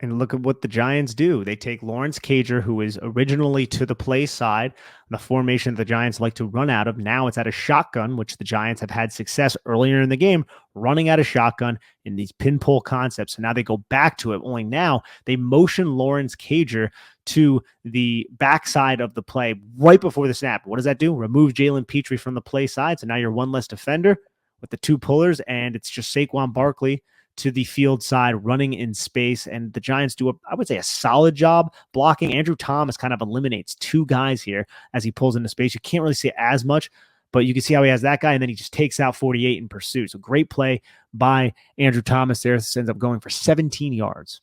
And look at what the Giants do. They take Lawrence Cager, who is originally to the play side, the formation the Giants like to run out of. Now it's at a shotgun, which the Giants have had success earlier in the game, running out of shotgun in these pin pull concepts. So now they go back to it. Only now they motion Lawrence Cager to the backside of the play right before the snap. What does that do? Remove Jalen Petrie from the play side. So now you're one less defender with the 2 pullers, and it's just Saquon Barkley to the field side, running in space. And the Giants do, I would say, a solid job blocking. Andrew Thomas kind of eliminates 2 guys here as he pulls into space. You can't really see it as much, but you can see how he has that guy, and then he just takes out 48 in pursuit. So great play by Andrew Thomas there. This ends up going for 17 yards.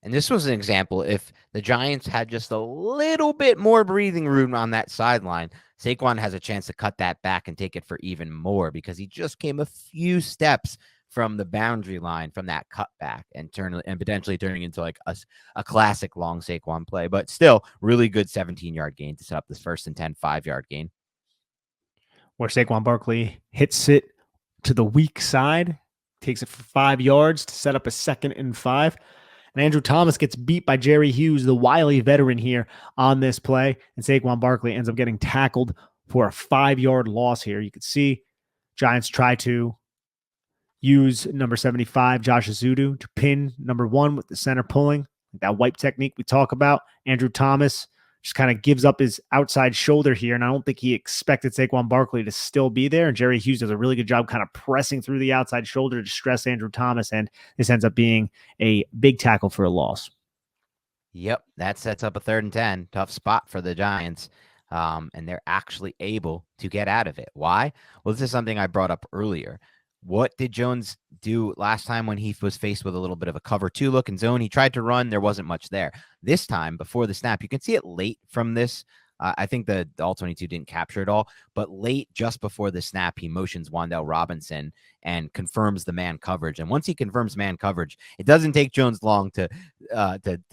And this was an example. If the Giants had just a little bit more breathing room on that sideline, Saquon has a chance to cut that back and take it for even more because he just came a few steps from the boundary line from that cutback and potentially turning into like a classic long Saquon play, but still really good 17-yard gain to set up this 1st and 10 5-yard gain. Where Saquon Barkley hits it to the weak side, takes it for 5 yards to set up a 2nd and 5. And Andrew Thomas gets beat by Jerry Hughes, the wily veteran here on this play. And Saquon Barkley ends up getting tackled for a 5-yard loss here. You can see Giants try to use number 75, Josh Azudu, to pin number 1 with the center pulling. That wipe technique we talk about. Andrew Thomas just kind of gives up his outside shoulder here, and I don't think he expected Saquon Barkley to still be there. And Jerry Hughes does a really good job kind of pressing through the outside shoulder to stress Andrew Thomas, and this ends up being a big tackle for a loss. Yep, that sets up a 3rd and 10. Tough spot for the Giants. And they're actually able to get out of it. Why? Well, this is something I brought up earlier. What did Jones do last time when he was faced with a little bit of a cover 2 look in zone? He tried to run. There wasn't much there. This time, before the snap, you can see it late from this. I think the All-22 didn't capture it all, but late, just before the snap, he motions Wan'Dale Robinson and confirms the man coverage. And once he confirms man coverage, it doesn't take Jones long to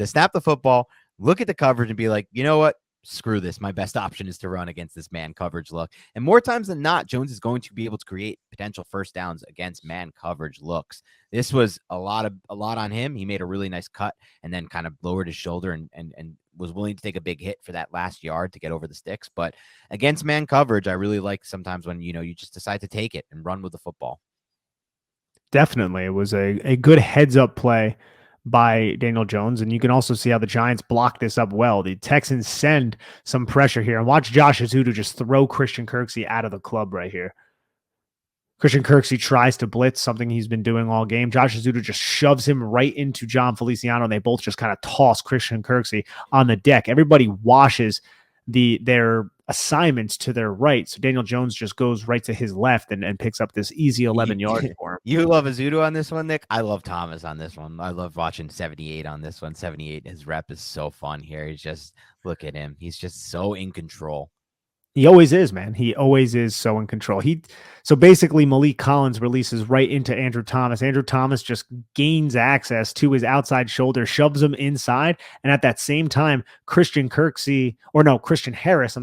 snap the football, look at the coverage, and be like, you know what? Screw this. My best option is to run against this man coverage look. And more times than not, Jones is going to be able to create potential 1st downs against man coverage looks. This was a lot on him. He made a really nice cut and then kind of lowered his shoulder and was willing to take a big hit for that last yard to get over the sticks. But against man coverage, I really like sometimes when, you just decide to take it and run with the football. Definitely. It was a good heads up play by Daniel Jones, and you can also see how the Giants block this up well. The Texans send some pressure here, and watch Josh Azudu just throw Christian Kirksey out of the club right here. Christian Kirksey tries to blitz, something he's been doing all game. Josh Azudu just shoves him right into John Feliciano, and they both just kind of toss Christian Kirksey on the deck. Everybody washes their assignments to their right, so Daniel Jones just goes right to his left and picks up this easy 11 yards for him. You love Azudu on this one, Nick? I love Thomas on this one. I love watching 78 on this one. 78, his rep is so fun here. He's just, look at him. He's just so in control. He always is, man. He always is so in control. So basically Malik Collins releases right into Andrew Thomas. Andrew Thomas just gains access to his outside shoulder, shoves him inside. And at that same time, Christian Harris,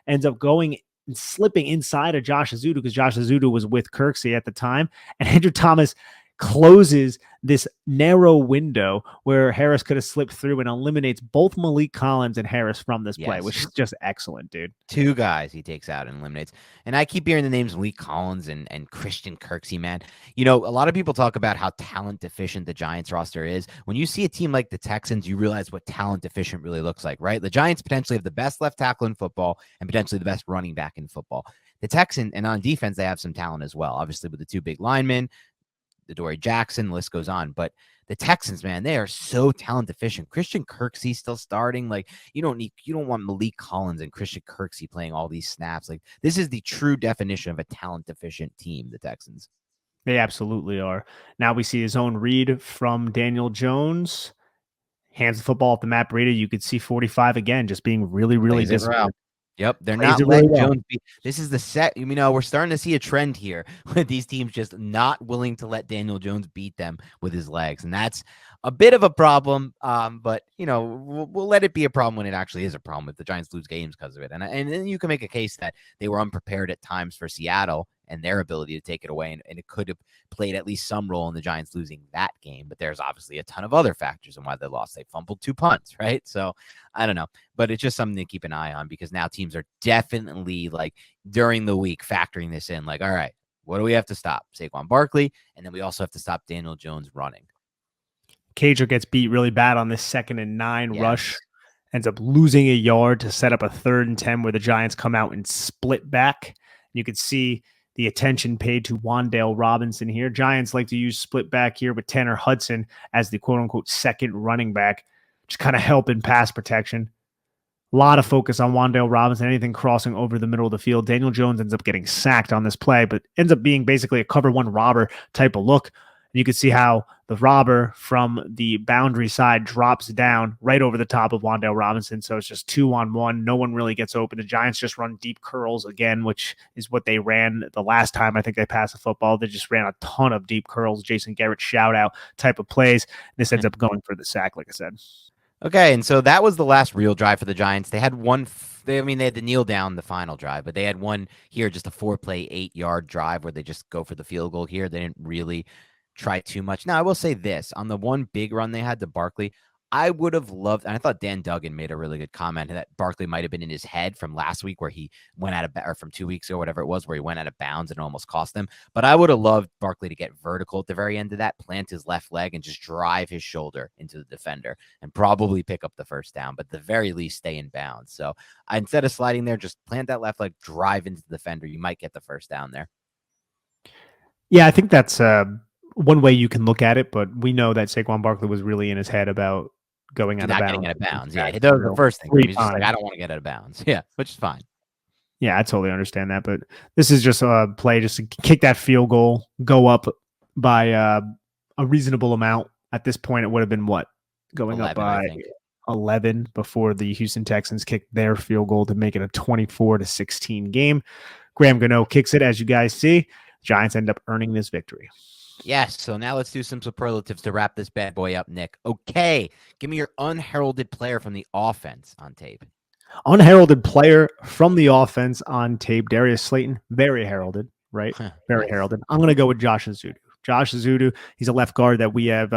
ends up going and slipping inside of Josh Azudu because Josh Azudu was with Kirksey at the time. And Andrew Thomas closes this narrow window where Harris could have slipped through and eliminates both Malik Collins and Harris from this play, which Yes. is just excellent, dude. Two guys he takes out and eliminates. And I keep hearing the names Lee Collins and Christian Kirksey, man. You know, a lot of people talk about how talent deficient the Giants roster is. When you see a team like the Texans, you realize what talent deficient really looks like, right? The Giants potentially have the best left tackle in football and potentially the best running back in football. The Texans, and on defense, they have some talent as well, obviously with the two big linemen, the Dory Jackson, the list goes on. But the Texans, man, they are so talent deficient. Christian Kirksey still starting. Like, you don't want Malik Collins and Christian Kirksey playing all these snaps. Like, this is the true definition of a talent deficient team, the Texans. They absolutely are. Now we see his own read from Daniel Jones. Hands the football at the Matt Breida. You could see 45 again, just being really, really disciplined. Yep, they're Plays not it really letting well. Jones be. This is the set. You know, we're starting to see a trend here with these teams just not willing to let Daniel Jones beat them with his legs, and that's a bit of a problem. But you know, we'll let it be a problem when it actually is a problem if the Giants lose games because of it. And then you can make a case that they were unprepared at times for Seattle and their ability to take it away, and it could have played at least some role in the Giants losing that game. But there's obviously a ton of other factors in why they lost. They fumbled 2 punts, right? So I don't know. But it's just something to keep an eye on because now teams are definitely like during the week factoring this in. Like, all right, what do we have to stop? Saquon Barkley, and then we also have to stop Daniel Jones running. Cager gets beat really bad on this 2nd and 9 rush, ends up losing a yard to set up a 3rd and 10 where the Giants come out and split back. You could see the attention paid to Wan'Dale Robinson here. Giants like to use split back here with Tanner Hudson as the quote-unquote second running back, just kind of help in pass protection. A lot of focus on Wan'Dale Robinson, anything crossing over the middle of the field. Daniel Jones ends up getting sacked on this play, but ends up being basically a cover one robber type of look. You can see how the robber from the boundary side drops down right over the top of Wan'Dale Robinson. So it's just 2-on-1. No one really gets open. The Giants just run deep curls again, which is what they ran the last time I think they passed the football. They just ran a ton of deep curls, Jason Garrett shout out type of plays. This ends up going for the sack, like I said. Okay, and so that was the last real drive for the Giants. They had one. They had to kneel down the final drive, but they had one here, just a 4-play, 8-yard drive where they just go for the field goal here. They didn't really try too much. Now, I will say this. On the one big run they had to Barkley, I would have loved, and I thought Dan Duggan made a really good comment that Barkley might have been in his head from last week where he went out of, or from 2 weeks ago, whatever it was, where he went out of bounds and almost cost them. But I would have loved Barkley to get vertical at the very end of that, plant his left leg and just drive his shoulder into the defender and probably pick up the first down, but at the very least stay in bounds. So instead of sliding there, just plant that left leg, drive into the defender. You might get the first down there. Yeah, I think that's one way you can look at it, but we know that Saquon Barkley was really in his head about going out of bounds. Getting out of bounds. Yeah, that was the first thing. He's just like, I don't want to get out of bounds. Yeah, which is fine. Yeah, I totally understand that, but this is just a play just to kick that field goal, go up by a reasonable amount. At this point, it would have been what? Going 11, up by 11 before the Houston Texans kicked their field goal to make it a 24-16 game. Graham Gano kicks it, as you guys see. Giants end up earning this victory. Yes, so now let's do some superlatives to wrap this bad boy up, Nick. Okay, give me your unheralded player from the offense on tape. Unheralded player from the offense on tape, Darius Slayton. Very heralded, right? Very heralded. I'm going to go with Josh Ezeudu. Josh Ezeudu, he's a left guard that we have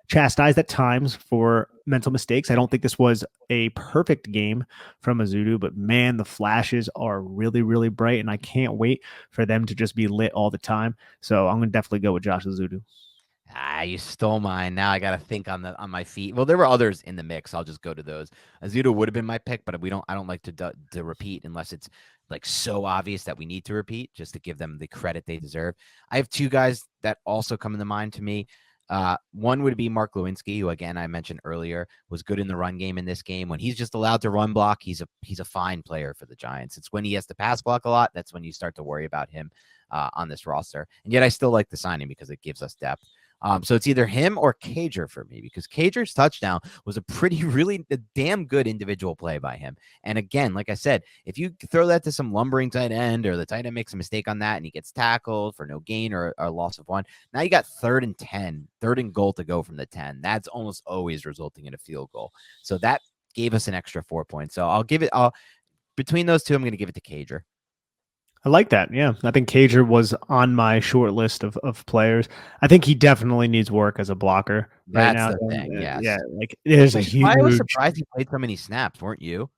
chastised at times for mental mistakes. I don't think this was a perfect game from Ezeudu, but man, the flashes are really, really bright, and I can't wait for them to just be lit all the time. So I'm going to definitely go with Josh Ezeudu. You stole mine. Now I got to think on my feet. Well, there were others in the mix. I'll just go to those. Ezeudu would have been my pick, but I don't like to repeat unless it's like so obvious that we need to repeat, just to give them the credit they deserve. I have two guys that also come into mind to me. One would be Mark Lewinsky, who again I mentioned earlier was good in the run game in this game. When he's just allowed to run block, he's a fine player for the Giants. It's when he has to pass block a lot that's when you start to worry about him on this roster. And yet I still like the signing because it gives us depth. So it's either him or Cager for me, because Cager's touchdown was a damn good individual play by him. And again, like I said, if you throw that to some lumbering tight end, or the tight end makes a mistake on that and he gets tackled for no gain or a loss of one, now you got 3rd and 10, 3rd and goal to go from the 10. That's almost always resulting in a field goal. So that gave us an extra 4 points. So between those two, I'm going to give it to Cager. I like that. Yeah. I think Cager was on my short list of players. I think he definitely needs work as a blocker right That's now. the thing, Yeah. yes. Like there's a Which is why I was huge. surprised he played so many snaps, weren't you?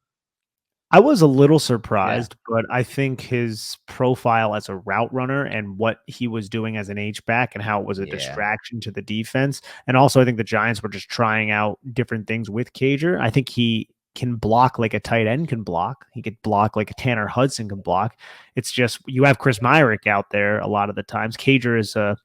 I was a little Yeah, surprised, but I think his profile as a route runner and what he was doing as an H-back and how it was a yeah. distraction to the defense. And also, I think the Giants were just trying out different things with Cager. I think he can block like a tight end can block. He could block like a Tanner Hudson can block. It's just you have Chris Myrick out there a lot of the times. Cager is a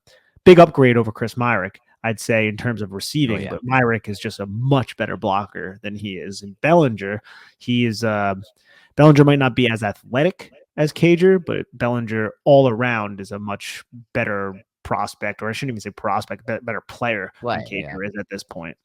big upgrade over Chris Myrick, I'd say, in terms of Oh, receiving, yeah. but Myrick is just a much better blocker than he is. And Bellinger, he is Bellinger might not be as athletic as Cager, but Bellinger all around is a much better prospect, or I shouldn't even say prospect, better player than Play, yeah. Cager is at this point.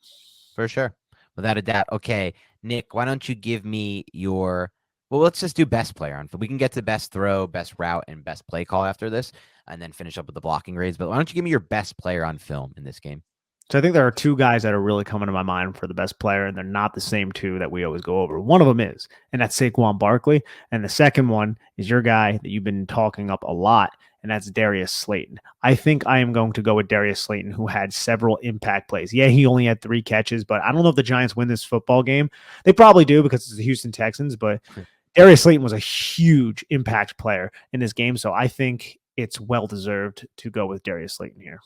For sure. Without a doubt. Okay, Nick, why don't you give me your well, let's just do best player on. We can get to best throw, best route, and best play call after this, and then finish up with the blocking grades. But why don't you give me your best player on film in this game? So I think there are two guys that are really coming to my mind for the best player, and they're not the same two that we always go over. One of them is, and that's Saquon Barkley. And the second one is your guy that you've been talking up a lot, and that's Darius Slayton. I think I am going to go with Darius Slayton, who had several impact plays. Yeah, he only had 3 catches, but I don't know if the Giants win this football game. They probably do because it's the Houston Texans, but Darius Slayton was a huge impact player in this game. So I think it's well deserved to go with Darius Slayton here.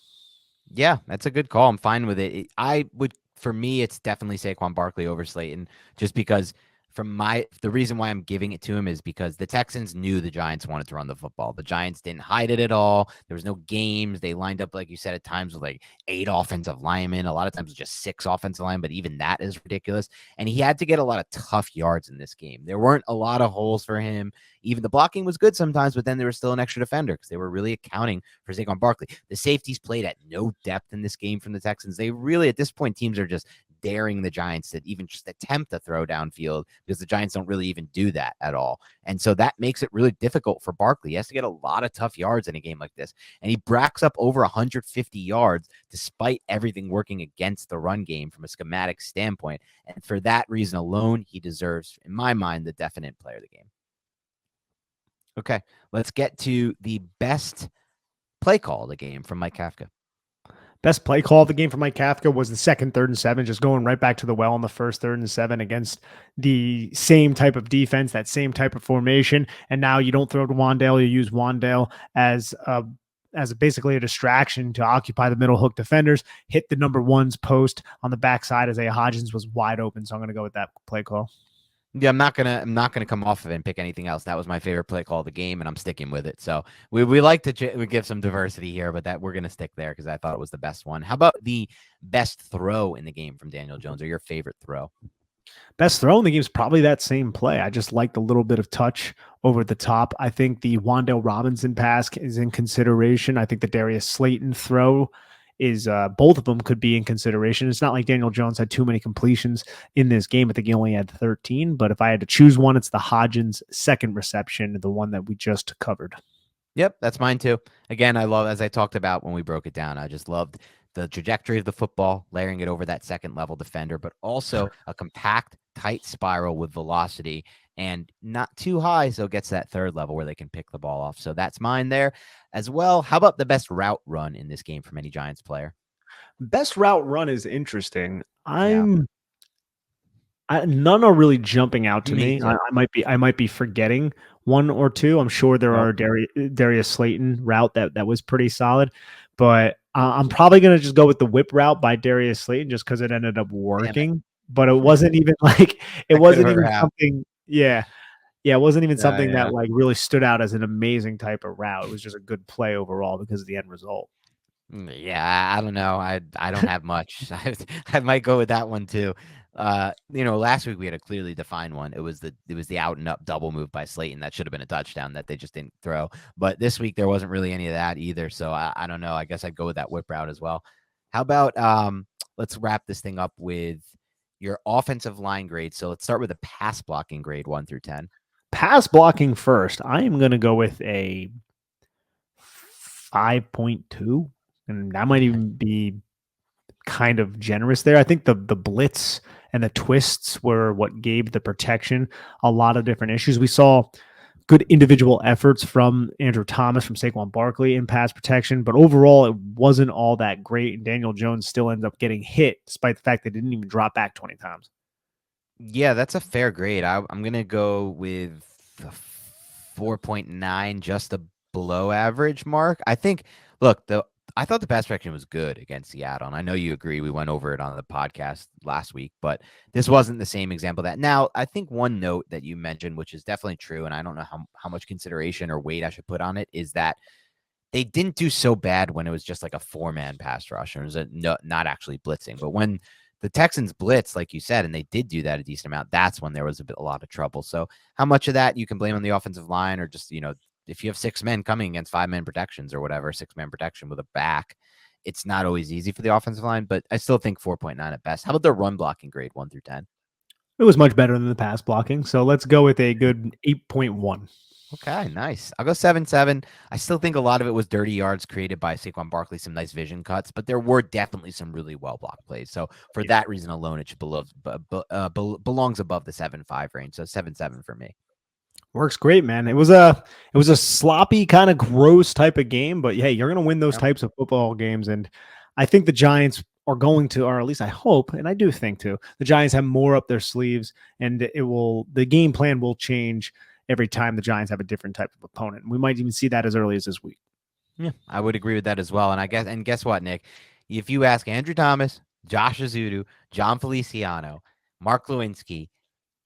Yeah, that's a good call. I'm fine with it. I would, for me, it's definitely Saquon Barkley over Slayton, just because the reason why I'm giving it to him is because the Texans knew the Giants wanted to run the football. The Giants didn't hide it at all. There was no games. They lined up, like you said, at times with like 8 offensive linemen. A lot of times just 6 offensive linemen, but even that is ridiculous. And he had to get a lot of tough yards in this game. There weren't a lot of holes for him. Even the blocking was good sometimes, but then there was still an extra defender because they were really accounting for Saquon Barkley. The safeties played at no depth in this game from the Texans. They really, at this point, teams are just daring the Giants to even just attempt to throw downfield because the Giants don't really even do that at all. And so that makes it really difficult for Barkley. He has to get a lot of tough yards in a game like this. And he racks up over 150 yards despite everything working against the run game from a schematic standpoint. And for that reason alone, he deserves, in my mind, the definite player of the game. Okay, let's get to the best play call of the game from Mike Kafka. Best play call of the game for Mike Kafka was the second 3rd and 7, just going right back to the well on the first 3rd and 7 against the same type of defense, that same type of formation. And now you don't throw to Wandale, you use Wandale as basically a distraction to occupy the middle hook defenders, hit the number 1's post on the backside. Isaiah Hodgins was wide open. So I'm going to go with that play call. Yeah, I'm not gonna come off of it and pick anything else. That was my favorite play call of the game, and I'm sticking with it. So we like to we give some diversity here, but that we're gonna stick there because I thought it was the best one. How about the best throw in the game from Daniel Jones, or your favorite throw? Best throw in the game is probably that same play. I just liked a little bit of touch over the top. I think the Wandale Robinson pass is in consideration. I think the Darius Slayton throw is both of them could be in consideration. It's not like Daniel Jones had too many completions in this game. I think he only had 13, but if I had to choose one, it's the Hodgins second reception, the one that we just covered. Yep, that's mine too. Again, I love, as I talked about when we broke it down, I just loved the trajectory of the football, layering it over that second level defender, but also a compact, tight spiral with velocity and not too high. So it gets that third level where they can pick the ball off. So that's mine there as well. How about the best route run in this game from any Giants player? Best route run is interesting. Yeah, None are really jumping out to me me. too. I might be forgetting one or two. I'm sure there Nope. are Darius Slayton route that was pretty solid, but I'm probably gonna just go with the whip route by Darius Slayton just because it ended up Damn it. working. But it wasn't even like it That could have wasn't hurt even half. something. Yeah, yeah, it wasn't even something Yeah. that like really stood out as an amazing type of route. It was just a good play overall because of the end result. Yeah, I don't know. I don't have much. I might go with that one too. Last week we had a clearly defined one. It was the out and up double move by Slayton that should have been a touchdown that they just didn't throw. But this week there wasn't really any of that either. So I don't know. I guess I'd go with that whip route as well. How about let's wrap this thing up with your offensive line grade. So let's start with a pass blocking grade 1 through 10. Pass blocking first. I am going to go with a 5.2, and that might even be kind of generous there. I think the blitz and the twists were what gave the protection a lot of different issues. We saw good individual efforts from Andrew Thomas, from Saquon Barkley in pass protection, but overall it wasn't all that great. And Daniel Jones still ends up getting hit despite the fact they didn't even drop back 20 times. Yeah, that's a fair grade. I'm gonna go with the 4.9, just a below average mark. I think. Look, I thought the pass protection was good against Seattle, and I know you agree. We went over it on the podcast last week, but this wasn't the same example of that. Now, I think one note that you mentioned, which is definitely true, and I don't know how much consideration or weight I should put on it, is that they didn't do so bad when it was just like a 4-man pass rush and it was not actually blitzing. But when the Texans blitz, like you said, and they did do that a decent amount, that's when there was a lot of trouble. So how much of that you can blame on the offensive line, or just, if you have 6 men coming against 5-man protections or whatever, 6-man protection with a back, it's not always easy for the offensive line, but I still think 4.9 at best. How about the run blocking grade, 1 through 10? It was much better than the pass blocking. So let's go with a good 8.1. Okay, nice. I'll go 7-7. I still think a lot of it was dirty yards created by Saquon Barkley, some nice vision cuts, but there were definitely some really well blocked plays. So for that reason alone, it should belongs above the 7.5 range. So 7-7 for me. Works great, man. It was a sloppy, kind of gross type of game, but hey, you're gonna win those types of football games, and I think the Giants are going to, or at least I hope, and I do think too, the Giants have more up their sleeves, and the game plan will change every time the Giants have a different type of opponent. We might even see that as early as this week. Yeah, I would agree with that as well. And guess what, Nick? If you ask Andrew Thomas, Josh Azudu, John Feliciano, Mark Lewinsky,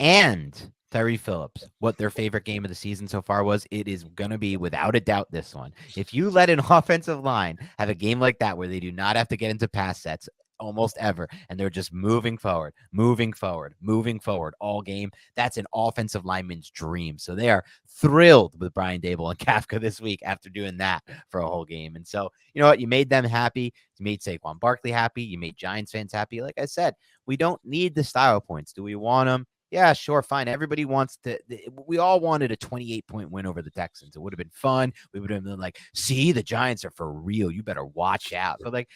and Terry Phillips what their favorite game of the season so far was, it is going to be without a doubt this one. If you let an offensive line have a game like that where they do not have to get into pass sets almost ever, and they're just moving forward all game, that's an offensive lineman's dream. So they are thrilled with Brian Daboll and Kafka this week after doing that for a whole game. And so, you know what? You made them happy. You made Saquon Barkley happy. You made Giants fans happy. Like I said, we don't need the style points. Do we want them? Yeah, sure, fine. Everybody wants to. We all wanted a 28-point win over the Texans. It would have been fun. We would have been like, see, the Giants are for real. You better watch out. But like,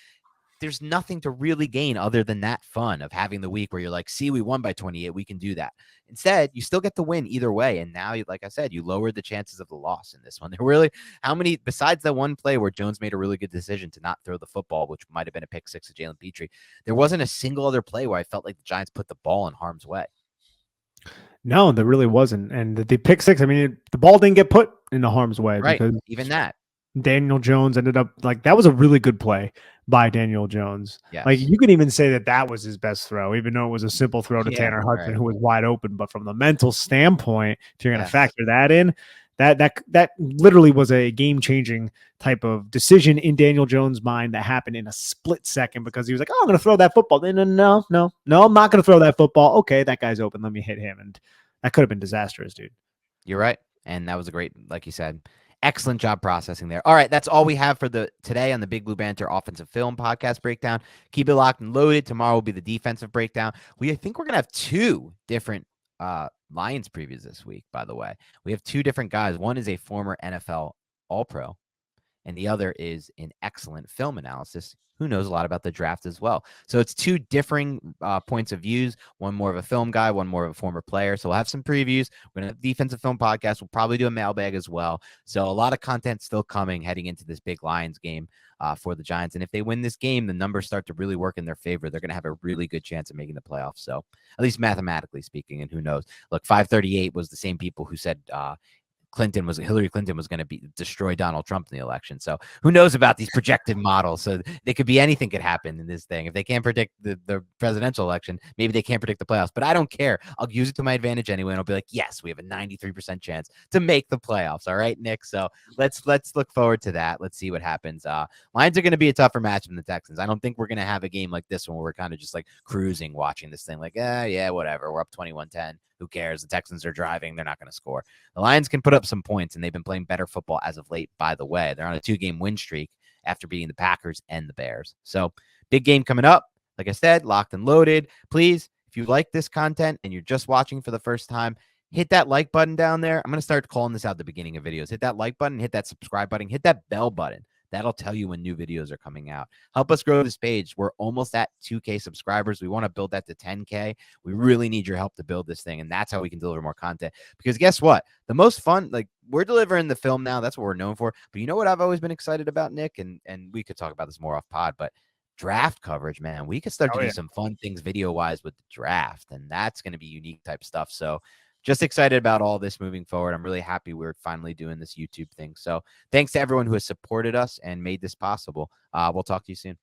there's nothing to really gain other than that fun of having the week where you're like, see, we won by 28. We can do that. Instead, you still get the win either way. And now, like I said, you lowered the chances of the loss in this one. There really, how many, besides that one play where Jones made a really good decision to not throw the football, which might have been a pick six of Jalen Petrie, there wasn't a single other play where I felt like the Giants put the ball in harm's way. No, there really wasn't. And the pick six, I mean, the ball didn't get put into harm's way. Right. Because even that. Daniel Jones ended up, like, that was a really good play by Daniel Jones. Yes. Like, you could even say that was his best throw, even though it was a simple throw to Tanner Hudson, who was wide open. But from the mental standpoint, if you're going to factor that in, that literally was a game-changing type of decision in Daniel Jones' mind that happened in a split second, because he was like, oh, I'm going to throw that football. No, I'm not going to throw that football. Okay, that guy's open. Let me hit him. And that could have been disastrous, dude. You're right. And that was a great, like you said, excellent job processing there. All right, that's all we have for today on the Big Blue Banter Offensive Film Podcast Breakdown. Keep it locked and loaded. Tomorrow will be the defensive breakdown. I think we're going to have 2 different Lions previews this week, by the way. We have 2 different guys. One is a former NFL All-Pro, and the other is an excellent film analysis who knows a lot about the draft as well. So it's 2 differing points of views, one more of a film guy, one more of a former player. So we'll have some previews. We're going to have a defensive film podcast. We'll probably do a mailbag as well. So a lot of content still coming heading into this big Lions game for the Giants. And if they win this game, the numbers start to really work in their favor. They're going to have a really good chance of making the playoffs. So at least mathematically speaking, and who knows. Look, 538 was the same people who said Hillary Clinton was going to destroy Donald Trump in the election. So who knows about these projected models? So they could be, anything could happen in this thing. If they can't predict the presidential election, maybe they can't predict the playoffs, but I don't care. I'll use it to my advantage anyway. And I'll be like, yes, we have a 93% chance to make the playoffs. All right, Nick. So let's look forward to that. Let's see what happens. Lions are going to be a tougher match than the Texans. I don't think we're going to have a game like this one where we're kind of just like cruising, watching this thing like, yeah, whatever. We're up 21-10. Who cares? The Texans are driving. They're not going to score. The Lions can put up some points, and they've been playing better football as of late, by the way. They're on a 2-game win streak after beating the Packers and the Bears. So big game coming up. Like I said, locked and loaded. Please, if you like this content and you're just watching for the first time, hit that like button down there. I'm going to start calling this out at the beginning of videos. Hit that like button, hit that subscribe button, hit that bell button. That'll tell you when new videos are coming out. Help us grow this page. We're almost at 2K subscribers. We want to build that to 10K. We really need your help to build this thing, and that's how we can deliver more content. Because guess what? The most fun, like, we're delivering the film now. That's what we're known for. But you know what I've always been excited about, Nick? And we could talk about this more off pod, but draft coverage, man. We could start to do some fun things video-wise with the draft, and that's going to be unique type stuff. So just excited about all this moving forward. I'm really happy we're finally doing this YouTube thing. So thanks to everyone who has supported us and made this possible. We'll talk to you soon.